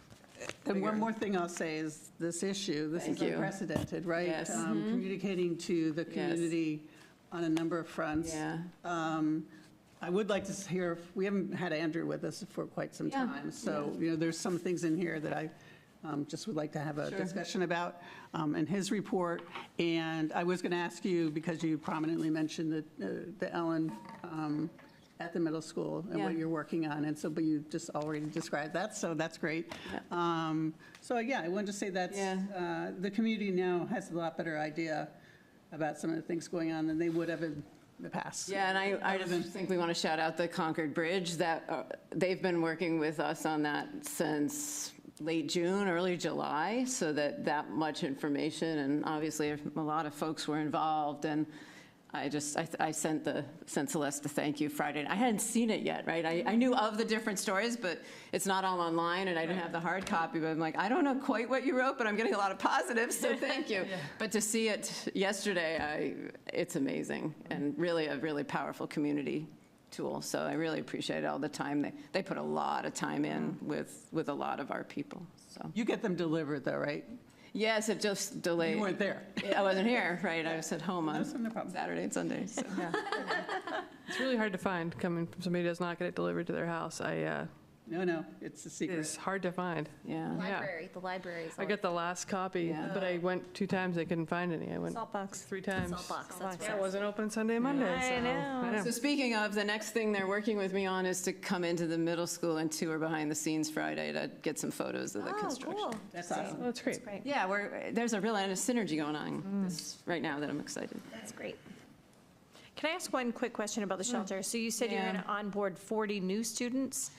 Speaker 5: And one more thing I'll say is this issue, this is unprecedented, right?
Speaker 4: Yes.
Speaker 5: Communicating to the community on a number of fronts.
Speaker 4: Yeah.
Speaker 5: I would like to hear, we haven't had Andrew with us for quite some time, so, there's some things in here that I just would like to have a discussion about in his report. And I was going to ask you, because you prominently mentioned the Ellen at the middle school and what you're working on, and so, but you just already described that, so that's great. So I wanted to say that the community now has a lot better idea about some of the things going on than they would have in the past.
Speaker 4: Yeah, and I just think we want to shout out the Concord Bridge, that they've been working with us on that since late June, early July, so that much information, and obviously a lot of folks were involved, and I sent Celeste a thank you Friday. I hadn't seen it yet, right? I knew of the different stories, but it's not all online, and I didn't have the hard copy, but I'm like, I don't know quite what you wrote, but I'm getting a lot of positives, so thank you. But to see it yesterday, it's amazing, and really a really powerful community tool. So I really appreciate all the time. They put a lot of time in with a lot of our people. So
Speaker 5: You get them delivered though, right?
Speaker 4: yes, it just delayed.
Speaker 5: You weren't there.
Speaker 4: I wasn't here, right? I was at home on Saturday and Sunday. So.
Speaker 1: It's really hard to find coming from somebody who does not get it delivered to their house.
Speaker 5: No, it's a secret.
Speaker 1: It's hard to find.
Speaker 4: Yeah.
Speaker 2: The library is
Speaker 1: I got the last copy, but I went 2 times, I couldn't find any. I went
Speaker 15: Saltbox.
Speaker 1: 3 times.
Speaker 2: Saltbox, that's
Speaker 1: Yeah, it wasn't open Sunday and Monday.
Speaker 15: I know.
Speaker 4: So speaking of, the next thing they're working with me on is to come into the middle school and tour behind the scenes Friday to get some photos of the construction.
Speaker 15: Cool.
Speaker 5: That's awesome.
Speaker 1: Oh, that's great.
Speaker 4: Yeah, there's a real synergy going on right now that I'm excited.
Speaker 15: That's great. Can I ask one quick question about the shelter? So you said you're going to onboard 40 new students?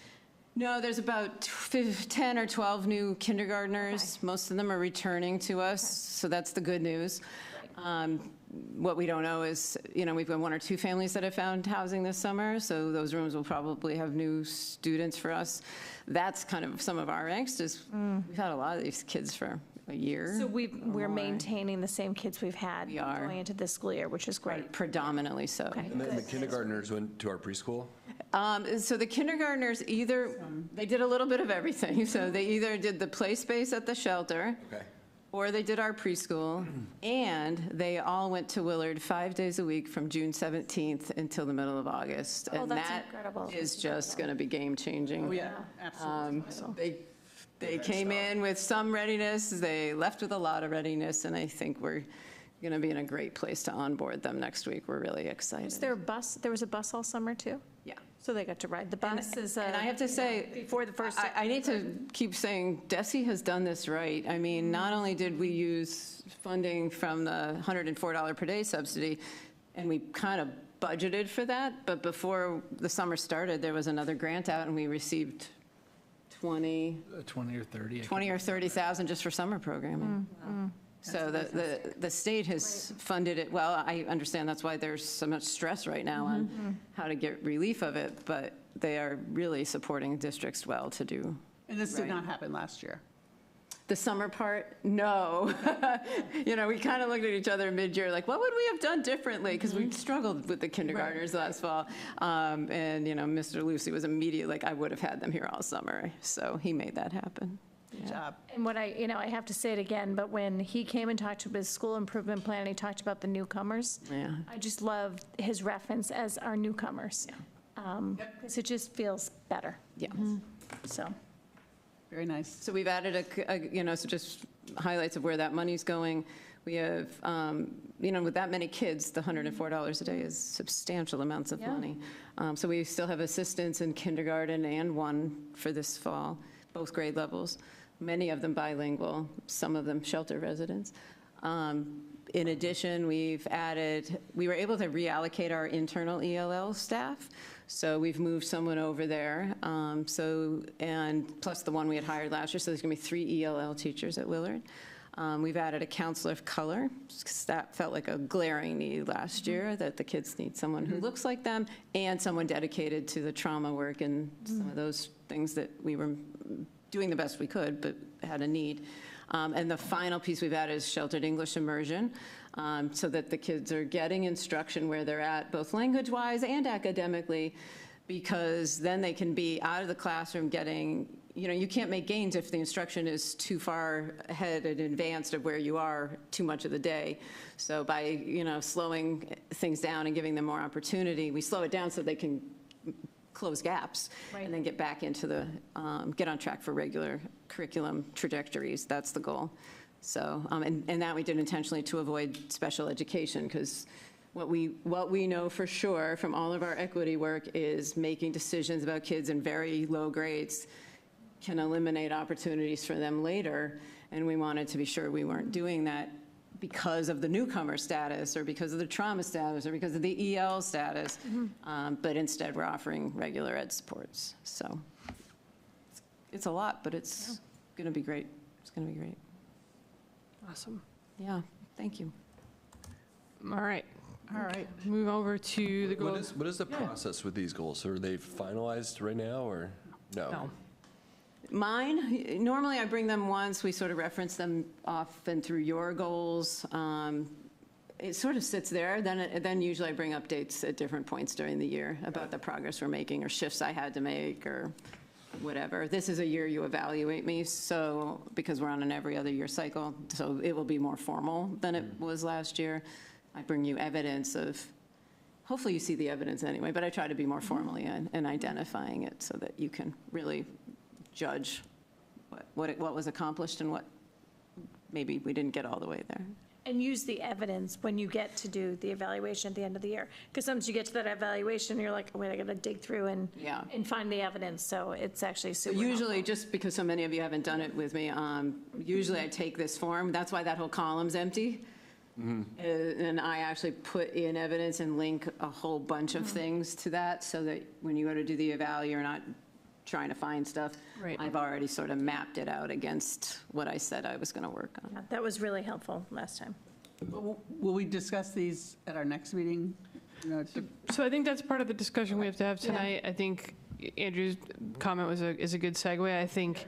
Speaker 4: No, there's about 10 or 12 new kindergartners. Okay. Most of them are returning to us, so that's the good news. What we don't know is, we've got 1 or 2 families that have found housing this summer, so those rooms will probably have new students for us. That's kind of some of our angst is we've had a lot of these kids for a year.
Speaker 15: So we're maintaining the same kids we've had going into this school year, which is great.
Speaker 4: Predominantly so.
Speaker 15: Okay.
Speaker 13: And then the kindergartners went to our preschool?
Speaker 4: So the kindergartners they did a little bit of everything. So they either did the play space at the shelter, or they did our preschool, and they all went to Willard 5 days a week from June 17th until the middle of August.
Speaker 15: Oh,
Speaker 4: and
Speaker 15: that's
Speaker 4: that
Speaker 15: incredible.
Speaker 4: is just going to be game changing.
Speaker 5: Oh, yeah, absolutely.
Speaker 4: They came in with some readiness, they left with a lot of readiness, and I think we're going to be in a great place to onboard them next week. We're really excited.
Speaker 15: Was there a bus? There was a bus all summer too?
Speaker 4: Yeah.
Speaker 15: So they got to ride the bus?
Speaker 4: And I have to say,
Speaker 15: before the first.
Speaker 4: I need to keep saying, DESE has done this right. I mean, not only did we use funding from the $104 per day subsidy, and we kind of budgeted for that, but before the summer started, there was another grant out, and we received 20
Speaker 3: or 30.
Speaker 4: 20 or 30,000 just for summer programming. So the state has funded it well. I understand that's why there's so much stress right now on how to get relief of it, but they are really supporting districts well to do.
Speaker 5: And this did not happen last year?
Speaker 4: The summer part, no. We kind of looked at each other mid-year like, what would we have done differently? Because we struggled with the kindergartners last fall. And, Mr. Lucy was immediately like, I would have had them here all summer. So he made that happen.
Speaker 5: Good job.
Speaker 15: And what I have to say it again, but when he came and talked about his school improvement plan, he talked about the newcomers.
Speaker 4: Yeah.
Speaker 15: I just love his reference as our newcomers. Because it just feels better.
Speaker 4: Yeah.
Speaker 15: So.
Speaker 5: Very nice.
Speaker 4: So we've added so just highlights of where that money's going. We have, with that many kids, the $104 a day is substantial amounts of money. So we still have assistants in kindergarten and 1 for this fall, both grade levels. Many of them bilingual, some of them shelter residents. In addition, we were able to reallocate our internal ELL staff, so we've moved someone over there. And plus the one we had hired last year, so there's going to be 3 ELL teachers at Willard. We've added a counselor of color, because that felt like a glaring need last year, that the kids need someone who looks like them, and someone dedicated to the trauma work and some of those things that we were doing the best we could, but had a need. And the final piece we've added is sheltered English immersion, so that the kids are getting instruction where they're at, both language-wise and academically, because then they can be out of the classroom getting, you can't make gains if the instruction is too far ahead and advanced of where you are too much of the day. So by, slowing things down and giving them more opportunity, we slow it down so they can close gaps, and then get back into get on track for regular curriculum trajectories. That's the goal. So, and that we did intentionally to avoid special education, because what we know for sure from all of our equity work is making decisions about kids in very low grades can eliminate opportunities for them later, and we wanted to be sure we weren't doing that because of the newcomer status or because of the trauma status or because of the EL status, but instead we're offering regular ed supports. So it's a lot, but it's going to be great. It's going to be great.
Speaker 1: Awesome.
Speaker 4: Yeah, thank you.
Speaker 1: All right. Move over to the goals.
Speaker 13: What is the process with these goals? Are they finalized right now, or no?
Speaker 4: Mine, normally I bring them once, we sort of reference them often through your goals. It sort of sits there, then usually I bring updates at different points during the year about the progress we're making or shifts I had to make or whatever. This is a year you evaluate me, so because we're on an every other year cycle, so it will be more formal than it was last year. I bring you evidence of, hopefully you see the evidence anyway, but I try to be more formally in identifying it so that you can really judge what was accomplished and what maybe we didn't get all the way there.
Speaker 15: And use the evidence when you get to do the evaluation at the end of the year. Because sometimes you get to that evaluation, you're like, wait, I gotta dig through and find the evidence. So it's actually super
Speaker 4: Usually,
Speaker 15: helpful.
Speaker 4: just because so many of you haven't done it with me, usually I take this form. That's why that whole column's empty. And I actually put in evidence and link a whole bunch of things to that so that when you go to do the eval, you're not trying to find stuff.
Speaker 1: Right.
Speaker 4: I've already sort of mapped it out against what I said I was going to work on.
Speaker 15: Yeah, that was really helpful last time.
Speaker 5: Will we discuss these at our next meeting?
Speaker 1: So I think that's part of the discussion we have to have tonight. I think Andrew's comment is a good segue. I think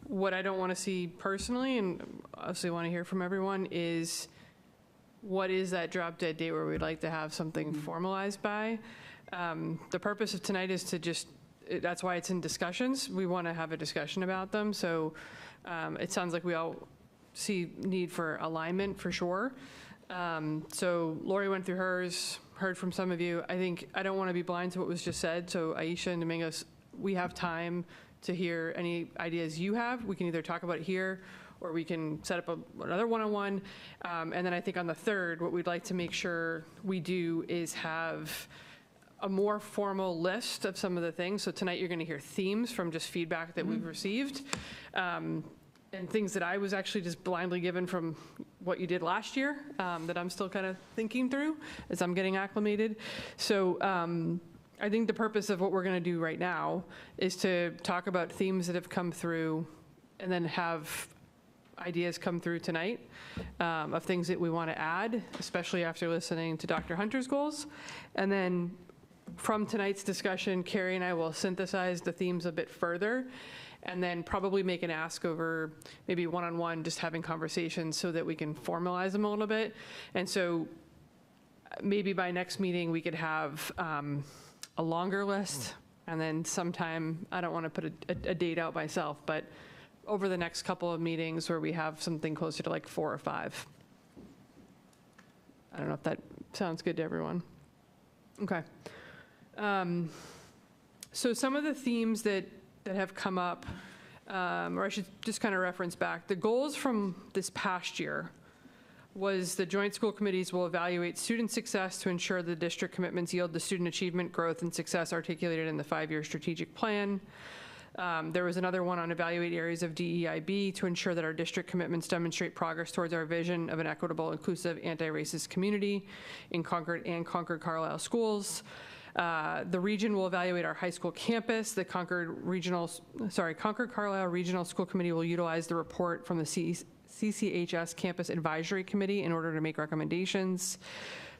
Speaker 1: what I don't want to see personally, and obviously want to hear from everyone, is what is that drop dead date where we'd like to have something formalized by? The purpose of tonight is to just, that's why it's in discussions. We want to have a discussion about them. So it sounds like we all see need for alignment for sure. So Lori went through hers, heard from some of you. I think I don't want to be blind to what was just said. So Aisha and Domingos, we have time to hear any ideas you have. We can either talk about it here or we can set up another one-on-one. And then I think on the third, what we'd like to make sure we do is have a more formal list of some of the things. So tonight you're going to hear themes from just feedback that we've received, and things that I was actually just blindly given from what you did last year, that I'm still kind of thinking through as I'm getting acclimated. So I think the purpose of what we're going to do right now is to talk about themes that have come through and then have ideas come through tonight of things that we want to add, especially after listening to Dr. Hunter's goals. And then from tonight's discussion, Carrie and I will synthesize the themes a bit further and then probably make an ask over maybe one-on-one, just having conversations so that we can formalize them a little bit. And so maybe by next meeting, we could have a longer list, and then sometime, I don't want to put a date out myself, but over the next couple of meetings where we have something closer to like 4 or 5. I don't know if that sounds good to everyone. Okay. So some of the themes that have come up, or I should just kind of reference back, the goals from this past year was the joint school committees will evaluate student success to ensure the district commitments yield the student achievement, growth, and success articulated in the 5-year strategic plan. There was another one on evaluate areas of DEIB to ensure that our district commitments demonstrate progress towards our vision of an equitable, inclusive, anti-racist community in Concord and Concord Carlisle schools. The region will evaluate our high school campus. The Concord Carlisle Regional School Committee will utilize the report from the CCHS Campus Advisory Committee in order to make recommendations.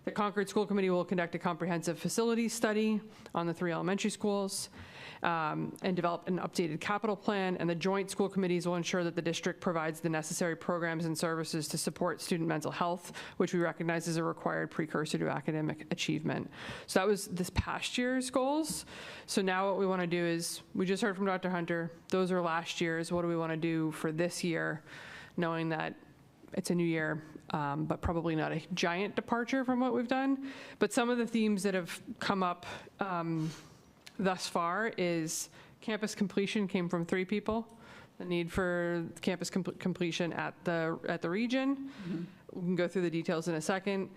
Speaker 1: The Concord School Committee will conduct a comprehensive facilities study on the 3 elementary schools and develop an updated capital plan, and the joint school committees will ensure that the district provides the necessary programs and services to support student mental health, which we recognize as a required precursor to academic achievement. So that was this past year's goals. So now what we want to do is, we just heard from Dr. Hunter, those are last year's. What do we want to do for this year, knowing that it's a new year, but probably not a giant departure from what we've done. But some of the themes that have come up thus far is campus completion came from 3 people. The need for campus completion at the region. Mm-hmm. We can go through the details in a second.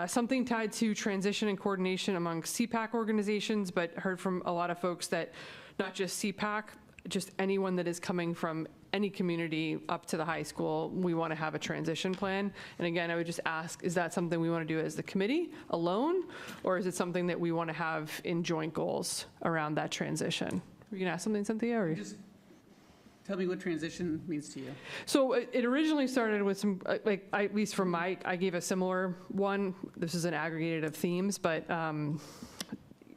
Speaker 1: Something tied to transition and coordination among CPAC organizations, but heard from a lot of folks that not just CPAC, just anyone that is coming from any community up to the high school, we want to have a transition plan. And again, I would just ask, is that something we want to do as the committee alone, or is it something that we want to have in joint goals around that transition? Were you going to ask something, Cynthia? Or?
Speaker 5: Just tell me what transition means to you.
Speaker 1: So it originally started with some, at least from I gave a similar one. This is an aggregated of themes, but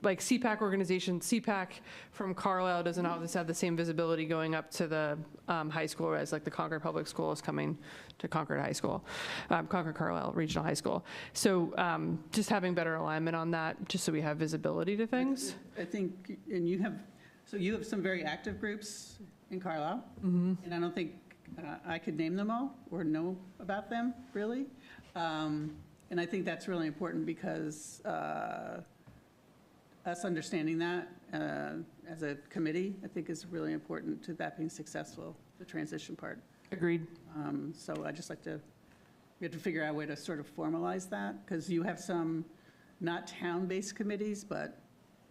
Speaker 1: like CPAC organization, CPAC from Carlisle doesn't always have the same visibility going up to the high school as like the Concord Public School is coming to Concord High School, Concord Carlisle Regional High School. So just having better alignment on that, just so we have visibility to things.
Speaker 5: I think, and you have some very active groups in Carlisle,
Speaker 1: mm-hmm.
Speaker 5: and I don't think I could name them all or know about them, really. And I think that's really important because us understanding that as a committee, I think is really important to that being successful, the transition part.
Speaker 1: Agreed.
Speaker 5: So I just like to, we have to figure out a way to sort of formalize that, because you have some not town-based committees, but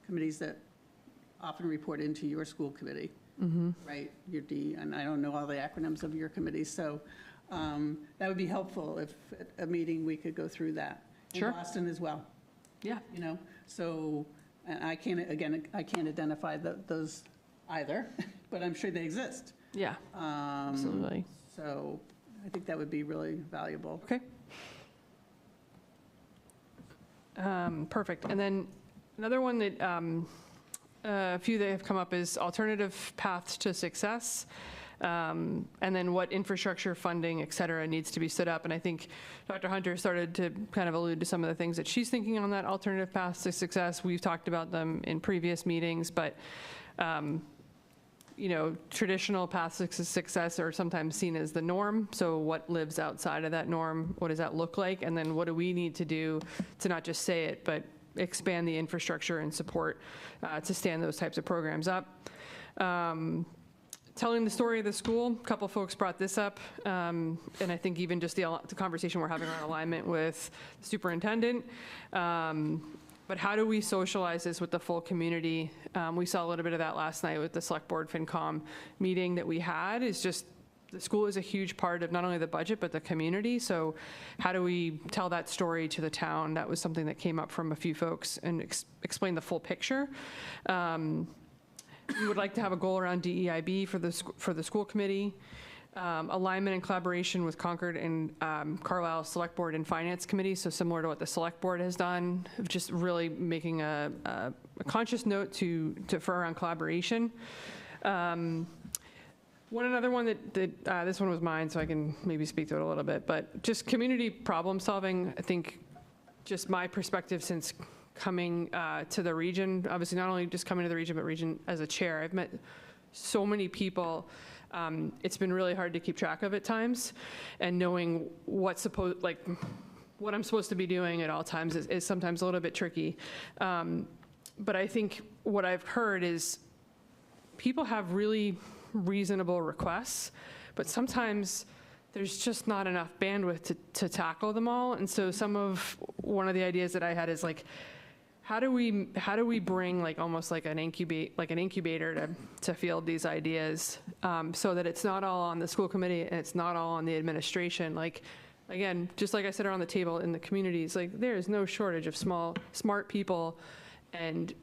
Speaker 5: committees that often report into your school committee,
Speaker 1: mm-hmm.
Speaker 5: right? Your D, and I don't know all the acronyms of your committees, so that would be helpful if at a meeting we could go through that.
Speaker 1: Sure.
Speaker 5: In Boston as well.
Speaker 1: Yeah.
Speaker 5: You know, so. And I can't identify those either, but I'm sure they exist.
Speaker 1: Yeah, absolutely.
Speaker 5: So I think that would be really valuable.
Speaker 1: Okay. Perfect. And then another one that a few that have come up is alternative paths to success. And then what infrastructure, funding, et cetera, needs to be stood up. And I think Dr. Hunter started to kind of allude to some of the things that she's thinking on that alternative path to success. We've talked about them in previous meetings, but you know, traditional paths to success are sometimes seen as the norm. So what lives outside of that norm? What does that look like? And then what do we need to do to not just say it, but expand the infrastructure and support to stand those types of programs up? Telling the story of the school, a couple folks brought this up, and I think even just the conversation we're having around alignment with the superintendent. But how do we socialize this with the full community? We saw a little bit of that last night with the Select Board FinCom meeting that we had. Is just the school is a huge part of not only the budget, but the community. So how do we tell that story to the town? That was something that came up from a few folks, and explain the full picture. We would like to have a goal around DEIB for the school committee, alignment and collaboration with Concord and Carlisle Select Board and Finance Committee, so similar to what the Select Board has done, of just really making a conscious note for around collaboration. Another one that this one was mine, so I can maybe speak to it a little bit, but just community problem solving. I think just my perspective since coming to the region, obviously not only just coming to the region, but region as a chair. I've met so many people. It's been really hard to keep track of at times, and knowing what I'm supposed to be doing at all times is sometimes a little bit tricky. But I think what I've heard is people have really reasonable requests, but sometimes there's just not enough bandwidth to tackle them all. And so one of the ideas that I had is like, how do we bring like almost like an incubator to field these ideas, so that it's not all on the school committee and it's not all on the administration. Like, again, just like I said around the table in the communities, like there is no shortage of smart people and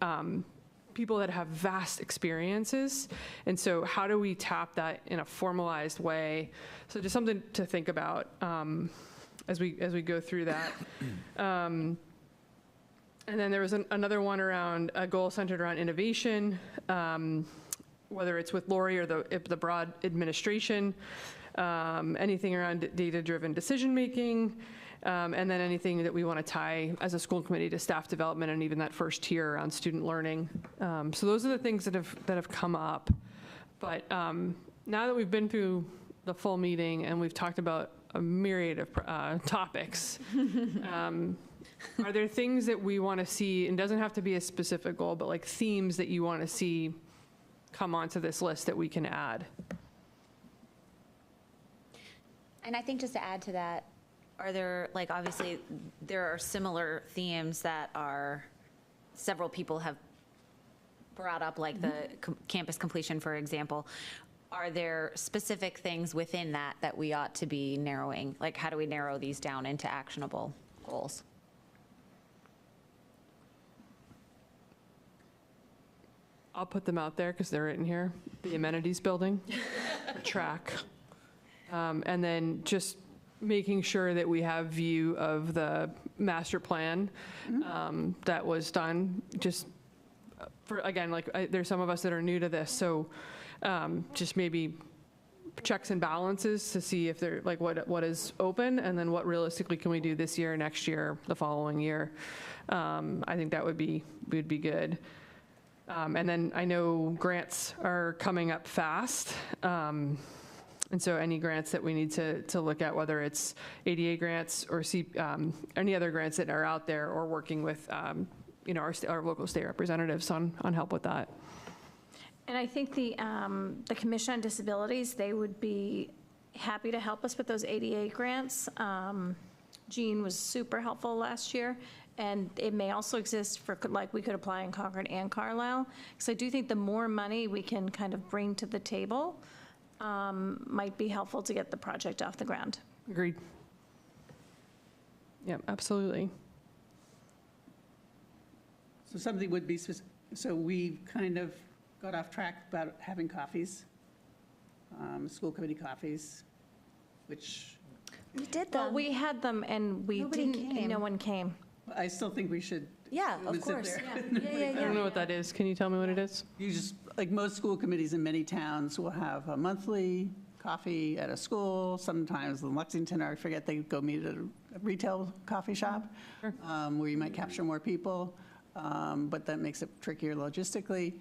Speaker 1: people that have vast experiences. And so how do we tap that in a formalized way? So just something to think about as we go through that. And then there was another one around a goal centered around innovation, whether it's with Lori or the broad administration, anything around data-driven decision-making, and then anything that we want to tie as a school committee to staff development and even that first tier around student learning. So those are the things that have come up. But now that we've been through the full meeting and we've talked about a myriad of topics, are there things that we want to see, and doesn't have to be a specific goal, but like themes that you want to see come onto this list that we can add?
Speaker 2: And I think just to add to that, are there, like, obviously, there are similar themes that several people have brought up, like the campus completion, for example. Are there specific things within that we ought to be narrowing? Like, how do we narrow these down into actionable goals?
Speaker 1: I'll put them out there because they're written here. The amenities building, the track. And then just making sure that we have view of the master plan that was done. Just for, again, like there's some of us that are new to this, so just maybe checks and balances to see if they're like what is open, and then what realistically can we do this year, next year, the following year. I think that would be good. And then I know grants are coming up fast. And so any grants that we need to look at, whether it's ADA grants or any other grants that are out there, or working with our local state representatives on help with that.
Speaker 15: And I think the Commission on Disabilities, they would be happy to help us with those ADA grants. Jean was super helpful last year, and it may also exist for, like, we could apply in Concord and Carlisle. So I do think the more money we can kind of bring to the table might be helpful to get the project off the ground.
Speaker 1: Agreed. Yeah, absolutely.
Speaker 5: So something would be, so we kind of got off track about having coffees, school committee coffees, which.
Speaker 2: We did
Speaker 15: them. Well, we had them and no one came.
Speaker 5: I still think we should.
Speaker 2: Yeah,
Speaker 5: of course.
Speaker 1: I don't know what that is. Can you tell me what it is?
Speaker 5: You just, like most school committees in many towns will have a monthly coffee at a school. Sometimes in Lexington, I forget, they go meet at a retail coffee shop where you might capture more people, but that makes it trickier logistically.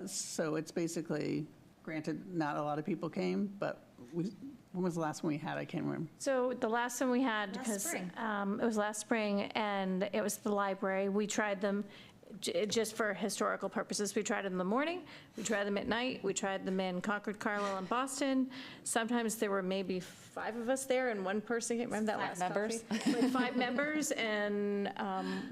Speaker 5: So it's basically, granted, not a lot of people came, but when was the last one we had? I can't remember.
Speaker 15: So the last one we had, because it was last spring, and it was the library. We tried them just for historical purposes. We tried them in the morning, we tried them at night, we tried them in Concord, Carlisle, and Boston. Sometimes there were maybe 5 of us there, and one person, can't remember that last
Speaker 2: members.
Speaker 15: coffee. Like 5 members and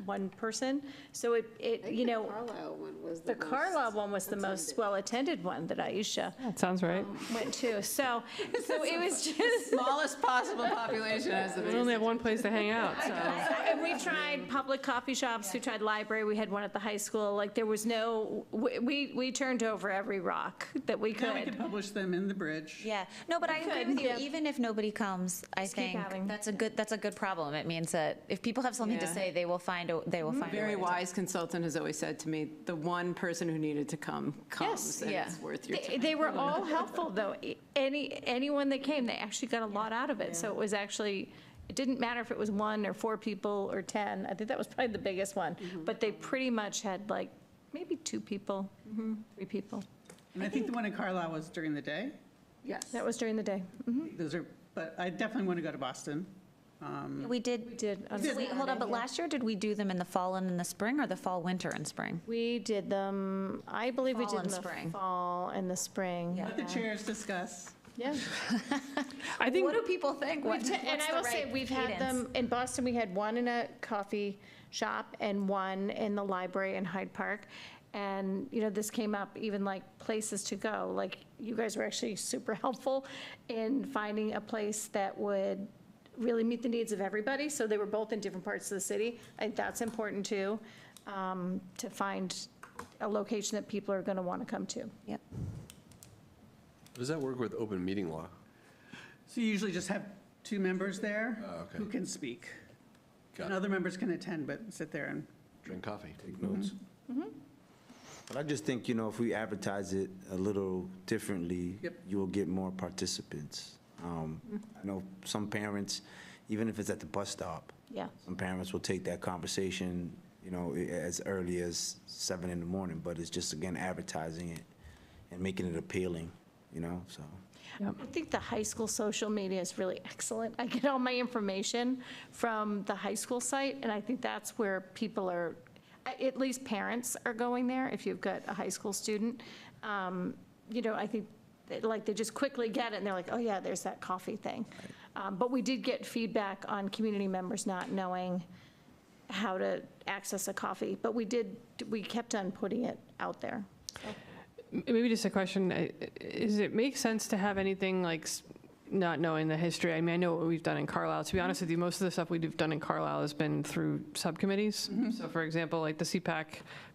Speaker 15: 1 person. So the Carlisle one was the most well-attended one that Aisha
Speaker 1: That sounds right.
Speaker 15: went to. So it was just
Speaker 4: Smallest possible population has the
Speaker 1: We only have one place to hang out, so.
Speaker 15: And we tried public coffee shops, we tried library, we had one at the high school, like there was no, we turned over every rock that we
Speaker 5: Now we
Speaker 15: could.
Speaker 5: can publish them in the bridge.
Speaker 2: Yeah, no, but I agree with you. Even if nobody comes, I
Speaker 15: Just keep
Speaker 2: think
Speaker 15: having.
Speaker 2: that's a good problem. It means that if people have something to
Speaker 4: Yeah.
Speaker 2: say, they will find a way.
Speaker 4: Very
Speaker 2: to-
Speaker 4: wise consultant has always said to me, the one person who needed to come comes, and
Speaker 2: yeah.
Speaker 4: it's worth your time.
Speaker 15: They were all helpful, though. Anyone that came, they actually got a lot out of it. So it was actually, it didn't matter if it was 1 or 4 people or 10. I think that was probably the biggest one. But they pretty much had like maybe 2 people, 3 people.
Speaker 5: And I think the one in Carlisle was during the day.
Speaker 15: Yes. That was during the day.
Speaker 5: But I definitely want to go to Boston.
Speaker 2: We did.
Speaker 15: We did. on
Speaker 2: Wait, hold on, but
Speaker 15: Saturday.
Speaker 2: last year, did we do them in the fall and in the spring, or the fall, winter, and spring?
Speaker 15: We did them, I believe we
Speaker 2: Fall
Speaker 15: did
Speaker 2: and
Speaker 15: them the
Speaker 2: spring.
Speaker 15: fall and the spring.
Speaker 2: Yeah.
Speaker 5: Let the chairs discuss.
Speaker 15: Yeah.
Speaker 1: I think,
Speaker 2: What do people think?
Speaker 15: And I will say, we've had them, in Boston, we had one in a coffee shop and one in the library in Hyde Park. And, you know, this came up, even like places to go. Like, you guys were actually super helpful in finding a place that would really meet the needs of everybody. So they were both in different parts of the city. I think that's important too, to find a location that people are going to want to come to.
Speaker 2: Yep.
Speaker 13: Does that work with open meeting law?
Speaker 5: So you usually just have 2 members there
Speaker 13: okay.
Speaker 5: who can speak.
Speaker 13: Got
Speaker 5: And
Speaker 13: it.
Speaker 5: other members can attend, but sit there and.
Speaker 13: Drink coffee.
Speaker 7: Take notes. But I just think, you know, if we advertise it a little differently,
Speaker 5: Yep.
Speaker 7: you will get more participants. I know some parents, even if it's at the bus stop,
Speaker 15: Yeah.
Speaker 7: some parents will take that conversation, you know, as early as 7 in the morning, but it's just, again, advertising it and making it appealing, you know, so.
Speaker 15: I think the high school social media is really excellent. I get all my information from the high school site, and I think that's where people are, at least parents are going there, if you've got a high school student. You know, I think, like, they just quickly get it, and they're like, oh, yeah, there's that coffee thing. But we did get feedback on community members not knowing how to access a coffee, but we kept on putting it out there.
Speaker 1: maybe just a question, does it make sense to have anything like not knowing the history? I mean, I know what we've done in Carlisle. To be honest with you, most of the stuff we've done in Carlisle has been through subcommittees. So for example, like the CPAC,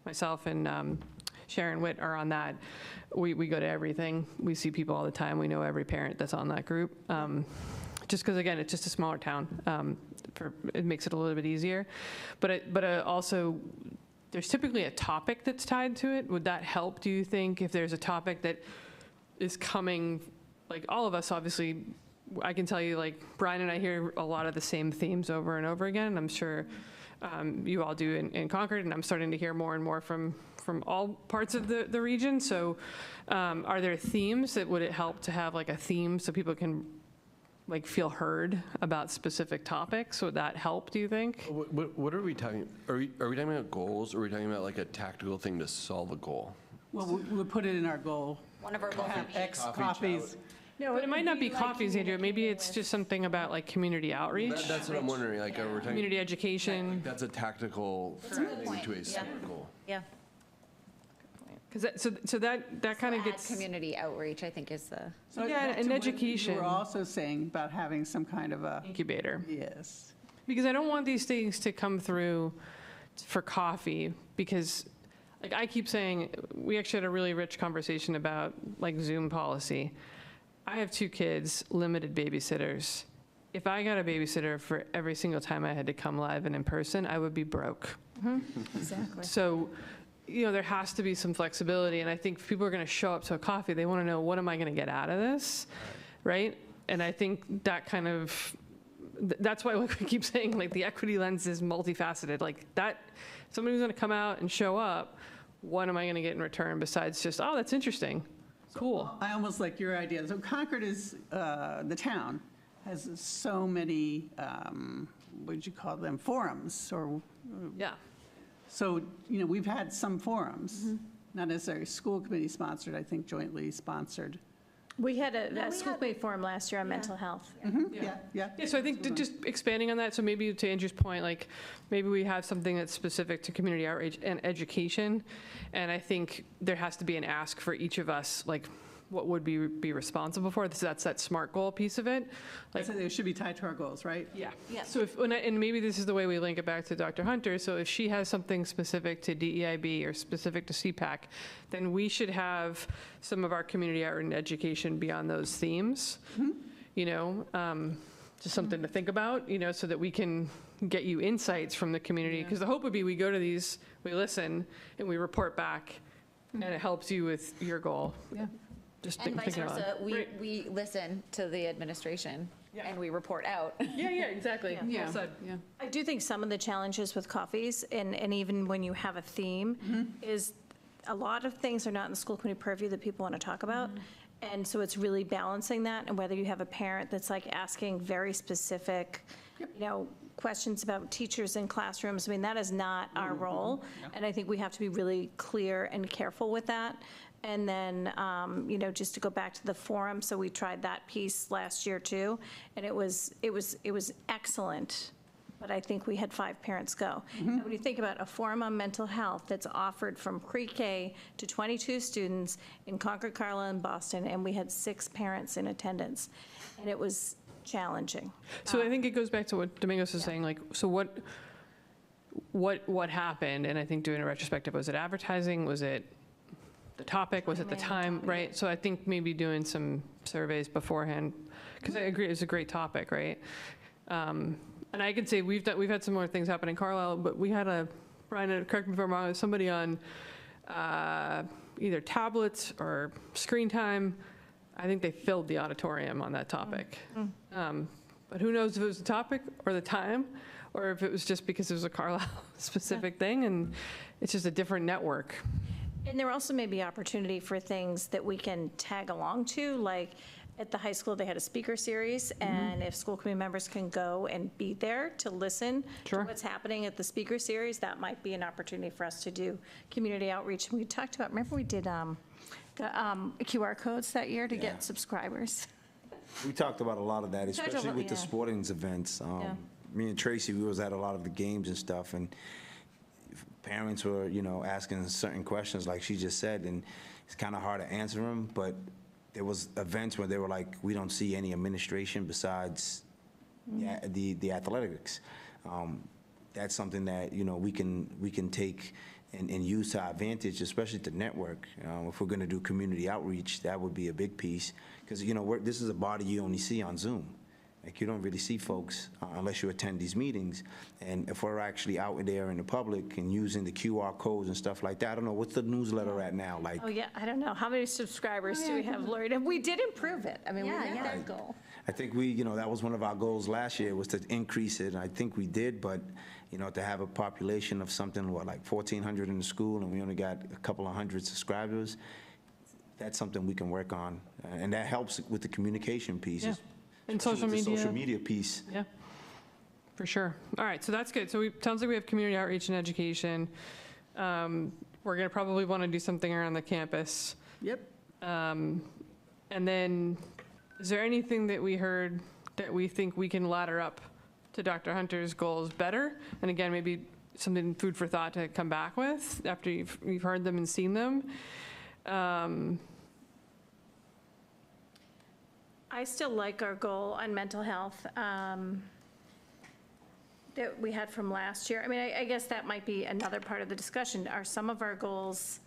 Speaker 1: myself and Sharon Witt are on that. We go to everything. We see people all the time. We know every parent that's on that group. Just because, again, it's just a smaller town. It makes it a little bit easier. But also, there's typically a topic that's tied to it. Would that help, do you think, if there's a topic that is coming, like all of us, obviously, I can tell you, like, Brian and I hear a lot of the same themes over and over again, and I'm sure you all do in Concord, and I'm starting to hear more and more from all parts of the region. So are there themes that would it help to have like a theme so people can like feel heard about specific topics? Would that help, do you think?
Speaker 13: What are we talking, are we talking about goals, or are we talking about like a tactical thing to solve a goal?
Speaker 5: Well, we'll put it in our goal.
Speaker 2: One of our goals.
Speaker 5: Have X copies.
Speaker 1: No, but it might not be coffees, Andrea. Maybe it's just something about like community outreach.
Speaker 13: That's what I'm wondering, like, are we talking?
Speaker 1: Community education.
Speaker 13: That's a tactical thing to a smart goal.
Speaker 2: Yeah.
Speaker 1: Because that kind of gets.
Speaker 2: Community outreach, I think, is the.
Speaker 5: So
Speaker 1: Yeah,
Speaker 5: back
Speaker 1: and
Speaker 5: to what
Speaker 1: education.
Speaker 5: You were also saying about having some kind of a.
Speaker 1: Incubator.
Speaker 5: Yes.
Speaker 1: Because I don't want these things to come through for coffee, because like I keep saying, we actually had a really rich conversation about like Zoom policy. I have 2 kids, limited babysitters. If I got a babysitter for every single time I had to come live and in person, I would be broke.
Speaker 15: Exactly.
Speaker 1: So, you know, there has to be some flexibility, and I think if people are going to show up to a coffee, they want to know, what am I going to get out of this, right? And I think that kind of, that's why like we keep saying, like, the equity lens is multifaceted. Like that, somebody who's going to come out and show up, what am I going to get in return besides just, oh, that's interesting, cool.
Speaker 5: I almost like your idea. So Concord is, the town has so many, what would you call them, forums or.
Speaker 1: Yeah.
Speaker 5: So, you know, we've had some forums, not necessarily school committee sponsored, I think jointly sponsored.
Speaker 15: We had a school committee forum last year on mental health.
Speaker 5: Yeah.
Speaker 1: Yeah, so I think just expanding on that, so maybe to Andrew's point, like, maybe we have something that's specific to community outreach and education, and I think there has to be an ask for each of us, like, what would be responsible for? That's that SMART goal piece of it. Like,
Speaker 5: So they should be tied to our goals, right?
Speaker 1: yeah. So if, and maybe this is the way we link it back to Dr. Hunter, so if she has something specific to DEIB or specific to CPAC, then we should have some of our community outreach and education beyond those themes, you know, just something to think about, you know, so that we can get you insights from the community. Because the hope would be we go to these, we listen, and we report back, and it helps you with your goal. Yeah. Just
Speaker 2: And vice
Speaker 1: thinking about
Speaker 2: versa,
Speaker 1: it.
Speaker 2: we listen to the administration and we report out.
Speaker 1: Yeah, exactly.
Speaker 15: Yeah.
Speaker 1: Well said, yeah.
Speaker 15: I do think some of the challenges with coffees, and even when you have a theme, is a lot of things are not in the school committee purview that people want to talk about. And so it's really balancing that, and whether you have a parent that's like asking very specific, you know, questions about teachers in classrooms. I mean, that is not our role. And I think we have to be really clear and careful with that. And then, just to go back to the forum, so we tried that piece last year too, and it was excellent. But I think we had 5 parents go. And when you think about a forum on mental health that's offered from pre-K to 22 students in Concord, Carlisle, and Boston, and we had 6 parents in attendance, and it was challenging.
Speaker 1: So I think it goes back to what Domingos is saying, like, so what happened? And I think doing a retrospective, was it advertising? Was it the topic? Was it the time, right? So I think maybe doing some surveys beforehand, because I agree, it's a great topic, right? And I can say we've had some more things happen in Carlisle, but we had Brian, correct me if I'm wrong, somebody on either tablets or screen time. I think they filled the auditorium on that topic. But who knows if it was the topic or the time, or if it was just because it was a Carlisle specific thing, and it's just a different network.
Speaker 15: And there also may be opportunity for things that we can tag along to, like at the high school, they had a speaker series, and if school committee members can go and be there to listen to what's happening at the speaker series, that might be an opportunity for us to do community outreach. We talked about, remember we did the QR codes that year to get subscribers?
Speaker 7: We talked about a lot of that, especially with the sporting events. Me and Tracy, we was at a lot of the games and stuff, and parents were, asking certain questions like she just said, and it's kind of hard to answer them, but there was events where they were like, we don't see any administration besides the athletics. That's something that, we can take and use to our advantage, especially to network. If we're going to do community outreach, that would be a big piece. Because, this is a body you only see on Zoom. Like, you don't really see folks unless you attend these meetings. And if we're actually out there in the public and using the QR codes and stuff like that, I don't know, what's the newsletter at now? Like,
Speaker 15: Oh, yeah, I don't know. How many subscribers do we have, Lori? And we did improve it. I mean, we met that goal.
Speaker 7: I think that was one of our goals last year, was to increase it. And I think we did, but, to have a population of something, like 1,400 in the school, and we only got a couple of hundred subscribers, that's something we can work on. And that helps with the communication piece.
Speaker 1: Yeah. And social media.
Speaker 7: Social media piece.
Speaker 1: Yeah, for sure. All right, so that's good. So sounds like we have community outreach and education. We're going to probably want to do something around the campus.
Speaker 5: Yep.
Speaker 1: And then, is there anything that we heard that we think we can ladder up to Dr. Hunter's goals better? And again, maybe something food for thought to come back with after you've heard them and seen them.
Speaker 15: I still like our goal on mental health that we had from last year. I mean, I guess that might be another part of the discussion. Are some of our goals,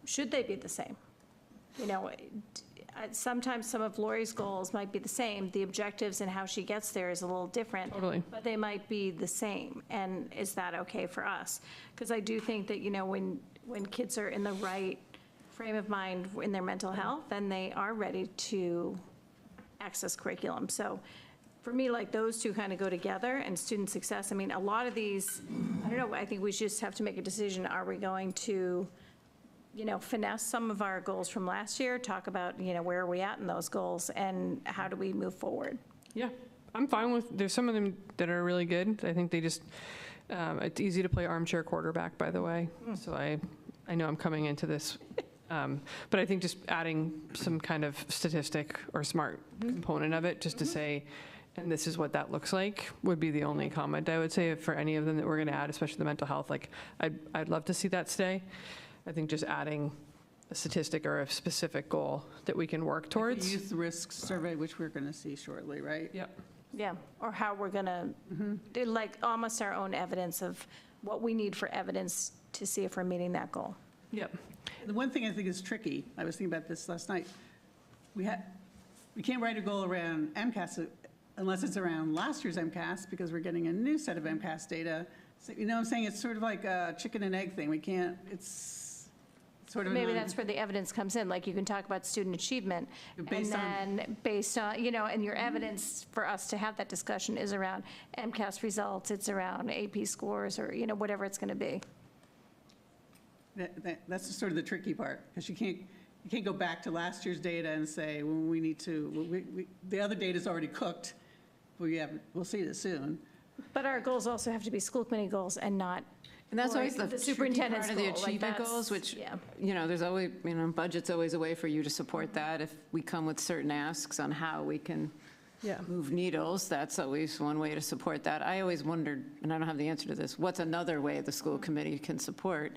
Speaker 15: should they be the same? Sometimes some of Lori's goals might be the same. The objectives and how she gets there is a little different.
Speaker 1: Totally.
Speaker 15: But they might be the same. And is that okay for us? Because I do think that, when kids are in the right frame of mind in their mental health, then they are ready to access curriculum. So for me, like, those two kind of go together, and student success. I mean, a lot of these, I don't know, I think we just have to make a decision. Are we going to, finesse some of our goals from last year, talk about, where are we at in those goals, and how do we move forward?
Speaker 1: Yeah, I'm fine with, there's some of them that are really good. I think they just, it's easy to play armchair quarterback, by the way. So I know I'm coming into this. But I think just adding some kind of statistic or smart component of it, just to say, and this is what that looks like, would be the only comment I would say for any of them that we're going to add, especially the mental health. Like, I'd love to see that stay. I think just adding a statistic or a specific goal that we can work towards.
Speaker 5: The youth risk survey, which we're going to see shortly, right?
Speaker 1: Yep.
Speaker 15: Yeah, or how we're going to do, like, almost our own evidence of what we need for evidence to see if we're meeting that goal.
Speaker 1: Yep.
Speaker 5: The one thing I think is tricky, I was thinking about this last night, we can't write a goal around MCAS unless it's around last year's MCAS, because we're getting a new set of MCAS data. So, what I'm saying? It's sort of like a chicken and egg thing. We can't, it's sort of.
Speaker 15: Maybe that's where the evidence comes in. Like, you can talk about student achievement, based on, and your evidence for us to have that discussion is around MCAS results, it's around AP scores, or, whatever it's going to be.
Speaker 5: That's sort of the tricky part, because you can't go back to last year's data and say, well, we need to, the other data's already cooked. We'll see this soon.
Speaker 15: But our goals also have to be school committee goals and not
Speaker 4: And that's
Speaker 15: Or
Speaker 4: always the
Speaker 15: the
Speaker 4: tricky
Speaker 15: superintendent's
Speaker 4: part of the
Speaker 15: goal, like
Speaker 4: achievement
Speaker 15: that's-
Speaker 4: goals, which,
Speaker 15: yeah.
Speaker 4: there's always, budget's always a way for you to support that. If we come with certain asks on how we can move needles, that's always one way to support that. I always wondered, and I don't have the answer to this, what's another way the school committee can support?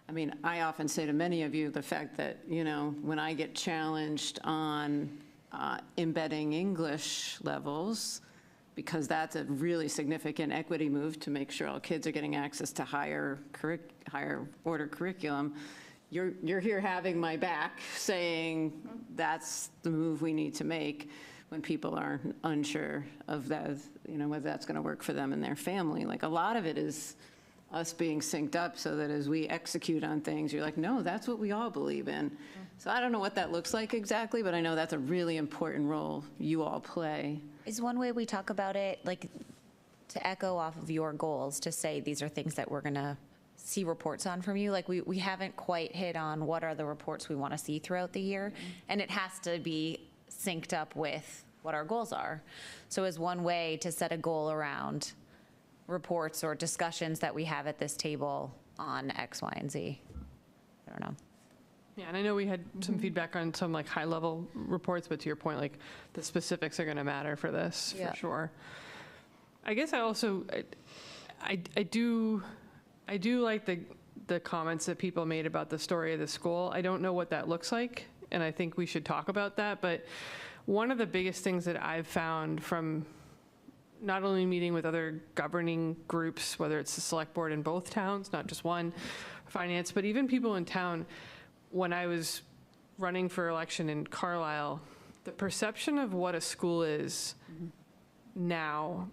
Speaker 4: I mean, I often say to many of you, the fact that, when I get challenged on embedding English levels, because that's a really significant equity move to make sure all kids are getting access to higher order curriculum, you're here having my back, saying that's the move we need to make when people are unsure of that, whether that's going to work for them and their family. Like, a lot of it is us being synced up so that as we execute on things, you're like, no, that's what we all believe in. So I don't know what that looks like exactly, but I know that's a really important role you all play.
Speaker 2: Is one way we talk about it, like, to echo off of your goals, to say these are things that we're going to see reports on from you? Like, we haven't quite hit on what are the reports we want to see throughout the year, and it has to be synced up with what our goals are. So is one way to set a goal around reports or discussions that we have at this table on X, Y, and Z? I don't know.
Speaker 1: Yeah, and I know we had some feedback on some like high-level reports, but to your point, like the specifics are going to matter for this, for sure. I guess I also, I do like the comments that people made about the story of the school. I don't know what that looks like, and I think we should talk about that. But one of the biggest things that I've found from not only meeting with other governing groups, whether it's the select board in both towns, not just one, finance, but even people in town, when I was running for election in Carlisle, the perception of what a school is now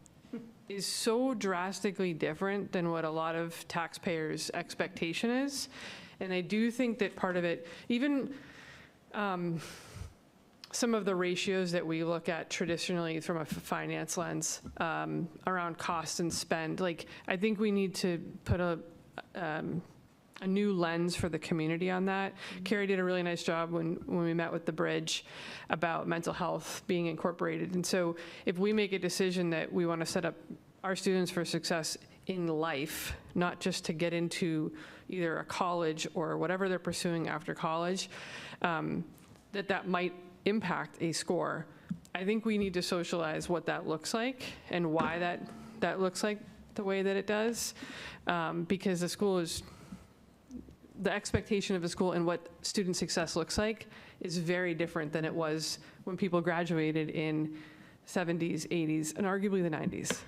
Speaker 1: is so drastically different than what a lot of taxpayers' expectation is. And I do think that part of it, even some of the ratios that we look at traditionally from a finance lens around cost and spend, like, I think we need to put a new lens for the community on that. Carrie did a really nice job when we met with the Bridge about mental health being incorporated. And so if we make a decision that we want to set up our students for success in life, not just to get into either a college or whatever they're pursuing after college, that might impact a score, I think we need to socialize what that looks like and why that looks like the way that it does, because the school is, the expectation of a school and what student success looks like is very different than it was when people graduated in 70s, 80s, and arguably the 90s.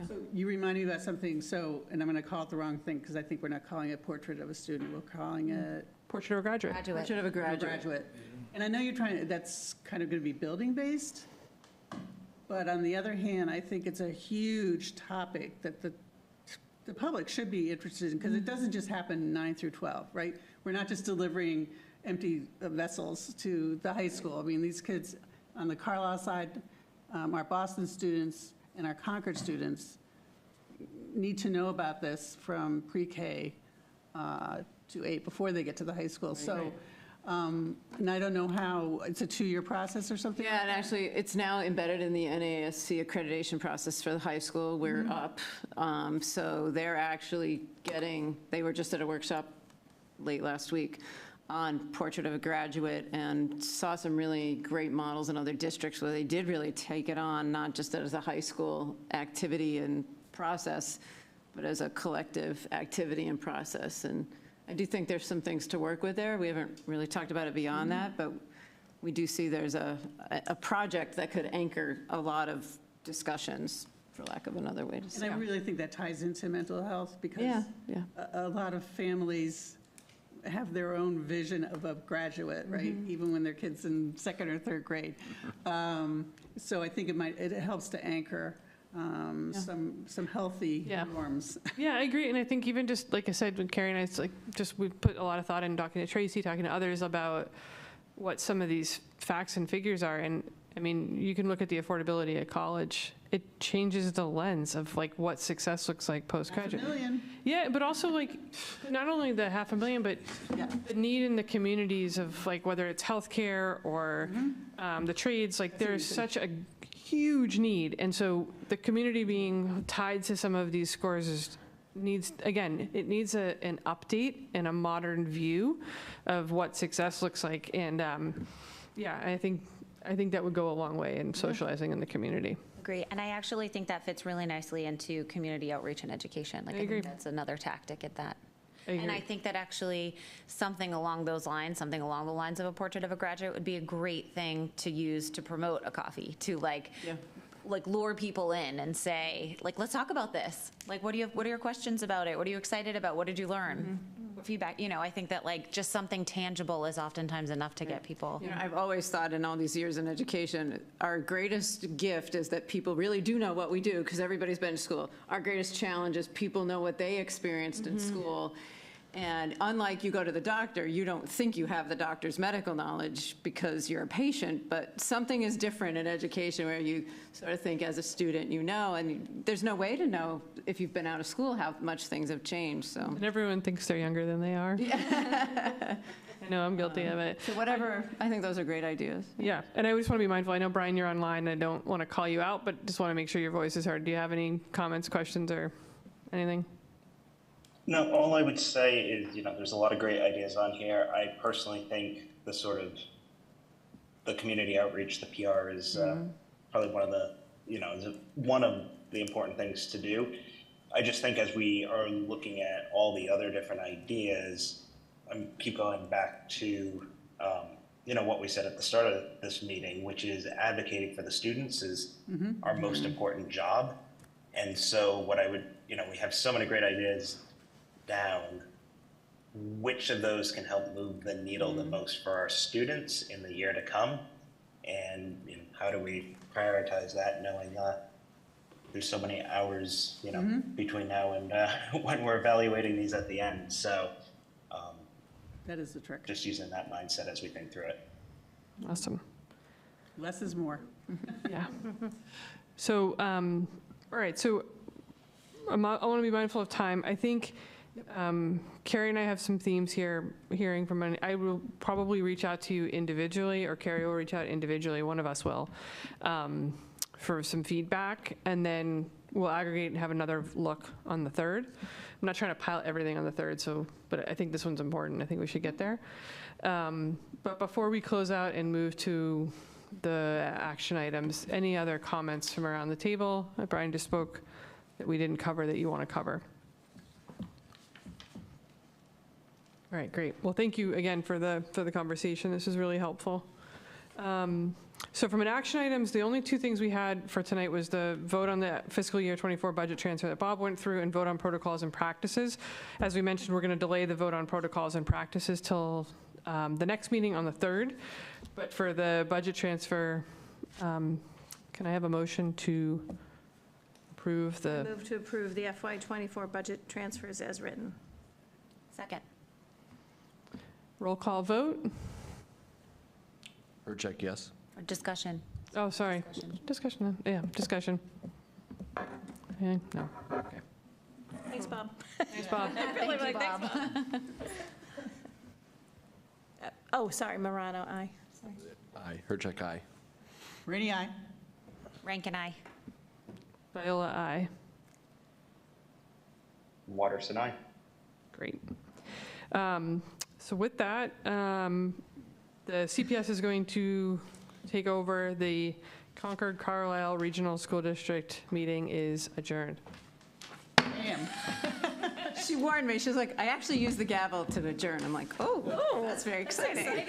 Speaker 5: So you remind me about something, and I'm going to call it the wrong thing because I think we're not calling it portrait of a student, we're calling it
Speaker 1: portrait of a graduate.
Speaker 4: Portrait of a graduate.
Speaker 5: And I know you're that's kind of going to be building based, but on the other hand, I think it's a huge topic that the public should be interested in, because it doesn't just happen 9 through 12, right? We're not just delivering empty vessels to the high school. I mean, these kids on the Carlisle side, our Boston students and our Concord students need to know about this from pre-K to 8 before they get to the high school. So, and I don't know how, it's a 2-year process or something?
Speaker 4: Yeah, and actually, it's now embedded in the NASC accreditation process for the high school. We're up. So they're actually they were just at a workshop late last week on Portrait of a Graduate and saw some really great models in other districts where they did really take it on, not just as a high school activity and process, but as a collective activity and process. And I do think there's some things to work with there. We haven't really talked about it beyond that, but we do see there's a project that could anchor a lot of discussions, for lack of another way to say it.
Speaker 5: And I really think that ties into mental health, because a lot of families have their own vision of a graduate, right? Even when their kids in 2nd or 3rd grade. So I think it helps to anchor some healthy norms.
Speaker 1: Yeah, I agree. And I think even just, like I said, when Carrie and I, we put a lot of thought in talking to Tracy, talking to others about what some of these facts and figures are. And I mean, you can look at the affordability at college. It changes the lens of what success looks like postgraduate.
Speaker 5: $500,000.
Speaker 1: Yeah, but also not only the $500,000, but the need in the communities of whether it's healthcare or the trades. There's such a huge need, and so the community being tied to some of these scores is needs, again, it needs an update and a modern view of what success looks like. And yeah, I think that would go a long way in socializing in the community.
Speaker 2: Agree. And I actually think that fits really nicely into community outreach and education. Like, I
Speaker 1: agree.
Speaker 2: think that's another tactic at that.
Speaker 1: I
Speaker 2: And
Speaker 1: agree.
Speaker 2: I think that actually something along those lines, something along the lines of a portrait of a graduate would be a great thing to use to promote a coffee, to like lure people in and say, like, let's talk about this. Like, what are your questions about it? What are you excited about? What did you learn? What feedback? You know, I think that like just something tangible is oftentimes enough to get people.
Speaker 4: You know, I've always thought in all these years in education, our greatest gift is that people really do know what we do, because everybody's been to school. Our greatest challenge is people know what they experienced in school. And unlike you go to the doctor, you don't think you have the doctor's medical knowledge because you're a patient, but something is different in education where you sort of think as a student, you know, and there's no way to know if you've been out of school how much things have changed, so.
Speaker 1: And everyone thinks they're younger than they are. I know, I'm guilty of it.
Speaker 4: So whatever, I think those are great ideas.
Speaker 1: Yeah, and I just want to be mindful. I know, Brian, you're online. I don't want to call you out, but just want to make sure your voice is heard. Do you have any comments, questions, or anything?
Speaker 14: No, all I would say is, there's a lot of great ideas on here. I personally think the community outreach, the PR is probably one of the important things to do. I just think as we are looking at all the other different ideas, I keep going back to, what we said at the start of this meeting, which is advocating for the students is our most important job. And so what I would, we have so many great ideas down. Which of those can help move the needle the most for our students in the year to come? And how do we prioritize that, knowing there's so many hours, between now and when we're evaluating these at the end. So
Speaker 5: That is the trick.
Speaker 14: just using that mindset as we think through it.
Speaker 1: Awesome.
Speaker 5: Less is more.
Speaker 1: Yeah. So, all right, so I want to be mindful of time. I think Carrie and I have some themes here, hearing from, I will probably reach out to you individually, or Carrie will reach out individually, one of us will, for some feedback, and then we'll aggregate and have another look on the 3rd. I'm not trying to pile everything on the 3rd, but I think this one's important. I think we should get there. But before we close out and move to the action items, any other comments from around the table? Brian just spoke that we didn't cover that you want to cover. All right, great. Well, thank you again for the conversation. This is really helpful. So from an action items, the only two things we had for tonight was the vote on the fiscal year 24 budget transfer that Bob went through, and vote on protocols and practices. As we mentioned, we're going to delay the vote on protocols and practices till the next meeting on the 3rd. But for the budget transfer, can I have a motion to approve the?
Speaker 15: Move to approve the FY24 budget transfers as written.
Speaker 2: Second.
Speaker 1: Roll call vote?
Speaker 13: Check, yes.
Speaker 2: Or discussion.
Speaker 1: Oh, sorry. Discussion. Yeah, discussion. Yeah, no, okay.
Speaker 15: Thanks, Bob.
Speaker 1: Thanks, Bob.
Speaker 15: I really like, thanks, Bob. Oh, sorry, Morano, aye. Sorry.
Speaker 13: Aye. Check, aye.
Speaker 5: Rainey, aye.
Speaker 2: Rankin, aye.
Speaker 1: Viola, aye.
Speaker 14: Watterson, aye.
Speaker 1: Great. So with that, the CPS is going to take over. The Concord Carlisle Regional School District meeting is adjourned.
Speaker 5: Damn.
Speaker 4: She warned me, she was like, I actually used the gavel to adjourn. I'm like, oh, that's very exciting.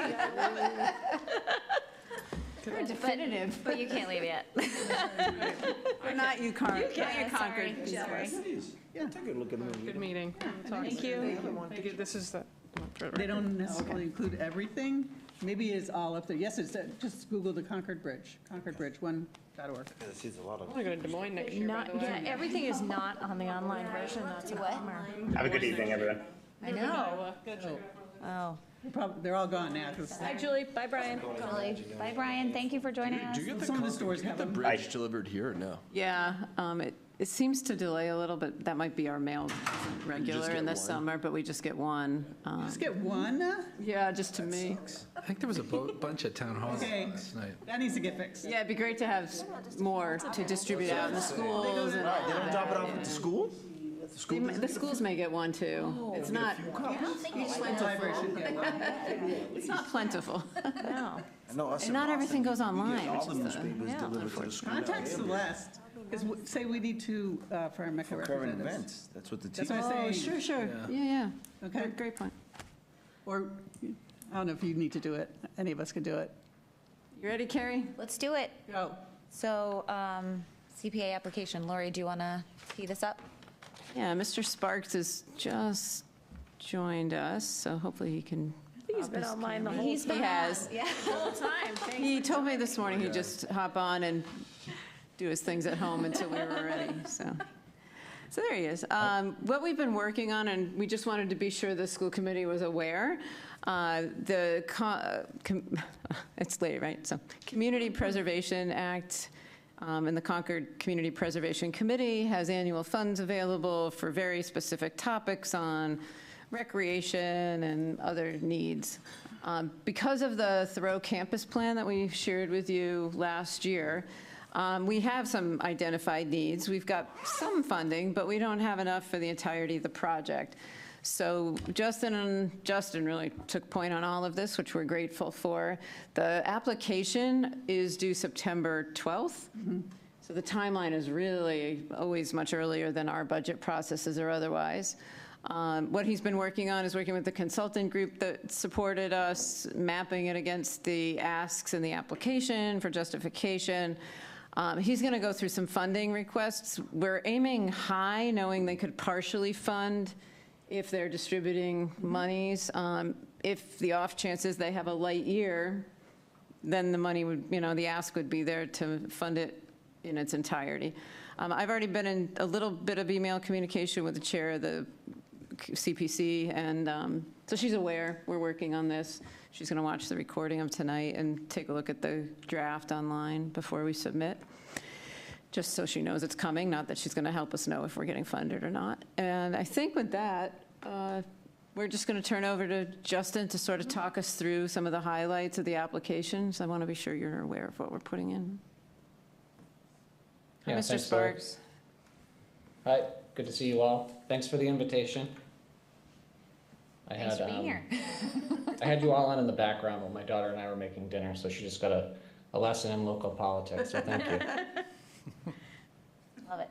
Speaker 4: Very definitive.
Speaker 2: But you can't leave yet.
Speaker 4: Not you, Concord.
Speaker 2: Yeah, sorry.
Speaker 7: Yeah, take a look at the movie.
Speaker 1: Good meeting.
Speaker 15: Thank you.
Speaker 1: This is the.
Speaker 5: They don't necessarily include everything. Maybe it's all up there. Yes, it's, just Google the Concord Bridge, concordbridge1.org.
Speaker 1: I want to go to Des Moines next year, by the way.
Speaker 15: Yeah, everything is not on the online version, that's a bummer.
Speaker 14: Have a good evening, everyone.
Speaker 2: I know. Oh.
Speaker 5: They're all gone now. 'Cause
Speaker 15: Bye, Julie. Bye, Brian.
Speaker 2: Julie. Bye, Brian. Thank you for joining us.
Speaker 13: Do you get the,
Speaker 5: Some of the stores have
Speaker 13: the
Speaker 5: them.
Speaker 13: bridge delivered here or no?
Speaker 4: Yeah, it seems to delay a little bit. That might be our mail regular
Speaker 13: get
Speaker 4: in the
Speaker 13: one?
Speaker 4: summer, but we just get one.
Speaker 5: Just get one?
Speaker 4: Yeah, just to me.
Speaker 3: I think there was a bunch at town halls
Speaker 5: Okay.
Speaker 3: last night.
Speaker 5: That needs to get fixed.
Speaker 4: Yeah, it'd be great to have more to distribute out in the schools. And
Speaker 7: They don't drop it off at the school?
Speaker 4: The schools may get one too. It's not, it's not plentiful.
Speaker 15: No.
Speaker 4: And not everything goes online.
Speaker 7: All
Speaker 4: which
Speaker 7: the
Speaker 4: is the-
Speaker 7: newspapers
Speaker 4: yeah,
Speaker 7: delivered to the
Speaker 4: unfortunately.
Speaker 7: school.
Speaker 5: Contact Celeste, because say we need two Pharmaca
Speaker 7: For current
Speaker 5: representatives.
Speaker 7: events, that's what the
Speaker 5: That's
Speaker 7: team.
Speaker 5: what I'm
Speaker 4: Oh,
Speaker 5: saying.
Speaker 4: sure.
Speaker 7: Yeah.
Speaker 4: Yeah.
Speaker 5: Okay.
Speaker 4: Great point.
Speaker 5: Or, I don't know if you need to do it. Any of us can do it.
Speaker 4: You ready, Carrie?
Speaker 2: Let's do it.
Speaker 5: Go.
Speaker 2: So, CPA application, Lori, do you want to tee this up?
Speaker 4: Yeah, Mr. Sparks has just joined us, so hopefully he can.
Speaker 15: He's been online the whole
Speaker 4: He has.
Speaker 2: Yeah.
Speaker 15: whole time. Thanks.
Speaker 4: He told me this morning he'd just hop on and do his things at home until we were ready, so. So there he is. What we've been working on, and we just wanted to be sure the school committee was aware, it's late, right? So Community Preservation Act and the Concord Community Preservation Committee has annual funds available for very specific topics on recreation and other needs. Because of the Thoreau campus plan that we shared with you last year, we have some identified needs. We've got some funding, but we don't have enough for the entirety of the project. So Justin really took point on all of this, which we're grateful for. The application is due September 12th. So the timeline is really always much earlier than our budget processes or otherwise. What he's been working on is working with the consultant group that supported us, mapping it against the asks in the application for justification. He's going to go through some funding requests. We're aiming high, knowing they could partially fund if they're distributing monies. If the off chances they have a light year, then the money would, the ask would be there to fund it in its entirety. I've already been in a little bit of email communication with the chair of the CPC, and so she's aware we're working on this. She's going to watch the recording of tonight and take a look at the draft online before we submit, just so she knows it's coming, not that she's going to help us know if we're getting funded or not. And I think with that, we're just going to turn over to Justin to sort of talk us through some of the highlights of the applications. I want to be sure you're aware of what we're putting in. Hi,
Speaker 18: Yeah,
Speaker 4: Mr.
Speaker 18: thanks,
Speaker 4: Sparks.
Speaker 18: Hi, good to see you all. Thanks for the invitation.
Speaker 2: Thanks for being here.
Speaker 18: I had you all on in the background while my daughter and I were making dinner, so she just got a lesson in local politics, so thank you.
Speaker 2: Love it.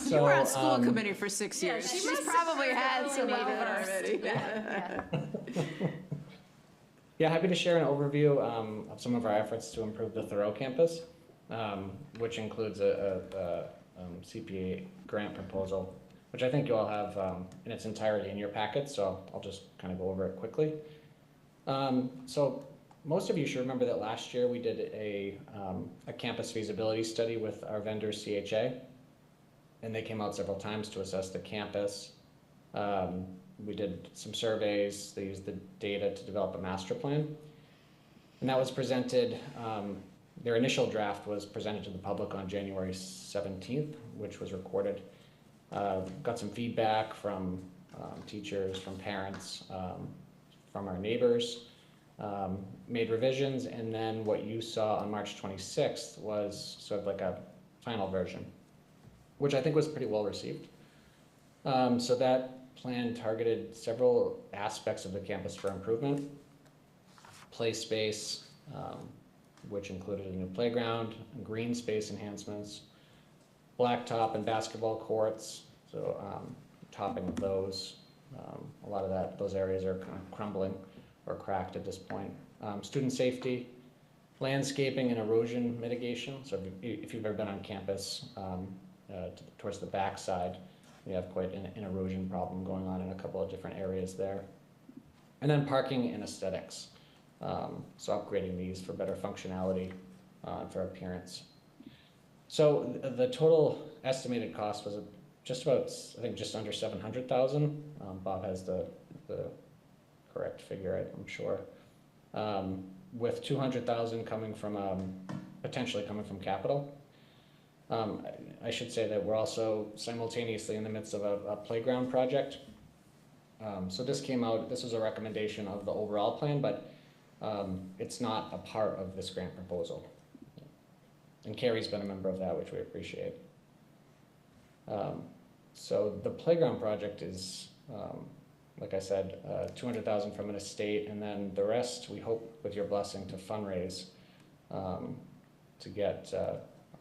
Speaker 4: You were on school committee for 6 years.
Speaker 15: she
Speaker 4: She's
Speaker 15: must
Speaker 4: probably had
Speaker 15: really
Speaker 4: some of it
Speaker 15: well-versed.
Speaker 4: already.
Speaker 18: Yeah, happy to share an overview of some of our efforts to improve the Thoreau campus, which includes a CPA grant proposal, which I think you all have in its entirety in your packet, so I'll just kind of go over it quickly. So most of you should remember that last year we did a campus feasibility study with our vendor CHA, and they came out several times to assess the campus. We did some surveys. They used the data to develop a master plan, and that was presented. Their initial draft was presented to the public on January 17th, which was recorded. Got some feedback from teachers, from parents, from our neighbors, made revisions, and then what you saw on March 26th was sort of like a final version, which I think was pretty well received. So that plan targeted several aspects of the campus for improvement. Play space, which included a new playground, green space enhancements, blacktop and basketball courts, so topping of those. A lot of those areas are kind of crumbling or cracked at this point. Student safety, landscaping and erosion mitigation. So if you've ever been on campus towards the back side, we have quite an erosion problem going on in a couple of different areas there. And then parking and aesthetics. So upgrading these for better functionality and for appearance. So the total estimated cost was just about, I think, just under 700,000. Bob has the correct figure, I'm sure. With 200,000 coming from, potentially coming from capital. I should say that we're also simultaneously in the midst of a playground project. So this was a recommendation of the overall plan, but it's not a part of this grant proposal. And Carrie's been a member of that, which we appreciate. So the playground project is, like I said, 200,000 from an estate, and then the rest, we hope with your blessing to fundraise to get,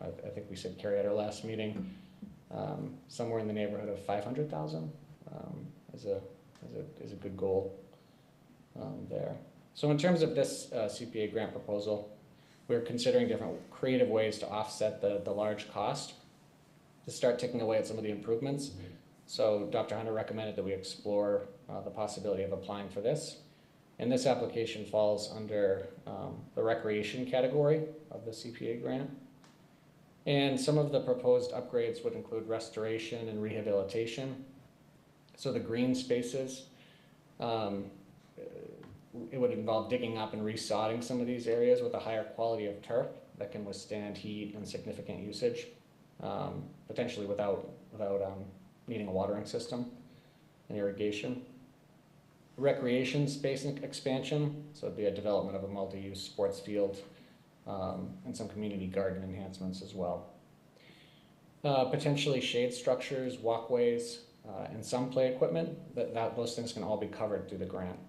Speaker 18: I think we said Carrie at our last meeting, somewhere in the neighborhood of 500,000 is a good goal there. So in terms of this CPA grant proposal, we're considering different creative ways to offset the large cost to start ticking away at some of the improvements. So Dr. Hunter recommended that we explore the possibility of applying for this. And this application falls under the recreation category of the CPA grant. And some of the proposed upgrades would include restoration and rehabilitation. So the green spaces, it would involve digging up and resodding some of these areas with a higher quality of turf that can withstand heat and significant usage, potentially without needing a watering system and irrigation. Recreation space expansion, so it'd be a development of a multi-use sports field and some community garden enhancements as well. Potentially shade structures, walkways, and some play equipment, those things can all be covered through the grant.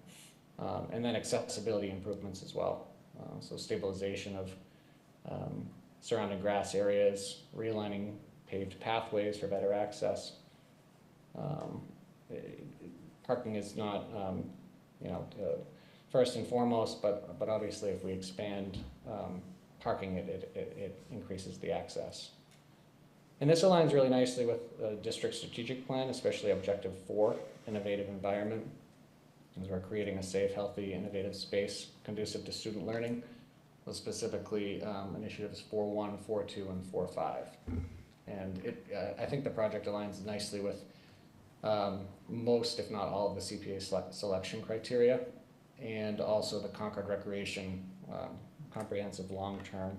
Speaker 18: And then accessibility improvements as well. So stabilization of surrounding grass areas, realigning paved pathways for better access. Parking is not, first and foremost, but obviously if we expand parking, it increases the access. And this aligns really nicely with the district strategic plan, especially Objective 4, Innovative Environment, as we're creating a safe, healthy, innovative space conducive to student learning. So specifically, initiatives 4.1, 4.2, and 4.5. And I think the project aligns nicely with most, if not all, of the CPA selection criteria, and also the Concord Recreation Comprehensive Long-Term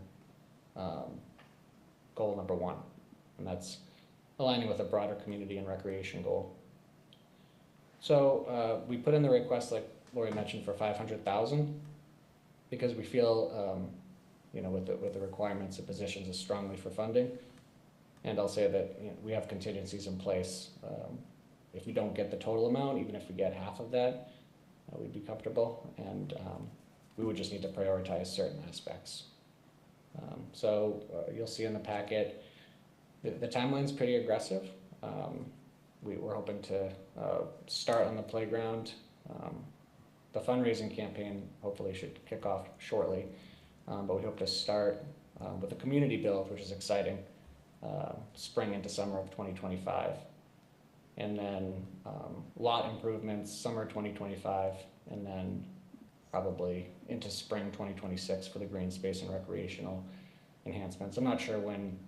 Speaker 18: Goal number 1. And that's aligning with a broader community and recreation goal. So we put in the request, like Lori mentioned, for 500,000 because we feel, with the requirements, it positions us strongly for funding. And I'll say that we have contingencies in place. If we don't get the total amount, even if we get half of that, we'd be comfortable. And we would just need to prioritize certain aspects. So you'll see in the packet, the timeline's pretty aggressive. We're hoping to start on the playground. The fundraising campaign hopefully should kick off shortly, but we hope to start with a community build, which is exciting, spring into summer of 2025. And then lot improvements, summer 2025, and then probably into spring 2026 for the green space and recreational enhancements. I'm not sure when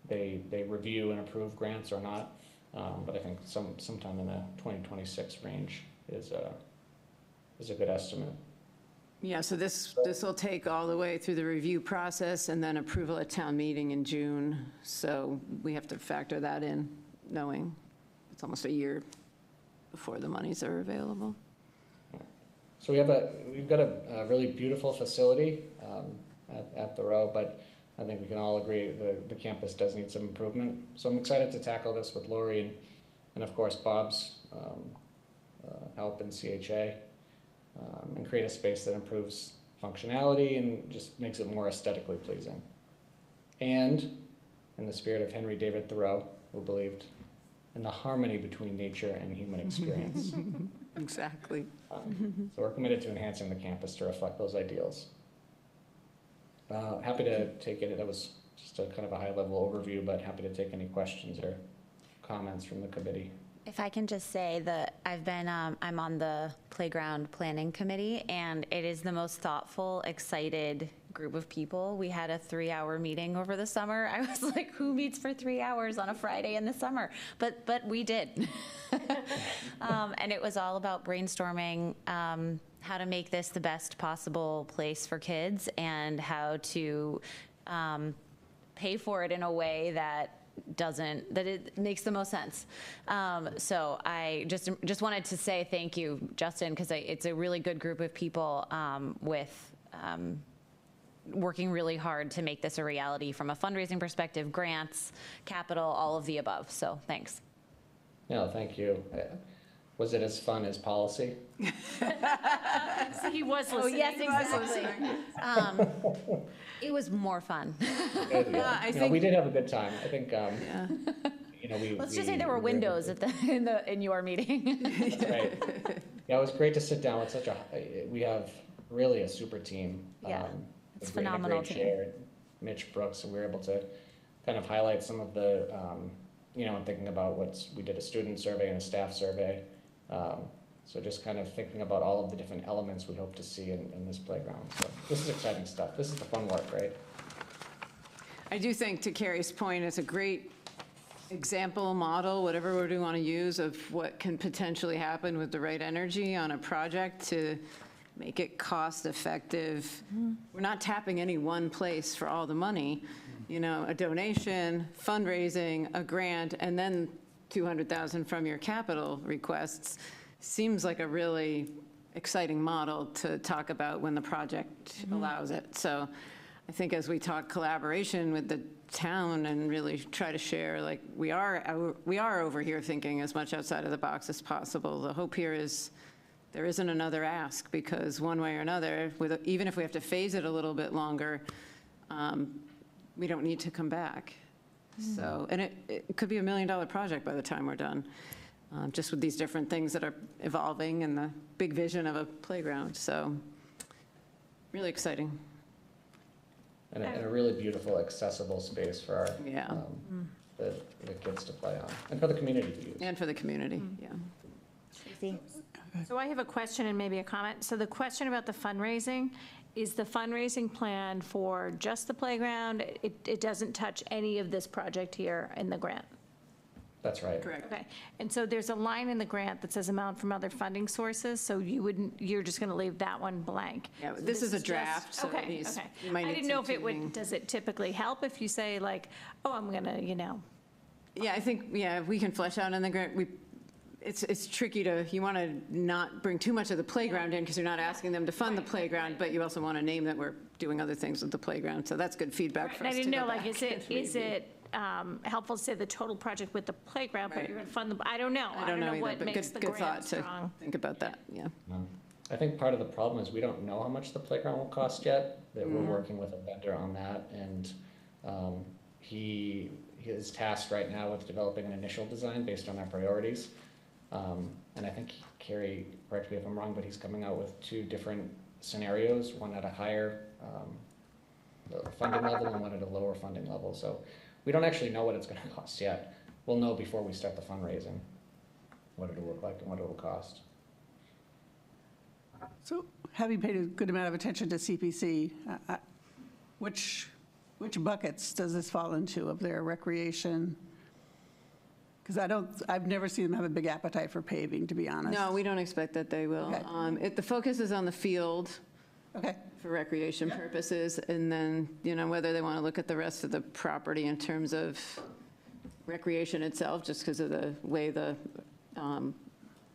Speaker 18: they review and approve grants or not, but I think sometime in the 2026 range is a good estimate.
Speaker 4: Yeah, so this will take all the way through the review process and then approval at town meeting in June. So we have to factor that in, knowing it's almost a year before the monies are available.
Speaker 18: So we've got a really beautiful facility at the Row, but I think we can all agree the campus does need some improvement. So I'm excited to tackle this with Lori and of course Bob's help in CHA and create a space that improves functionality and just makes it more aesthetically pleasing. And in the spirit of Henry David Thoreau, who believed in the harmony between nature and human experience.
Speaker 4: Exactly.
Speaker 18: So we're committed to enhancing the campus to reflect those ideals. Happy to take it. That was just a kind of a high-level overview, but happy to take any questions or comments from the committee.
Speaker 2: If I can just say that I'm on the playground planning committee, and it is the most thoughtful, excited group of people. We had a 3-hour meeting over the summer. I was like, who meets for 3 hours on a Friday in the summer? But we did. And it was all about brainstorming how to make this the best possible place for kids and how to pay for it in a way that it makes the most sense. So I just wanted to say thank you, Justin, because it's a really good group of people with working really hard to make this a reality from a fundraising perspective, grants, capital, all of the above. So thanks.
Speaker 18: No, thank you. Was it as fun as policy?
Speaker 15: So he was listening.
Speaker 2: Oh, yes, exactly. It was more fun.
Speaker 18: We did have a good time. I think,
Speaker 2: Let's just say there were windows in your meeting.
Speaker 18: Right. Yeah, it was great to sit down with we have really a super team.
Speaker 2: Yeah, it's
Speaker 18: a
Speaker 2: phenomenal
Speaker 18: great
Speaker 2: team.
Speaker 18: chair, Mitch Brooks, and we were able to kind of highlight some of the, thinking about we did a student survey and a staff survey. So just kind of thinking about all of the different elements we hope to see in this playground. So this is exciting stuff. This is the fun work, right?
Speaker 4: I do think, to Carrie's point, it's a great example, model, whatever word we want to use, of what can potentially happen with the right energy on a project to make it cost effective. We're not tapping any one place for all the money. A donation, fundraising, a grant, and then 200,000 from your capital requests seems like a really exciting model to talk about when the project allows it. So I think as we talk collaboration with the town and really try to share, like we are over here thinking as much outside of the box as possible. The hope here is there isn't another ask, because one way or another, even if we have to phase it a little bit longer, we don't need to come back. So, and it could be $1 million project by the time we're done, just with these different things that are evolving and the big vision of a playground. So really exciting.
Speaker 18: And a really beautiful, accessible space for our,
Speaker 4: Yeah.
Speaker 18: the kids to play on, and for the community to use.
Speaker 4: And for the community, yeah.
Speaker 2: Tracy?
Speaker 15: So I have a question and maybe a comment. So the question about the fundraising, is the fundraising plan for just the playground? It doesn't touch any of this project here in the grant?
Speaker 18: That's right.
Speaker 4: Correct.
Speaker 15: Okay, and so there's a line in the grant that says amount from other funding sources, so you're just going to leave that one blank?
Speaker 4: Yeah,
Speaker 15: So
Speaker 4: this is a
Speaker 15: just-
Speaker 4: draft, so it
Speaker 15: Okay,
Speaker 4: needs-
Speaker 15: okay.
Speaker 4: you might
Speaker 15: I
Speaker 4: need
Speaker 15: didn't know
Speaker 4: some
Speaker 15: if it would,
Speaker 4: tuning.
Speaker 15: does it typically help if you say like, oh, I'm going to,
Speaker 4: Yeah, I think, we can flesh out in the grant. It's tricky you want to not bring too much of the playground in, because you're not asking them to fund the playground, but you also want to name that we're doing other things with the playground. So that's good feedback for
Speaker 15: and I
Speaker 4: us to
Speaker 15: didn't
Speaker 4: go
Speaker 15: know, like,
Speaker 4: back
Speaker 15: is
Speaker 4: and
Speaker 15: it
Speaker 4: review.
Speaker 15: helpful to say the total project with the playground, but
Speaker 4: Right.
Speaker 15: you're going to fund the, I don't know.
Speaker 4: I don't know either,
Speaker 15: what
Speaker 4: but
Speaker 15: makes the
Speaker 4: good thought
Speaker 15: grant
Speaker 4: to
Speaker 15: strong.
Speaker 4: think about that, yeah.
Speaker 18: I think part of the problem is we don't know how much the playground will cost yet, that we're working with a vendor on that, and he is tasked right now with developing an initial design based on our priorities. And I think, Carrie, correct me if I'm wrong, but he's coming out with 2 different scenarios, one at a higher funding level and one at a lower funding level. So we don't actually know what it's going to cost yet. We'll know before we start the fundraising, what it'll look like and what it'll cost.
Speaker 5: So having paid a good amount of attention to CPC, which buckets does this fall into of their recreation? Because I've never seen them have a big appetite for paving, to be honest.
Speaker 4: No, we don't expect that they will.
Speaker 5: Okay.
Speaker 4: The focus is on the field.
Speaker 5: Okay.
Speaker 4: For recreation purposes, and then, whether they want to look at the rest of the property in terms of recreation itself, just because of the way the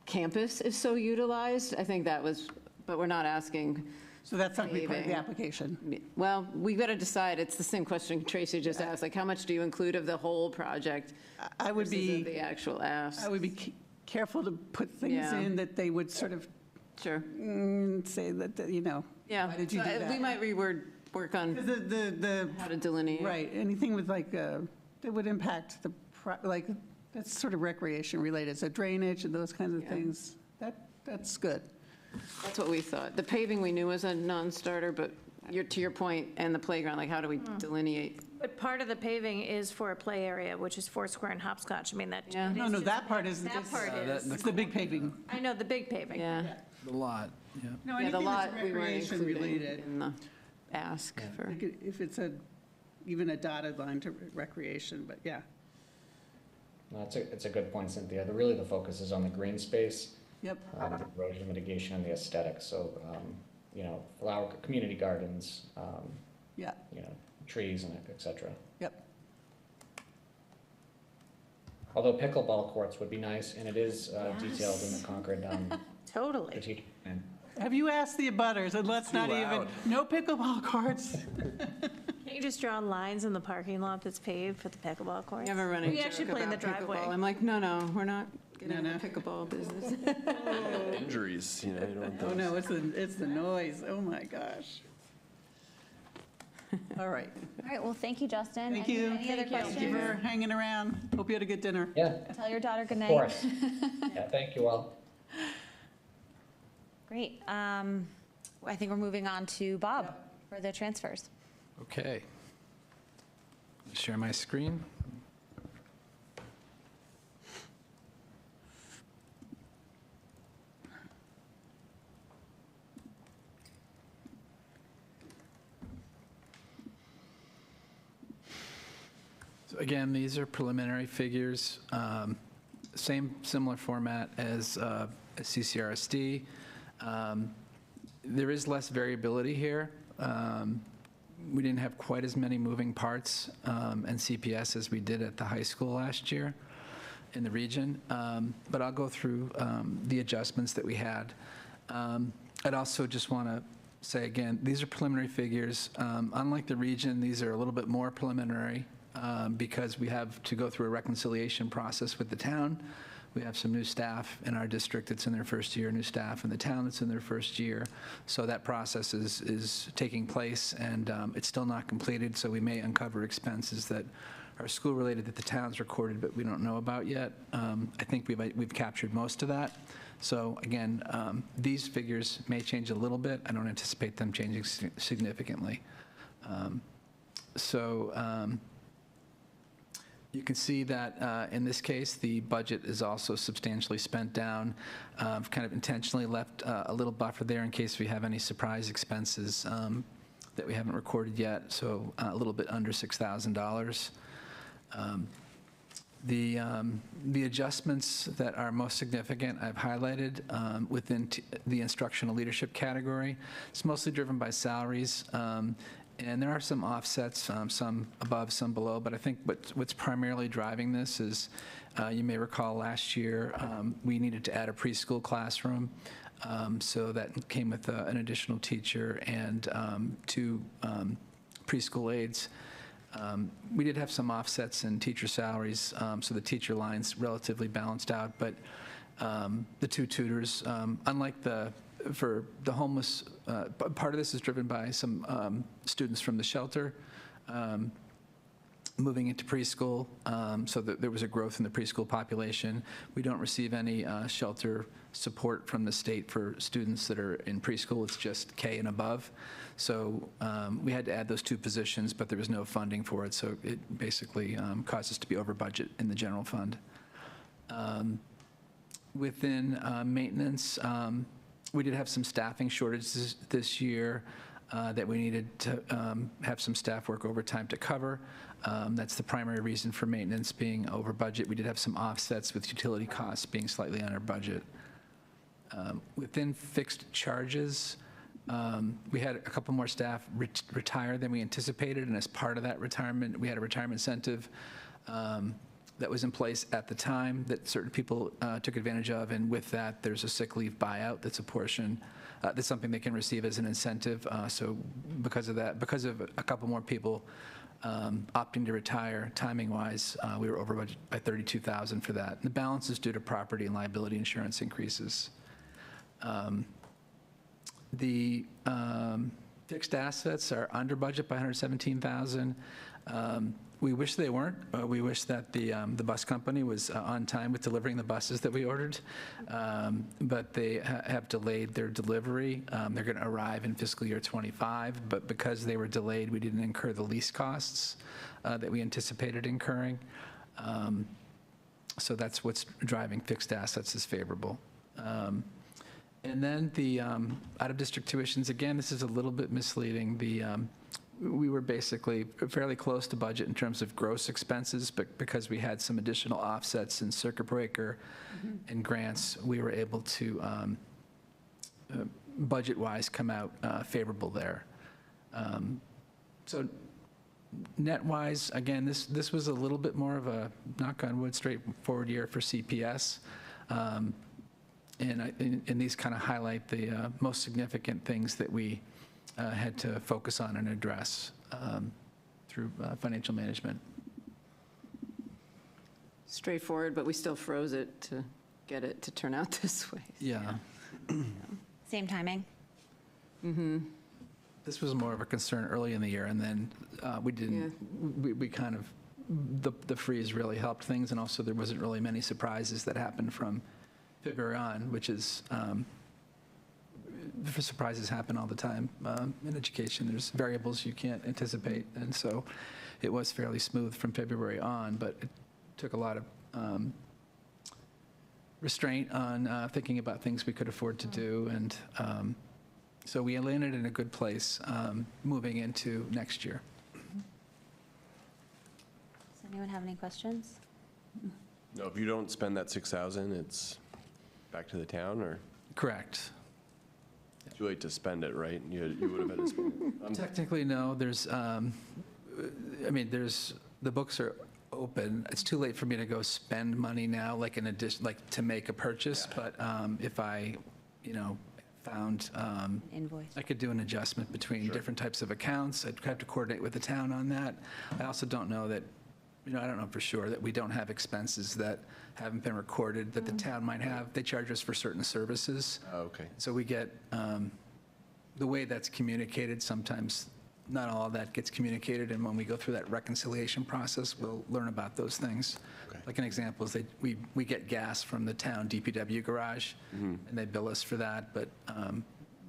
Speaker 4: campus is so utilized. I think that was, but we're not asking.
Speaker 5: So that's not part of the
Speaker 4: paving.
Speaker 5: application?
Speaker 4: Well, we've got to decide. It's the same question Tracy just asked, like, how much do you include of the whole project?
Speaker 5: I would
Speaker 4: versus
Speaker 5: be.
Speaker 4: of the actual ask.
Speaker 5: I would be careful to put things in that they would sort of.
Speaker 4: Sure.
Speaker 5: Say that,
Speaker 4: Yeah.
Speaker 5: why did you do that?
Speaker 4: We might work on how to delineate.
Speaker 5: Right, anything with like, that would impact that's sort of recreation related, so drainage and those kinds of things, that's good.
Speaker 4: That's what we thought. The paving we knew was a non-starter, but to your point, and the playground, like, how do we delineate?
Speaker 15: But part of the paving is for a play area, which is Foursquare and Hopscotch. I mean, that.
Speaker 4: Yeah.
Speaker 5: No, that part is.
Speaker 15: That part is.
Speaker 5: It's the big paving.
Speaker 15: I know, the big paving.
Speaker 4: Yeah.
Speaker 3: The lot, yeah.
Speaker 5: No,
Speaker 4: Yeah, the
Speaker 5: anything
Speaker 4: lot
Speaker 5: that's
Speaker 4: we weren't
Speaker 5: recreation
Speaker 4: including
Speaker 5: related.
Speaker 4: in the ask for.
Speaker 5: Like if it's even a dotted line to recreation, but yeah.
Speaker 18: No, it's a good point, Cynthia. Really, the focus is on the green space.
Speaker 5: Yep.
Speaker 18: The erosion mitigation and the aesthetics. So, flower, community gardens,
Speaker 5: Yeah.
Speaker 18: trees and et cetera.
Speaker 5: Yep.
Speaker 18: Although pickleball courts would be nice, and it is detailed in the Concord
Speaker 15: Totally.
Speaker 18: strategic plan.
Speaker 5: Have you asked the abutters? And let's not even,
Speaker 13: loud.
Speaker 5: no pickleball courts.
Speaker 15: Can't you just draw lines in the parking lot that's paved for the pickleball courts?
Speaker 4: We have a running
Speaker 15: We actually
Speaker 4: joke
Speaker 15: play in the
Speaker 4: about
Speaker 15: driveway.
Speaker 4: pickleball. I'm like, no, we're not getting
Speaker 5: No,
Speaker 4: in the pickleball business.
Speaker 13: Injuries, you don't want
Speaker 5: Oh,
Speaker 13: those.
Speaker 5: no, it's the noise. Oh, my gosh. All right.
Speaker 2: All right, well, thank you, Justin.
Speaker 5: Thank
Speaker 2: Any-
Speaker 5: you.
Speaker 2: Any other
Speaker 5: Thank you
Speaker 2: questions?
Speaker 5: for hanging around. Hope you had a good dinner.
Speaker 18: Yeah,
Speaker 2: Tell your daughter good
Speaker 18: of
Speaker 2: night.
Speaker 18: course. Yeah, thank you all.
Speaker 2: Great. I think we're moving on to Bob for the transfers.
Speaker 3: Okay. Share my screen. So again, these are preliminary figures, similar format as CCRSD. There is less variability here. We didn't have quite as many moving parts and CPS as we did at the high school last year in the region, but I'll go through the adjustments that we had. I'd also just want to say again, these are preliminary figures. Unlike the region, these are a little bit more preliminary because we have to go through a reconciliation process with the town. We have some new staff in our district that's in their first year, new staff in the town that's in their first year. So that process is taking place, and it's still not completed, so we may uncover expenses that are school-related that the town's recorded but we don't know about yet. I think we've captured most of that. So again, these figures may change a little bit. I don't anticipate them changing significantly. You can see that in this case, the budget is also substantially spent down. I've kind of intentionally left a little buffer there in case we have any surprise expenses that we haven't recorded yet, so a little bit under $6,000. The adjustments that are most significant, I've highlighted within the instructional leadership category. It's mostly driven by salaries. And there are some offsets, some above, some below, but I think what's primarily driving this is, you may recall last year, we needed to add a preschool classroom, so that came with an additional teacher and 2 preschool aides. We did have some offsets in teacher salaries, so the teacher line's relatively balanced out, but the 2 tutors, unlike for the homeless, part of this is driven by some students from the shelter moving into preschool, so that there was a growth in the preschool population. We don't receive any shelter support from the state for students that are in preschool. It's just K and above. So we had to add those 2 positions, but there was no funding for it, so it basically caused us to be over budget in the general fund. Within maintenance, we did have some staffing shortages this year that we needed to have some staff work overtime to cover. That's the primary reason for maintenance being over budget. We did have some offsets with utility costs being slightly under budget. Within fixed charges, we had a couple more staff retire than we anticipated, and as part of that retirement, we had a retirement incentive that was in place at the time that certain people took advantage of, and with that, there's a sick leave buyout that's a portion, that's something they can receive as an incentive. So because of that, because of a couple more people opting to retire, timing-wise, we were over budget by $32,000 for that. And the balance is due to property and liability insurance increases. The fixed assets are under budget by $117,000. We wish they weren't. We wish that the bus company was on time with delivering the buses that we ordered, but they have delayed their delivery. They're going to arrive in fiscal year '25, but because they were delayed, we didn't incur the lease costs that we anticipated incurring. So that's what's driving fixed assets is favorable. And then the out-of-district tuitions, again, this is a little bit misleading. We were basically fairly close to budget in terms of gross expenses, but because we had some additional offsets in circuit breaker and grants, we were able to, budget-wise, come out favorable there. So net-wise, again, this was a little bit more of a, knock on wood, straightforward year for CPS. and these kind of highlight the most significant things that we had to focus on and address through financial management.
Speaker 4: Straightforward, but we still froze it to get it to turn out this way.
Speaker 3: Yeah.
Speaker 2: Same timing?
Speaker 3: This was more of a concern early in the year, and then we didn't, we kind of, the freeze really helped things, and also there wasn't really many surprises that happened from February on, which is, surprises happen all the time in education. There's variables you can't anticipate, and so it was fairly smooth from February on, but it took a lot of restraint on thinking about things we could afford to do, and so we landed in a good place moving into next year.
Speaker 2: Does anyone have any questions?
Speaker 13: No, if you don't spend that 6,000, it's back to the town, or?
Speaker 3: Correct.
Speaker 13: Too late to spend it, right? You would have had to spend it.
Speaker 3: Technically, no. There's, I mean, there's, the books are open. It's too late for me to go spend money now, like in addition, like to make a purchase. But if I, found
Speaker 2: invoice,
Speaker 3: I could do an adjustment between different types of accounts. I'd have to coordinate with the town on that. I also don't know that, I don't know for sure that we don't have expenses that haven't been recorded that the town might have. They charge us for certain services.
Speaker 13: Oh, okay.
Speaker 3: So we get, the way that's communicated, sometimes not all of that gets communicated, and when we go through that reconciliation process, we'll learn about those things.
Speaker 13: Okay.
Speaker 3: Like an example is we get gas from the town DPW garage, and they bill us for that, but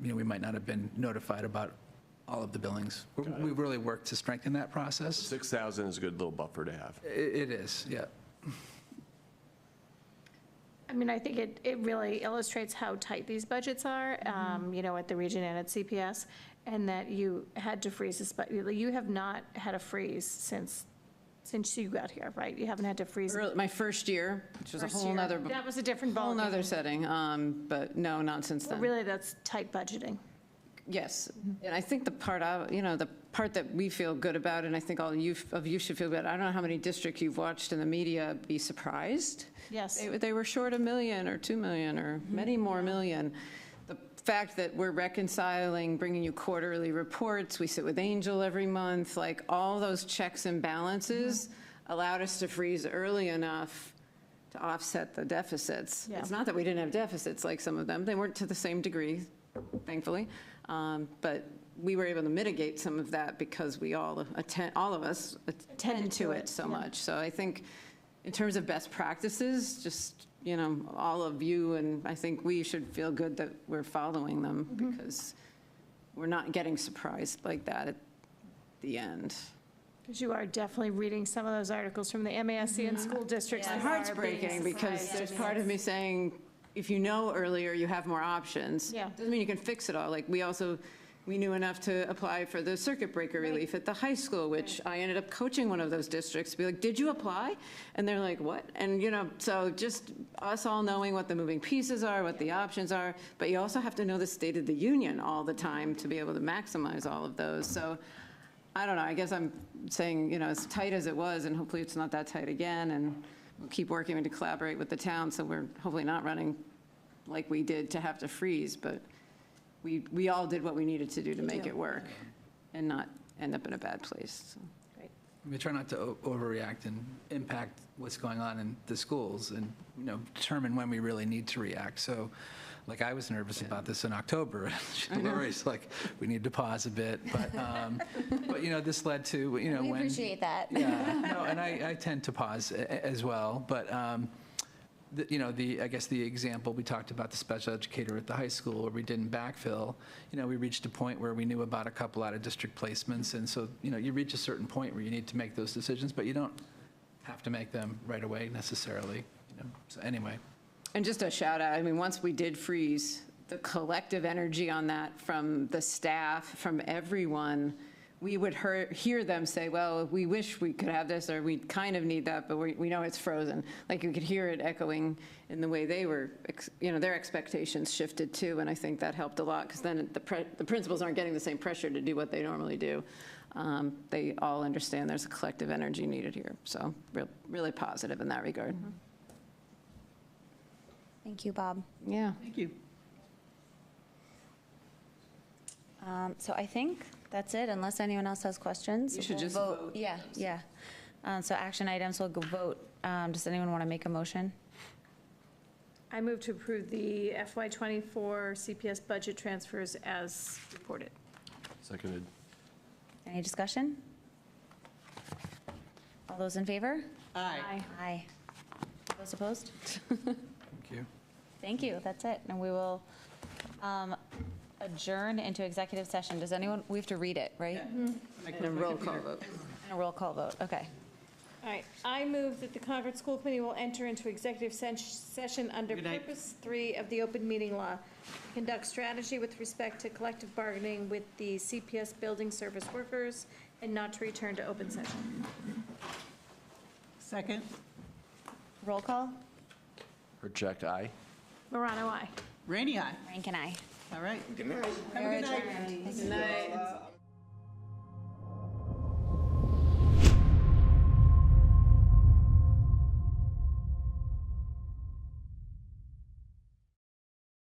Speaker 3: we might not have been notified about all of the billings. We really work to strengthen that process.
Speaker 13: 6,000 is a good little buffer to have.
Speaker 3: It is, yeah.
Speaker 15: I mean, I think it really illustrates how tight these budgets are, at the region and at CPS, and that you had to freeze this, but you have not had a freeze since you got here, right? You haven't had to freeze.
Speaker 4: My first year, which was a whole nother.
Speaker 15: That was a different ballgame.
Speaker 4: Whole nother setting, but no, not since then.
Speaker 15: Really, that's tight budgeting.
Speaker 4: Yes, and I think the part the part that we feel good about, and I think all of you should feel good, I don't know how many districts you've watched in the media be surprised.
Speaker 15: Yes.
Speaker 4: They were short $1 million or $2 million or many more million. The fact that we're reconciling, bringing you quarterly reports, we sit with Angel every month, like all those checks and balances allowed us to freeze early enough to offset the deficits.
Speaker 15: Yeah.
Speaker 4: It's not that we didn't have deficits like some of them. They weren't to the same degree, thankfully. But we were able to mitigate some of that because we all of us attend to it so much. So I think in terms of best practices, just, all of you, and I think we should feel good that we're following them because we're not getting surprised like that at the end.
Speaker 15: Because you are definitely reading some of those articles from the MASC and school districts.
Speaker 4: My heart's breaking because there's part of me saying, if you know earlier, you have more options.
Speaker 15: Yeah.
Speaker 4: Doesn't mean you can fix it all. Like, we knew enough to apply for the circuit breaker relief at the high school, which I ended up coaching one of those districts to be like, did you apply? And they're like, what? And, so just us all knowing what the moving pieces are, what the options are, but you also have to know the state of the union all the time to be able to maximize all of those. So I don't know, I guess I'm saying, as tight as it was, and hopefully it's not that tight again, and we'll keep working to collaborate with the town, so we're hopefully not running like we did to have to freeze, but we all did what we needed to do to make it work and not end up in a bad place. So.
Speaker 3: We try not to overreact and impact what's going on in the schools and, determine when we really need to react. So, like, I was nervous about this in October. Lori's like, we need to pause a bit. But this led to,
Speaker 2: we appreciate that.
Speaker 3: Yeah, no, and I tend to pause as well. But, I guess the example, we talked about the special educator at the high school where we didn't backfill. We reached a point where we knew about a couple out of district placements. And so, you reach a certain point where you need to make those decisions, but you don't have to make them right away necessarily. So anyway.
Speaker 4: And just a shout out, once we did freeze, the collective energy on that from the staff, from everyone, we would hear them say, well, we wish we could have this, or we kind of need that, but we know it's frozen. Like, you could hear it echoing in the way they were, their expectations shifted too, and I think that helped a lot, because then the principals aren't getting the same pressure to do what they normally do. They all understand there's a collective energy needed here, so really positive in that regard.
Speaker 2: Thank you, Bob.
Speaker 4: Yeah.
Speaker 5: Thank you.
Speaker 2: So I think that's it, unless anyone else has questions.
Speaker 5: You should
Speaker 2: We'll
Speaker 5: just vote.
Speaker 2: Yeah, yeah. So action items, we'll go vote. Does anyone want to make a motion?
Speaker 15: I move to approve the FY24 CPS budget transfers as reported.
Speaker 13: Seconded.
Speaker 2: Any discussion? All those in favor?
Speaker 5: Aye.
Speaker 2: Aye. Those opposed?
Speaker 3: Thank you.
Speaker 2: Thank you, that's it. And we will adjourn into executive session. Does anyone, we have to read it, right?
Speaker 5: And a roll call vote.
Speaker 2: And a roll call vote, okay.
Speaker 15: All right, I move that the Concord School Committee will enter into executive session under
Speaker 5: Good night.
Speaker 15: Purpose 3 of the Open Meeting Law. Conduct strategy with respect to collective bargaining with the CPS building service workers and not to return to open session.
Speaker 5: Second?
Speaker 2: Roll call?
Speaker 13: Reject, aye.
Speaker 15: Morano, aye.
Speaker 5: Rainey, aye.
Speaker 2: Rankin, aye.
Speaker 5: All right.
Speaker 3: Good night.
Speaker 5: Have a good night.
Speaker 15: Good night.